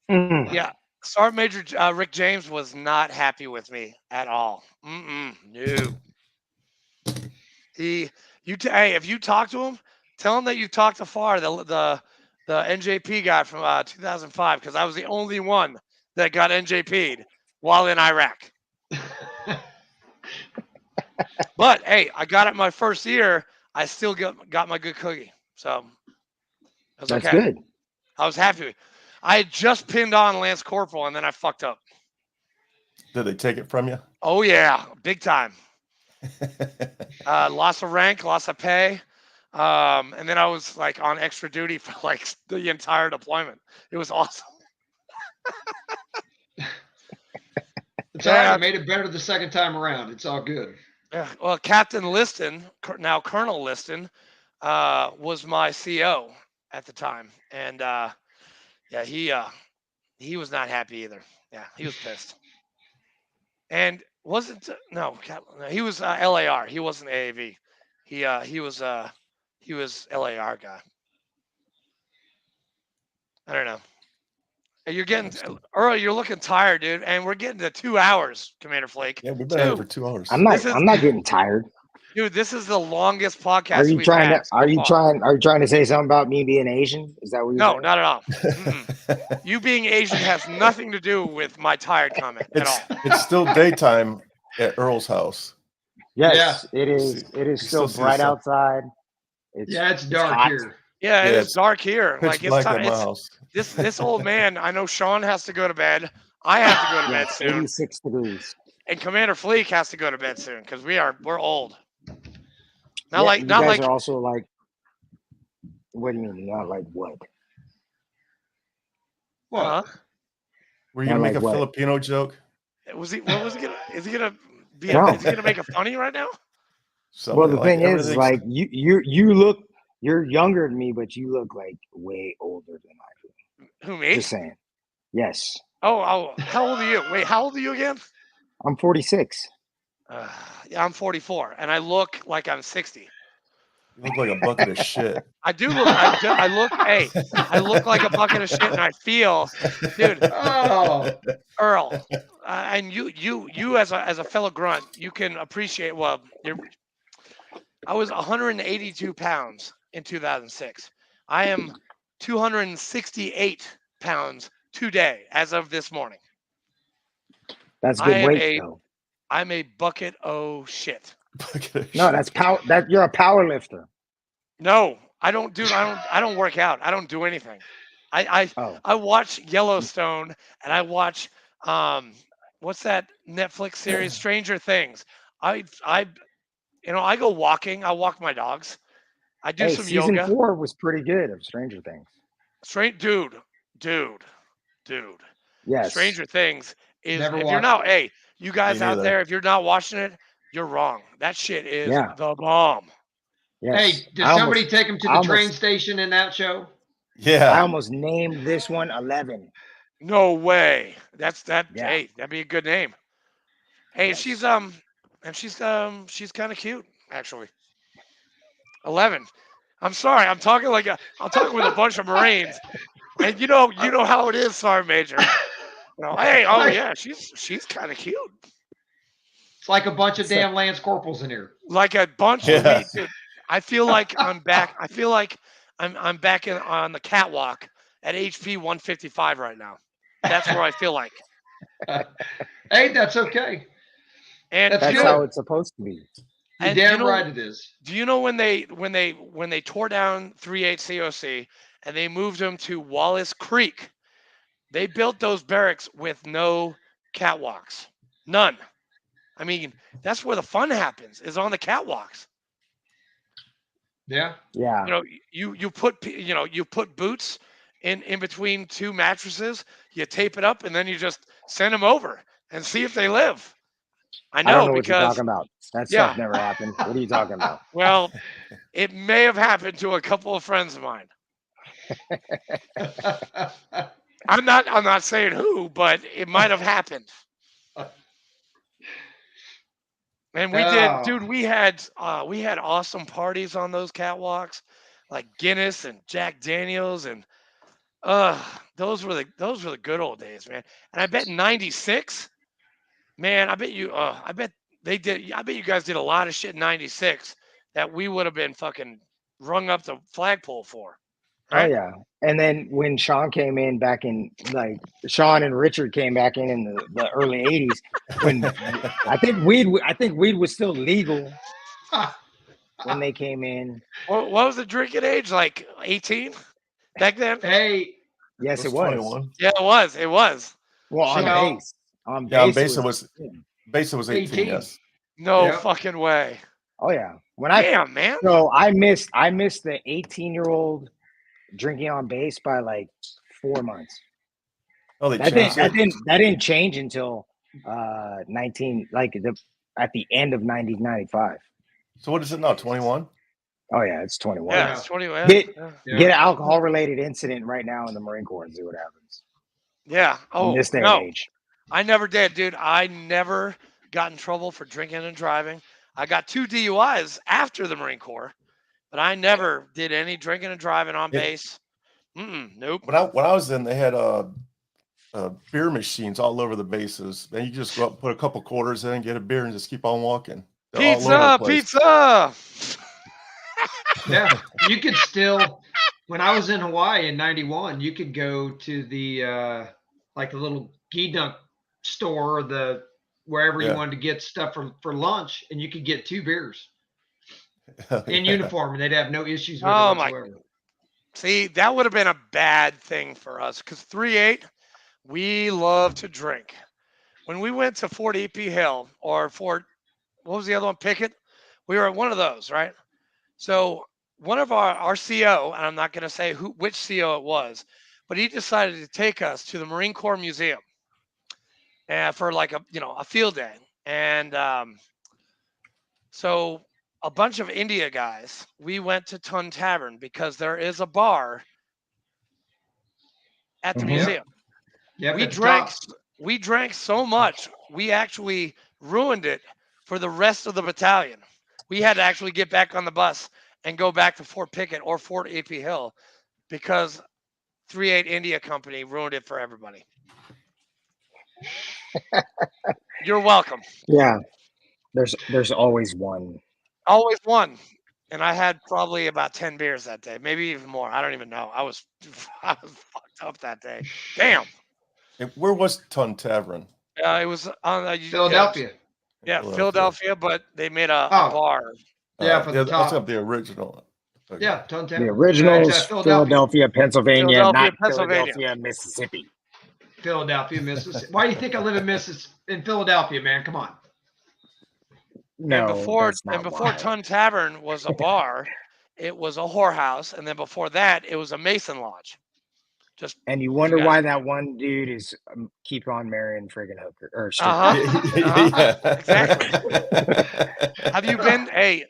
Yeah. Sergeant Major Rick James was not happy with me at all. No. Hey, if you talk to him, tell him that you talked to Farr, the NJP guy from 2005, because I was the only one that got NJP'd while in Iraq. But hey, I got it my first year. I still got my good cookie, so that's okay. Good. I was happy. I had just pinned on Lance Corporal, and then I fucked up. Did they take it from you? Oh yeah, big time. Loss of rank, loss of pay. And then I was like on extra duty for like the entire deployment. It was awesome. It's all right. I made it better the second time around. It's all good. Yeah. Well, Captain Liston, now Colonel Liston, was my CO at the time, and he was not happy either. Yeah, he was pissed. And he was LAR. He wasn't AAV. He was LAR guy. I don't know. You're getting Earl. You're looking tired, dude. And we're getting to 2 hours, Commander Flake. Yeah, we've been here for 2 hours. I'm not getting tired, dude. This is the longest podcast. Are you trying to say something about me being Asian? Is that what you're saying? No, not at all. You being Asian has nothing to do with my tired comment at all. It's still daytime at Earl's house. Yes, it is. It is still bright outside. It's dark here. Yeah, it's dark here. Like it's time. This old man. I know Shawn has to go to bed. I have to go to bed soon. 86 degrees. And Commander Fleek has to go to bed soon because we're old. You guys are also like. What do you mean? Not like what? What? Huh? Were you gonna make a Filipino joke? Was he? What was he gonna? Is he gonna be? No. Is he gonna make a funny right now? Well, the thing is, like you look. You're younger than me, but you look like way older than I do. Who, me? Just saying. Yes. Oh, how old are you? Wait, how old are you again? I'm 46. Yeah, I'm 44, and I look like I'm 60. You look like a bucket of shit. I do look. I look like a bucket of shit, and I feel, dude. Oh, Earl, and you as a fellow grunt, you can appreciate. Well, I was 182 pounds in 2006. I am 268 pounds today, as of this morning. That's I good am weight, a though. I'm a bucket of shit. No, that's power. That you're a power lifter. No, I don't, dude. I don't work out. I don't do anything. I I, Oh, I watch Yellowstone and I watch what's that Netflix series Stranger Things. I I go walking. I walk my dogs. I do hey, some season yoga. 4 was pretty good of Stranger Things. Straight dude. Yes. Stranger Things is Never if you're watched not it. hey, you Me guys out neither. there, if you're not watching it, you're wrong. That shit is Yeah. the bomb. Yes. Hey, did somebody take him to I the train almost, station in that show? I Yeah. almost named this one 11. No way. That's that. Yeah. Hey, that'd be a good name. Hey, Yes. she's kind of cute actually. 11. I'm sorry. I'm talking with a bunch of Marines, and you know how it is, Sergeant Major. Hey, It's oh like, yeah, she's kind of cute. it's like a bunch of So, damn Lance Corporals in here. Like a bunch of Yeah. dude, I feel like I'm back. I feel like I'm back on the catwalk at HP 155 right now. That's where I feel like, Hey, that's okay. and That's that's good. how it's supposed to be. You're and you damn know right it is. Do you know when they tore down 38 COC and they moved them to Wallace Creek? They built those barracks with no catwalks, none. I mean, that's where the fun happens is on the catwalks. Yeah. Yeah. You put boots in between two mattresses, you tape it up, and then you just send them over and see if they live. I I don't know know what you're because talking about. That stuff yeah, never happened. What are you talking about? well, it may have happened to a couple of friends of mine. I'm not saying who, but it might have happened. And we did, Oh, dude. We had awesome parties on those catwalks, like Guinness and Jack Daniels, and those were the good old days, man. And I bet '96, man. I bet they did. I bet you guys did a lot of shit in '96 that we would have been fucking rung up the flagpole for, Oh right? yeah. And then when Shawn came in back in like Shawn and Richard came back in the early 80s when I think weed was still legal when they came in. What was the drinking age? Like 18 back then? hey, Yes, it That's was. 21. Yeah, it was. It was. Well, on Shit. well, base. On Yeah, on base it base it was was 18. 18, 18. yes. No Yep. fucking way. Oh yeah. Damn, man. So I missed the 18-year-old drinking on base by like 4 months. Oh, they That changed it? that didn't change until 19 like at the end of 1995. So what is it now? 21? Oh yeah, it's 21 Yeah, now. it's 20. Yeah. Get Yeah. Yeah. get an alcohol related incident right now in the Marine Corps and see what happens Yeah. in Oh, this day and no. age. I never did, dude. I never got in trouble for drinking and driving. I got 2 DUIs after the Marine Corps, but I never did any drinking and driving on It, base. Nope. when I was in, they had beer machines all over the bases. Then you just go up, put a couple quarters in, get a beer, and just keep on walking. They're all over the Pizza, place. pizza. Yeah. You could still, when I was in Hawaii in 91, you could go to the, like a little ghee dunk store, wherever you Yeah. wanted to get stuff for lunch, and you could get 2 beers in uniform, and they'd have no issues with it Oh my. whatsoever. See, that would have been a bad thing for us because 3-8, we love to drink. When we went to Fort E.P. Hill or Fort, what was the other one? Pickett. We were at one of those, right? So one of our CO, and I'm not going to say which CO it was, but he decided to take us to the Marine Corps Museum for like a field day, and so a bunch of India guys, we went to Tun Tavern because there is a bar at the Mhm. museum. Yep. Yep. We At the drank top. we drank so much we actually ruined it for the rest of the battalion. We had to actually get back on the bus and go back to Fort Pickett or Fort AP Hill because 38 India Company ruined it for everybody. You're welcome. Yeah. There's always one. Always won. And I had probably about 10 beers that day, maybe even more. I don't even know. I was fucked up that day. Damn. And where was Ton Tavern? It was on Philadelphia. Yeah, Philadelphia, but they made a bar. Yeah, for the top. That's the original. Okay. Yeah, Ton Tavern. The original is Philadelphia, Pennsylvania, not Philadelphia, Mississippi. Philadelphia, Mississippi. Why do you think I live in Philadelphia, man? Come on. No, and before Ton Tavern was a bar, it was a whorehouse, and then before that, it was a Mason Lodge. And you wonder why that one dude is keep on marrying friggin' hooker or exactly. Have you been? Hey,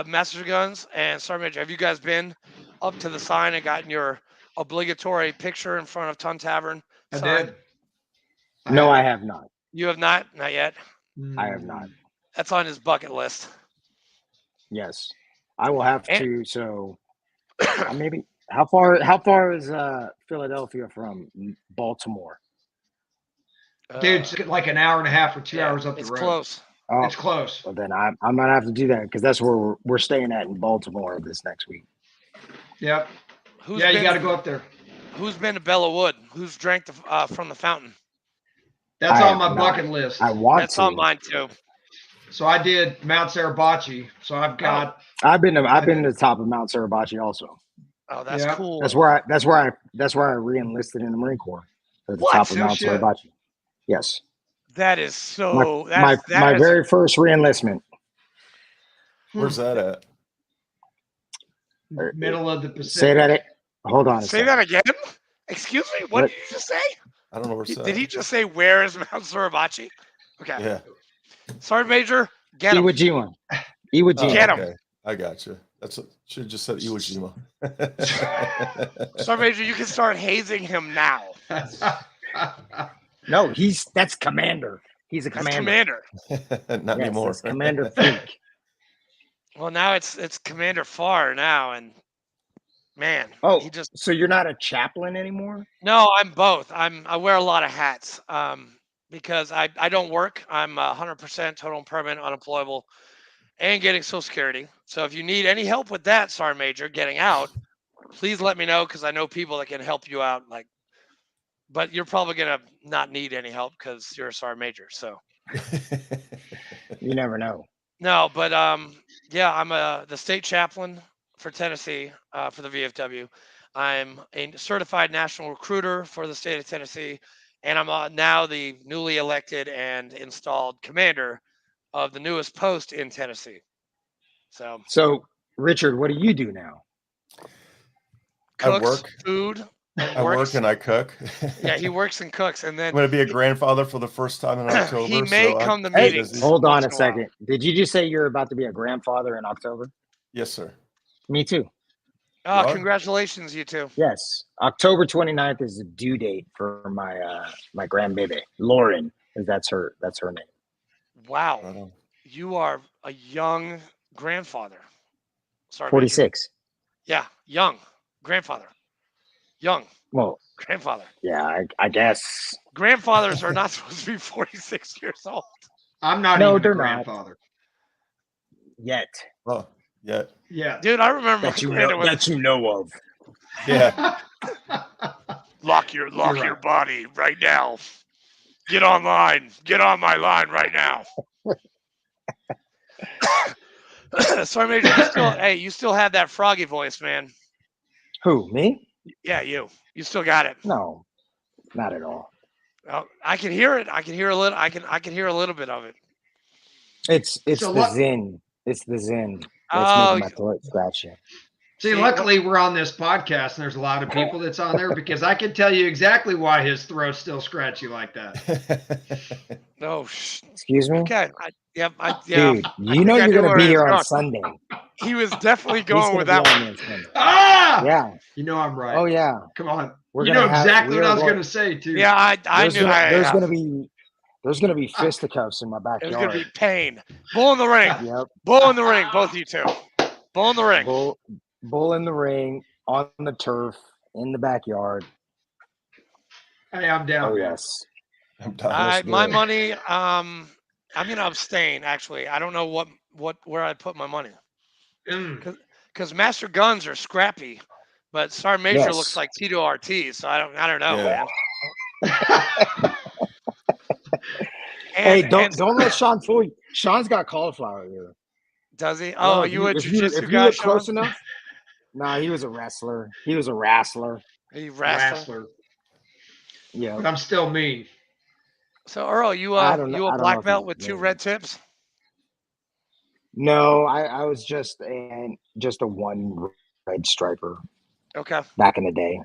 Master Guns and Sergeant Major, have you guys been up to the sign and gotten your obligatory picture in front of Ton Tavern sign? I did. No, I have not. You have not? Not yet? I have not. That's on his bucket list. Yes, I will have to. So maybe how far is Philadelphia from Baltimore? Dude, it's like an hour and a half or 2 hours up the road. It's close. Oh, it's close. Well, then I'm gonna have to do that because that's where we're staying at in Baltimore this next week. Yep. You got to go up there. Who's been to Bella Wood? Who's drank from the fountain? That's on my bucket list. I want That's to. on mine too. So I did Mount Sarabachi. So I've got. I've been to the top of Mount Sarabachi also. Oh, that's cool. That's where I re-enlisted in the Marine Corps at the top of Mount Sarabachi. Yes. That is so. My very first re-enlistment. Where's that at? Middle of the Pacific. Say that. Hold on. Say that again. Excuse me. What did you just say? I don't know where it's at. Did he just say where is Mount Sarabachi? Okay. Yeah. Sergeant Major, get him. Iwo Jima. Get him. Okay. I got you. Should have just said Iwo Jima. Sergeant Major, you can start hazing him now. No, that's commander. He's a commander. Not anymore. Commander Freak. Well, now it's Commander Farr now, and man. Oh, so you're not a chaplain anymore? No, I'm both. I wear a lot of hats. Because I don't work. I'm 100% total and permanent unemployable and getting Social Security. So if you need any help with that, Sergeant Major, getting out, please let me know because I know people that can help you out. But you're probably going to not need any help because you're a Sergeant Major. So you never know. No, but yeah, I'm the state chaplain for Tennessee for the VFW. I'm a certified national recruiter for the state of Tennessee. And I'm now the newly elected and installed commander of the newest post in Tennessee. So Richard, what do you do now? Cooks, I work. Food. I work and I cook. Yeah, he works and cooks. And then I'm going to be a grandfather for the first time in October. He may come to meetings. Hold on a second. Did you just say you're about to be a grandfather in October? Yes, sir. Me too. Oh, congratulations, you two. Yes. October 29th is the due date for my grandbaby. Lauren, that's her name. Wow. You are a young grandfather. Sorry, 46. Major. Yeah, young grandfather. Young. Well, grandfather. Yeah, I guess. Grandfathers are not supposed to be 46 years old. I'm not even a grandfather. Yet. Oh, yet. Yeah. Dude, I remember that you know of. Yeah. Lock your body right now. Get online. Get on my line right now. Sorry, Major. You still have that froggy voice, man. Who, me? Yeah, you. You still got it. No, not at all. Well, I can hear it. I can hear a little. I can hear a little bit of it. It's the Zen. It's the Zen. That's making my throat scratchy. See, luckily we're on this podcast, and there's a lot of people that's on there because I can tell you exactly why his throat's still scratchy like that. No, excuse me. Okay, Dude, you know you're gonna be here on Sunday. He was definitely going with that one. Yeah, you know I'm right. Oh yeah, come on. You know exactly what I was gonna say too. Yeah, I knew. There's gonna be fisticuffs in my backyard. There's gonna be pain. Bull in the ring. Yep. Bull in the ring. Both of you two. Bull in the ring. Bull in the ring, on the turf, in the backyard. Hey, I'm down. Oh yes. I'm down. My money. I'm gonna abstain. Actually, I don't know where I put my money Mm. because Master Guns are scrappy, but Sergeant Major looks Yes. like Tito Ortiz. So I don't know, Yeah. man. Hey, And don't let Shawn fool you. Sean's got cauliflower ear. does he? No, Oh, you a if jujitsu you guy, look Shawn? close enough. Nah, he was a wrestler. He was a wrestler. Are you wrestler? Wrestler. Yeah. But I'm still mean. So Earl, you I don't know. you a I don't know black if he's belt with 2 really. red tips? No, I was just a one red striper Okay. back in the day.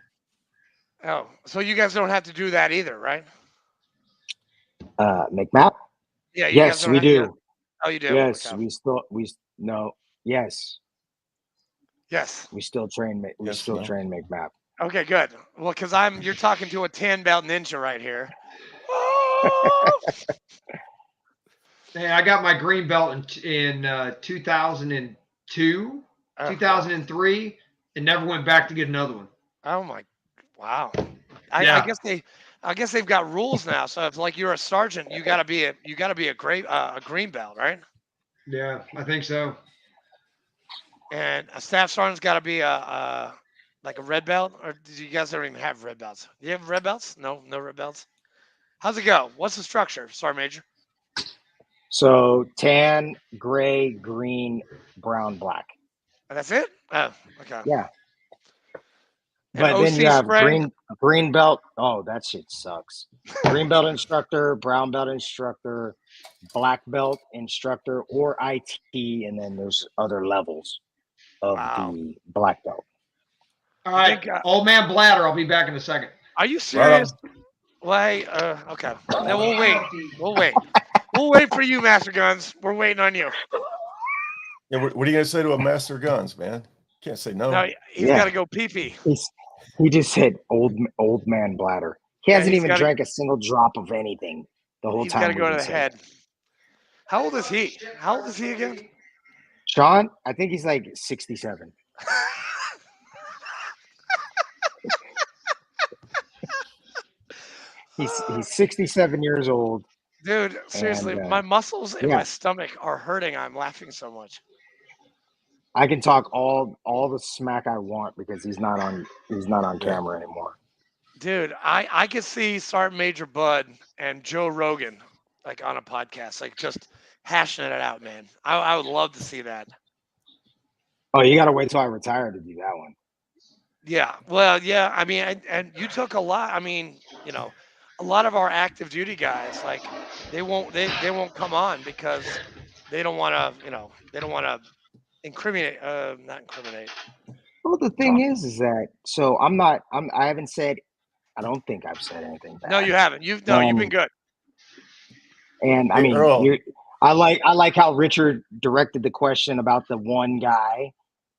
Oh, so you guys don't have to do that either, right? McMap? Yeah, you guys Yes, don't we have. Yeah. do. Oh, you do. Yes, Okay. no. Yes, Yes. we still train. We Yes, still no. train McMap. Okay, good. Well, because you're talking to a 10 belt ninja right here. Oh! Hey, I got my green belt in 2002, Oh, 2003, and never went back to get another one. oh my, wow. Yeah. I guess they've got rules now. So if like you're a sergeant, you gotta be a great a green belt, right? Yeah, I think so. And a staff sergeant's got to be a like a red belt, or do you guys don't even have red belts? Do you have red belts? No, no red belts. How's it go? What's the structure, Sergeant Major? So tan, gray, green, brown, black. That's it? Oh, okay. Yeah, And but then you OC have spray? green belt. Oh, that shit sucks. Green belt instructor, brown belt instructor, black belt instructor, or IT, and then there's other levels of Wow. the black belt. All I right, think. old man Bladder. I'll be back in a second. Are you Right on. serious? Wait. Okay. Then we'll wait. We'll wait. We'll wait for you, Master Guns. We're waiting on you. Yeah, what are you gonna say to a Master Guns, man? Can't say no. No, he's Yeah. got to go pee pee. He just said old man Bladder. He Yeah, hasn't he's even got to. drank a single drop of anything the whole He's got time to we've go to been the saying. head. How old is he? How old is he again? Shawn, I think he's like 67. He's 67 years old. Dude, seriously, And my muscles in yeah. my stomach are hurting. I'm laughing so much. I can talk all the smack I want because he's not on Yeah. camera anymore. Dude, I could see Sergeant Major Bud and Joe Rogan like on a podcast, like just hashing it out, man. I would love to see that. Oh, you got to wait till I retire to do that one. Yeah. Well, yeah. I mean, and you took a lot. I mean, a lot of our active duty guys, like they won't come on because they don't want to, they don't want to incriminate, not incriminate. Well, the thing Talk. is that so I haven't said, I don't think I've said anything No, bad. you haven't. You've been good. And I Hey, mean, Earl. I like how Richard directed the question about the one guy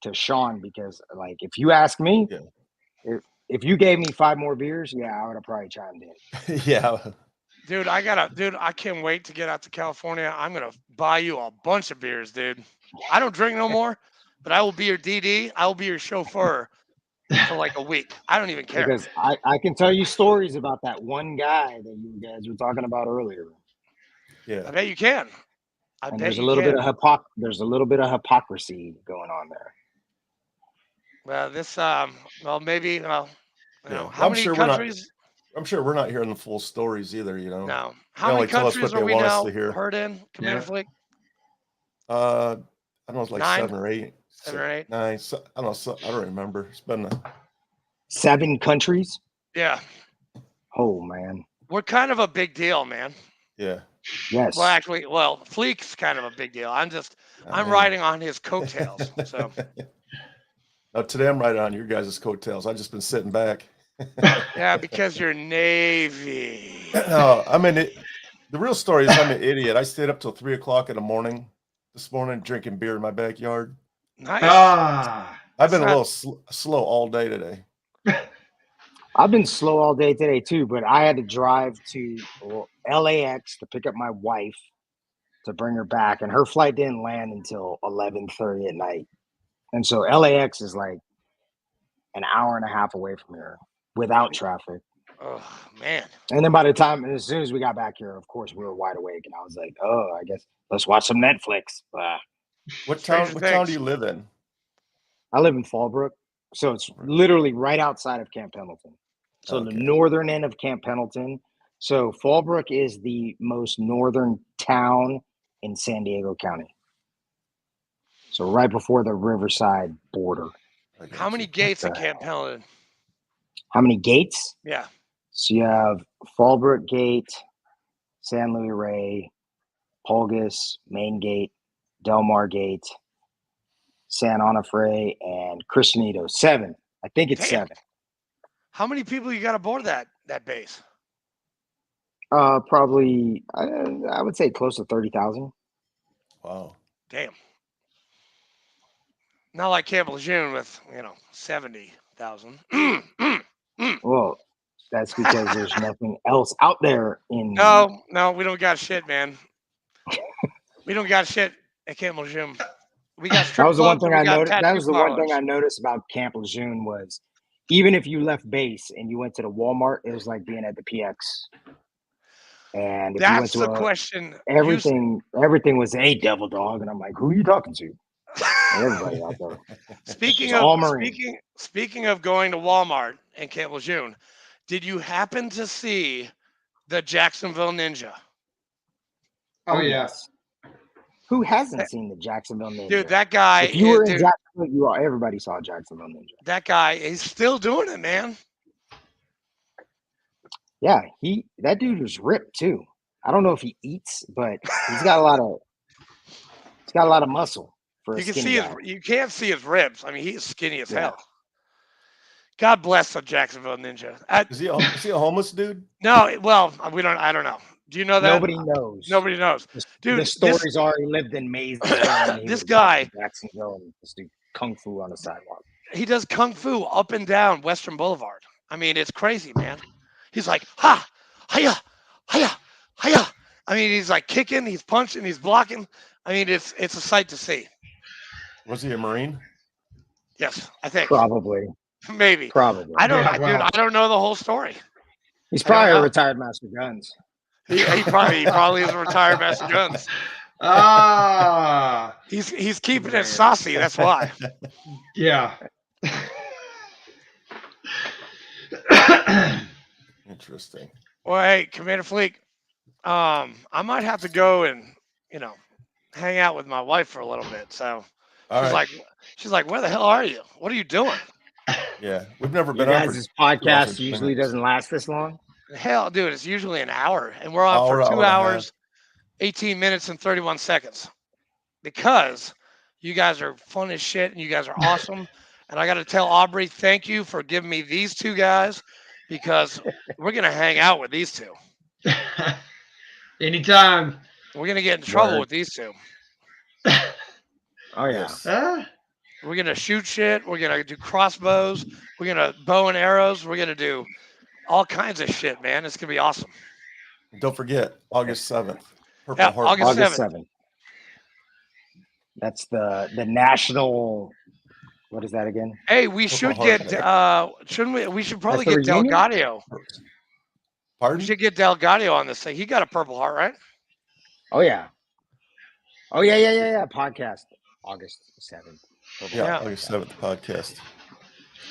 to Shawn, because like if you ask me, Yeah. if you gave me 5 more beers, yeah, I would have probably chimed in. Yeah. Dude, I can't wait to get out to California. I'm gonna buy you a bunch of beers, dude. I don't drink no more, but I will be your DD. I will be your chauffeur for like a week. I don't even care. Because I can tell you stories about that one guy that you guys were talking about earlier. Yeah. I bet you can. And there's a little bit of hypocrisy going on there. Well, this maybe Yeah. how many countries? I'm sure we're not hearing the full stories either, No. They How many only tell us countries what are they we want us now to hear. heard in Commander Fleet? I don't know, it's like 9? 7 or 8. 7 or 8? 9. I don't know. I don't remember. It's been 7 countries? Yeah. Oh man. We're kind of a big deal, man. yeah. Yes. Well, actually, Fleek's kind of a big deal. I'm riding on his coattails. So Now, today I'm right on your guys' coattails. I've just been sitting back. yeah, because you're Navy. No, the real story is I'm an idiot. I stayed up till 3:00 in the morning this morning drinking beer in my backyard. Nice. I've been a little slow all day today. I've been slow all day today too, but I had to drive to LAX to pick up my wife to bring her back, and her flight didn't land until 11:30 at night. And so LAX is like an hour and a half away from here without traffic. Oh man. And then by the time, as soon as we got back here, of course, we were wide awake, and I was like, "Oh, I guess let's watch some Netflix." What Stranger town do you Things. live in? I live in Fallbrook, so it's literally right outside of Camp Pendleton. So the Okay. northern end of Camp Pendleton. So Fallbrook is the most northern town in San Diego County. So right before the Riverside border. I got How many you. gates in Camp Pendleton? How many gates? Yeah. So you have Fallbrook Gate, San Luis Rey, Pulgas, Main Gate, Del Mar Gate, San Onofre, and Cristianito. 7. I think it's Damn. 7. How many people you got aboard that base? Probably, I would say close to 30,000. Wow. Damn. Not like Camp Lejeune with 70,000. Well, that's because there's nothing else out there in. No, we don't got shit, man. We don't got shit at Camp Lejeune. We got That strip was the one clubs thing and we I got noticed. That tattoo was the one thing parlors. I noticed about Camp Lejeune was, even if you left base and you went to the Walmart, it was like being at the PX. And if you went That's to the question. everything was a devil dog, and I'm like, who are you talking to? And everybody out there. Speaking It's of all Marine. speaking of going to Walmart and Camp Lejeune, did you happen to see the Jacksonville Ninja? Oh yeah. Yes. Who hasn't seen the Jacksonville Ninja? Dude, that guy. If you were in dude, Jacksonville, everybody saw Jacksonville Ninja. that guy is still doing it, man. Yeah, that dude was ripped too. I don't know if he eats, but he's got a lot of muscle for a You can skinny see guy. you can't see his ribs. I mean, he's skinny as Yeah. hell. God bless the Jacksonville Ninja. Is he a homeless dude? No, well, I don't know. Do you know that? Nobody knows. Nobody knows. Dude, the stories are he lived in Maysville and he this was guy, in Jacksonville and just do kung fu on the sidewalk. he does kung fu up and down Western Boulevard. I mean, it's crazy, man. He's like, ha, hiya, hiya, hiya. I mean, he's like kicking, he's punching, he's blocking. I mean, it's a sight to see. Was he a Marine? Yes, I think. Probably. Maybe. Probably. I don't, Yeah, dude. I don't know the whole story. He's I don't probably a know. retired master guns. He probably is a retired master guns. Ah, He's keeping man. it saucy. That's why. Yeah. Interesting. Well, hey, Commander Fleek, I might have to go and hang out with my wife for a little bit. So she's like, where the hell are you? What are you doing? Yeah, we've never Your been on. guys' podcast usually doesn't last this long. Hell, dude, it's usually an hour, and we're on Hour, for 2 hour and a hours, 18 minutes, and 31 seconds because you guys are fun as shit and you guys are awesome. And I got to tell Aubrey, thank you for giving me these two guys because we're going to hang out with these two. Anytime. We're going to get in trouble with these two. Oh, yeah. Yes. We're going to shoot shit. We're going to do crossbows. We're going to bow and arrows. We're going to do all kinds of shit, man. It's going to be awesome. Don't forget, August 7th. Yeah, August 7th. That's the national. What is that again? Hey, we should get. Shouldn't we? We should probably get Delgadio. Pardon? We should get Delgadio on this thing. He got a Purple Heart, right? Oh yeah. Oh yeah. Podcast August 7th. Yeah, August 7th podcast.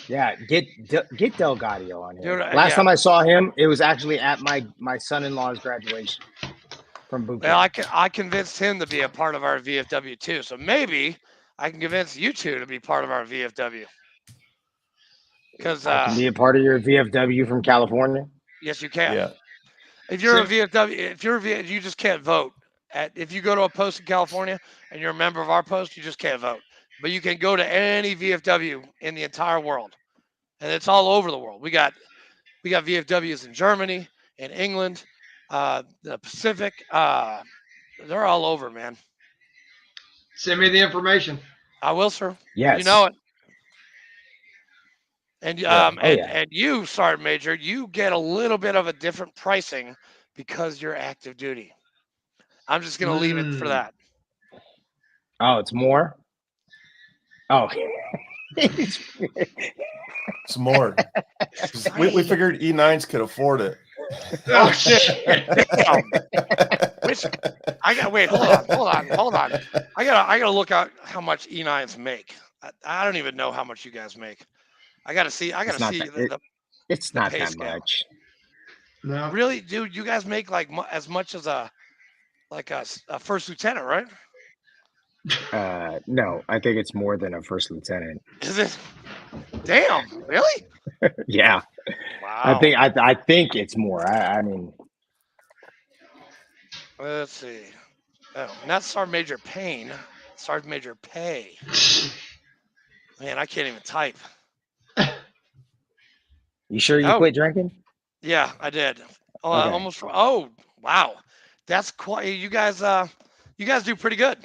Yeah, get Delgadio on here. Dude, Last time I saw him, it was actually at my son-in-law's graduation from boot camp. Well, I convinced him to be a part of our VFW too. So maybe I can convince you two to be part of our VFW. Because I can be a part of your VFW from California. Yes, you can. Yeah. If you're a VFW, you just can't vote. If you go to a post in California and you're a member of our post, you just can't vote. But you can go to any VFW in the entire world, and it's all over the world. We got VFWs in Germany, in England, the Pacific. They're all over, man. Send me the information. I will, sir. Yes. You know it. And and you, Sergeant Major, you get a little bit of a different pricing because you're active duty. I'm just going to leave it for that. Oh, it's more? Oh. Some more. We figured E9s could afford it. Oh shit! Which I got. Wait, hold on. I gotta look out how much E9s make. I don't even know how much you guys make. I gotta see. It's the not pay that scale. much. No. Really, dude? You guys make like as much as a first lieutenant, right? No, I think it's more than a first lieutenant. Is it? Damn, really? Yeah. Wow. I think it's more. I mean, Let's see. Oh, not Sergeant Major Payne. Sergeant Major Pay. Man, I can't even type. you sure you quit drinking? Yeah, I did. Oh, Okay. almost. Oh, wow. That's quite. You guys do pretty good.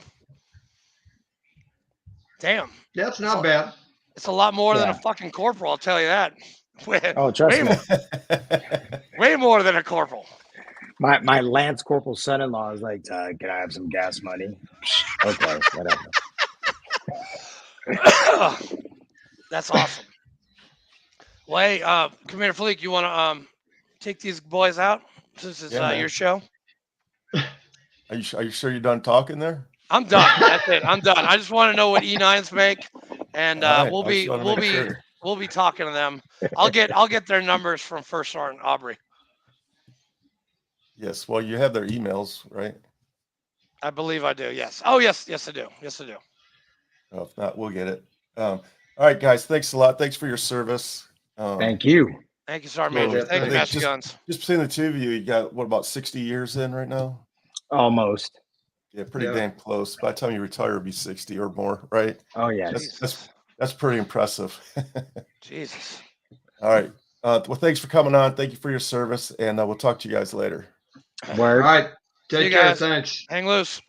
Damn. That's not bad. It's a lot more than a Yeah. fucking corporal. I'll tell you that. Oh, trust me. Way more than a corporal. My Lance Corporal son-in-law is like, can I have some gas money? Okay, whatever. That's awesome. Well, hey, Commander Fleek, you want to take these boys out since it's your show? Are you sure you're done talking there? I'm done. That's it. I'm done. I just want to know what E9s make, and Right. we'll be talking to them. I'll get their numbers from First Sergeant Aubrey. Yes. Well, you have their emails, right? I believe I do. Yes. Oh, yes, I do. Yes, I do. Well, if not, we'll get it. All right, guys. Thanks a lot. Thanks for your service. Thank you. Thank you, Sergeant Major. Thank you, Master Guns. Just between the two of you, you got what, about 60 years in right now? Almost. Yeah, pretty damn close. By the time you retire, it'll be 60 or more, right? Oh yeah. That's pretty impressive. Jesus. All right. Well, thanks for coming on. Thank you for your service, and we'll talk to you guys later. Word. All right. Take care. Guys. Thanks. Hang loose.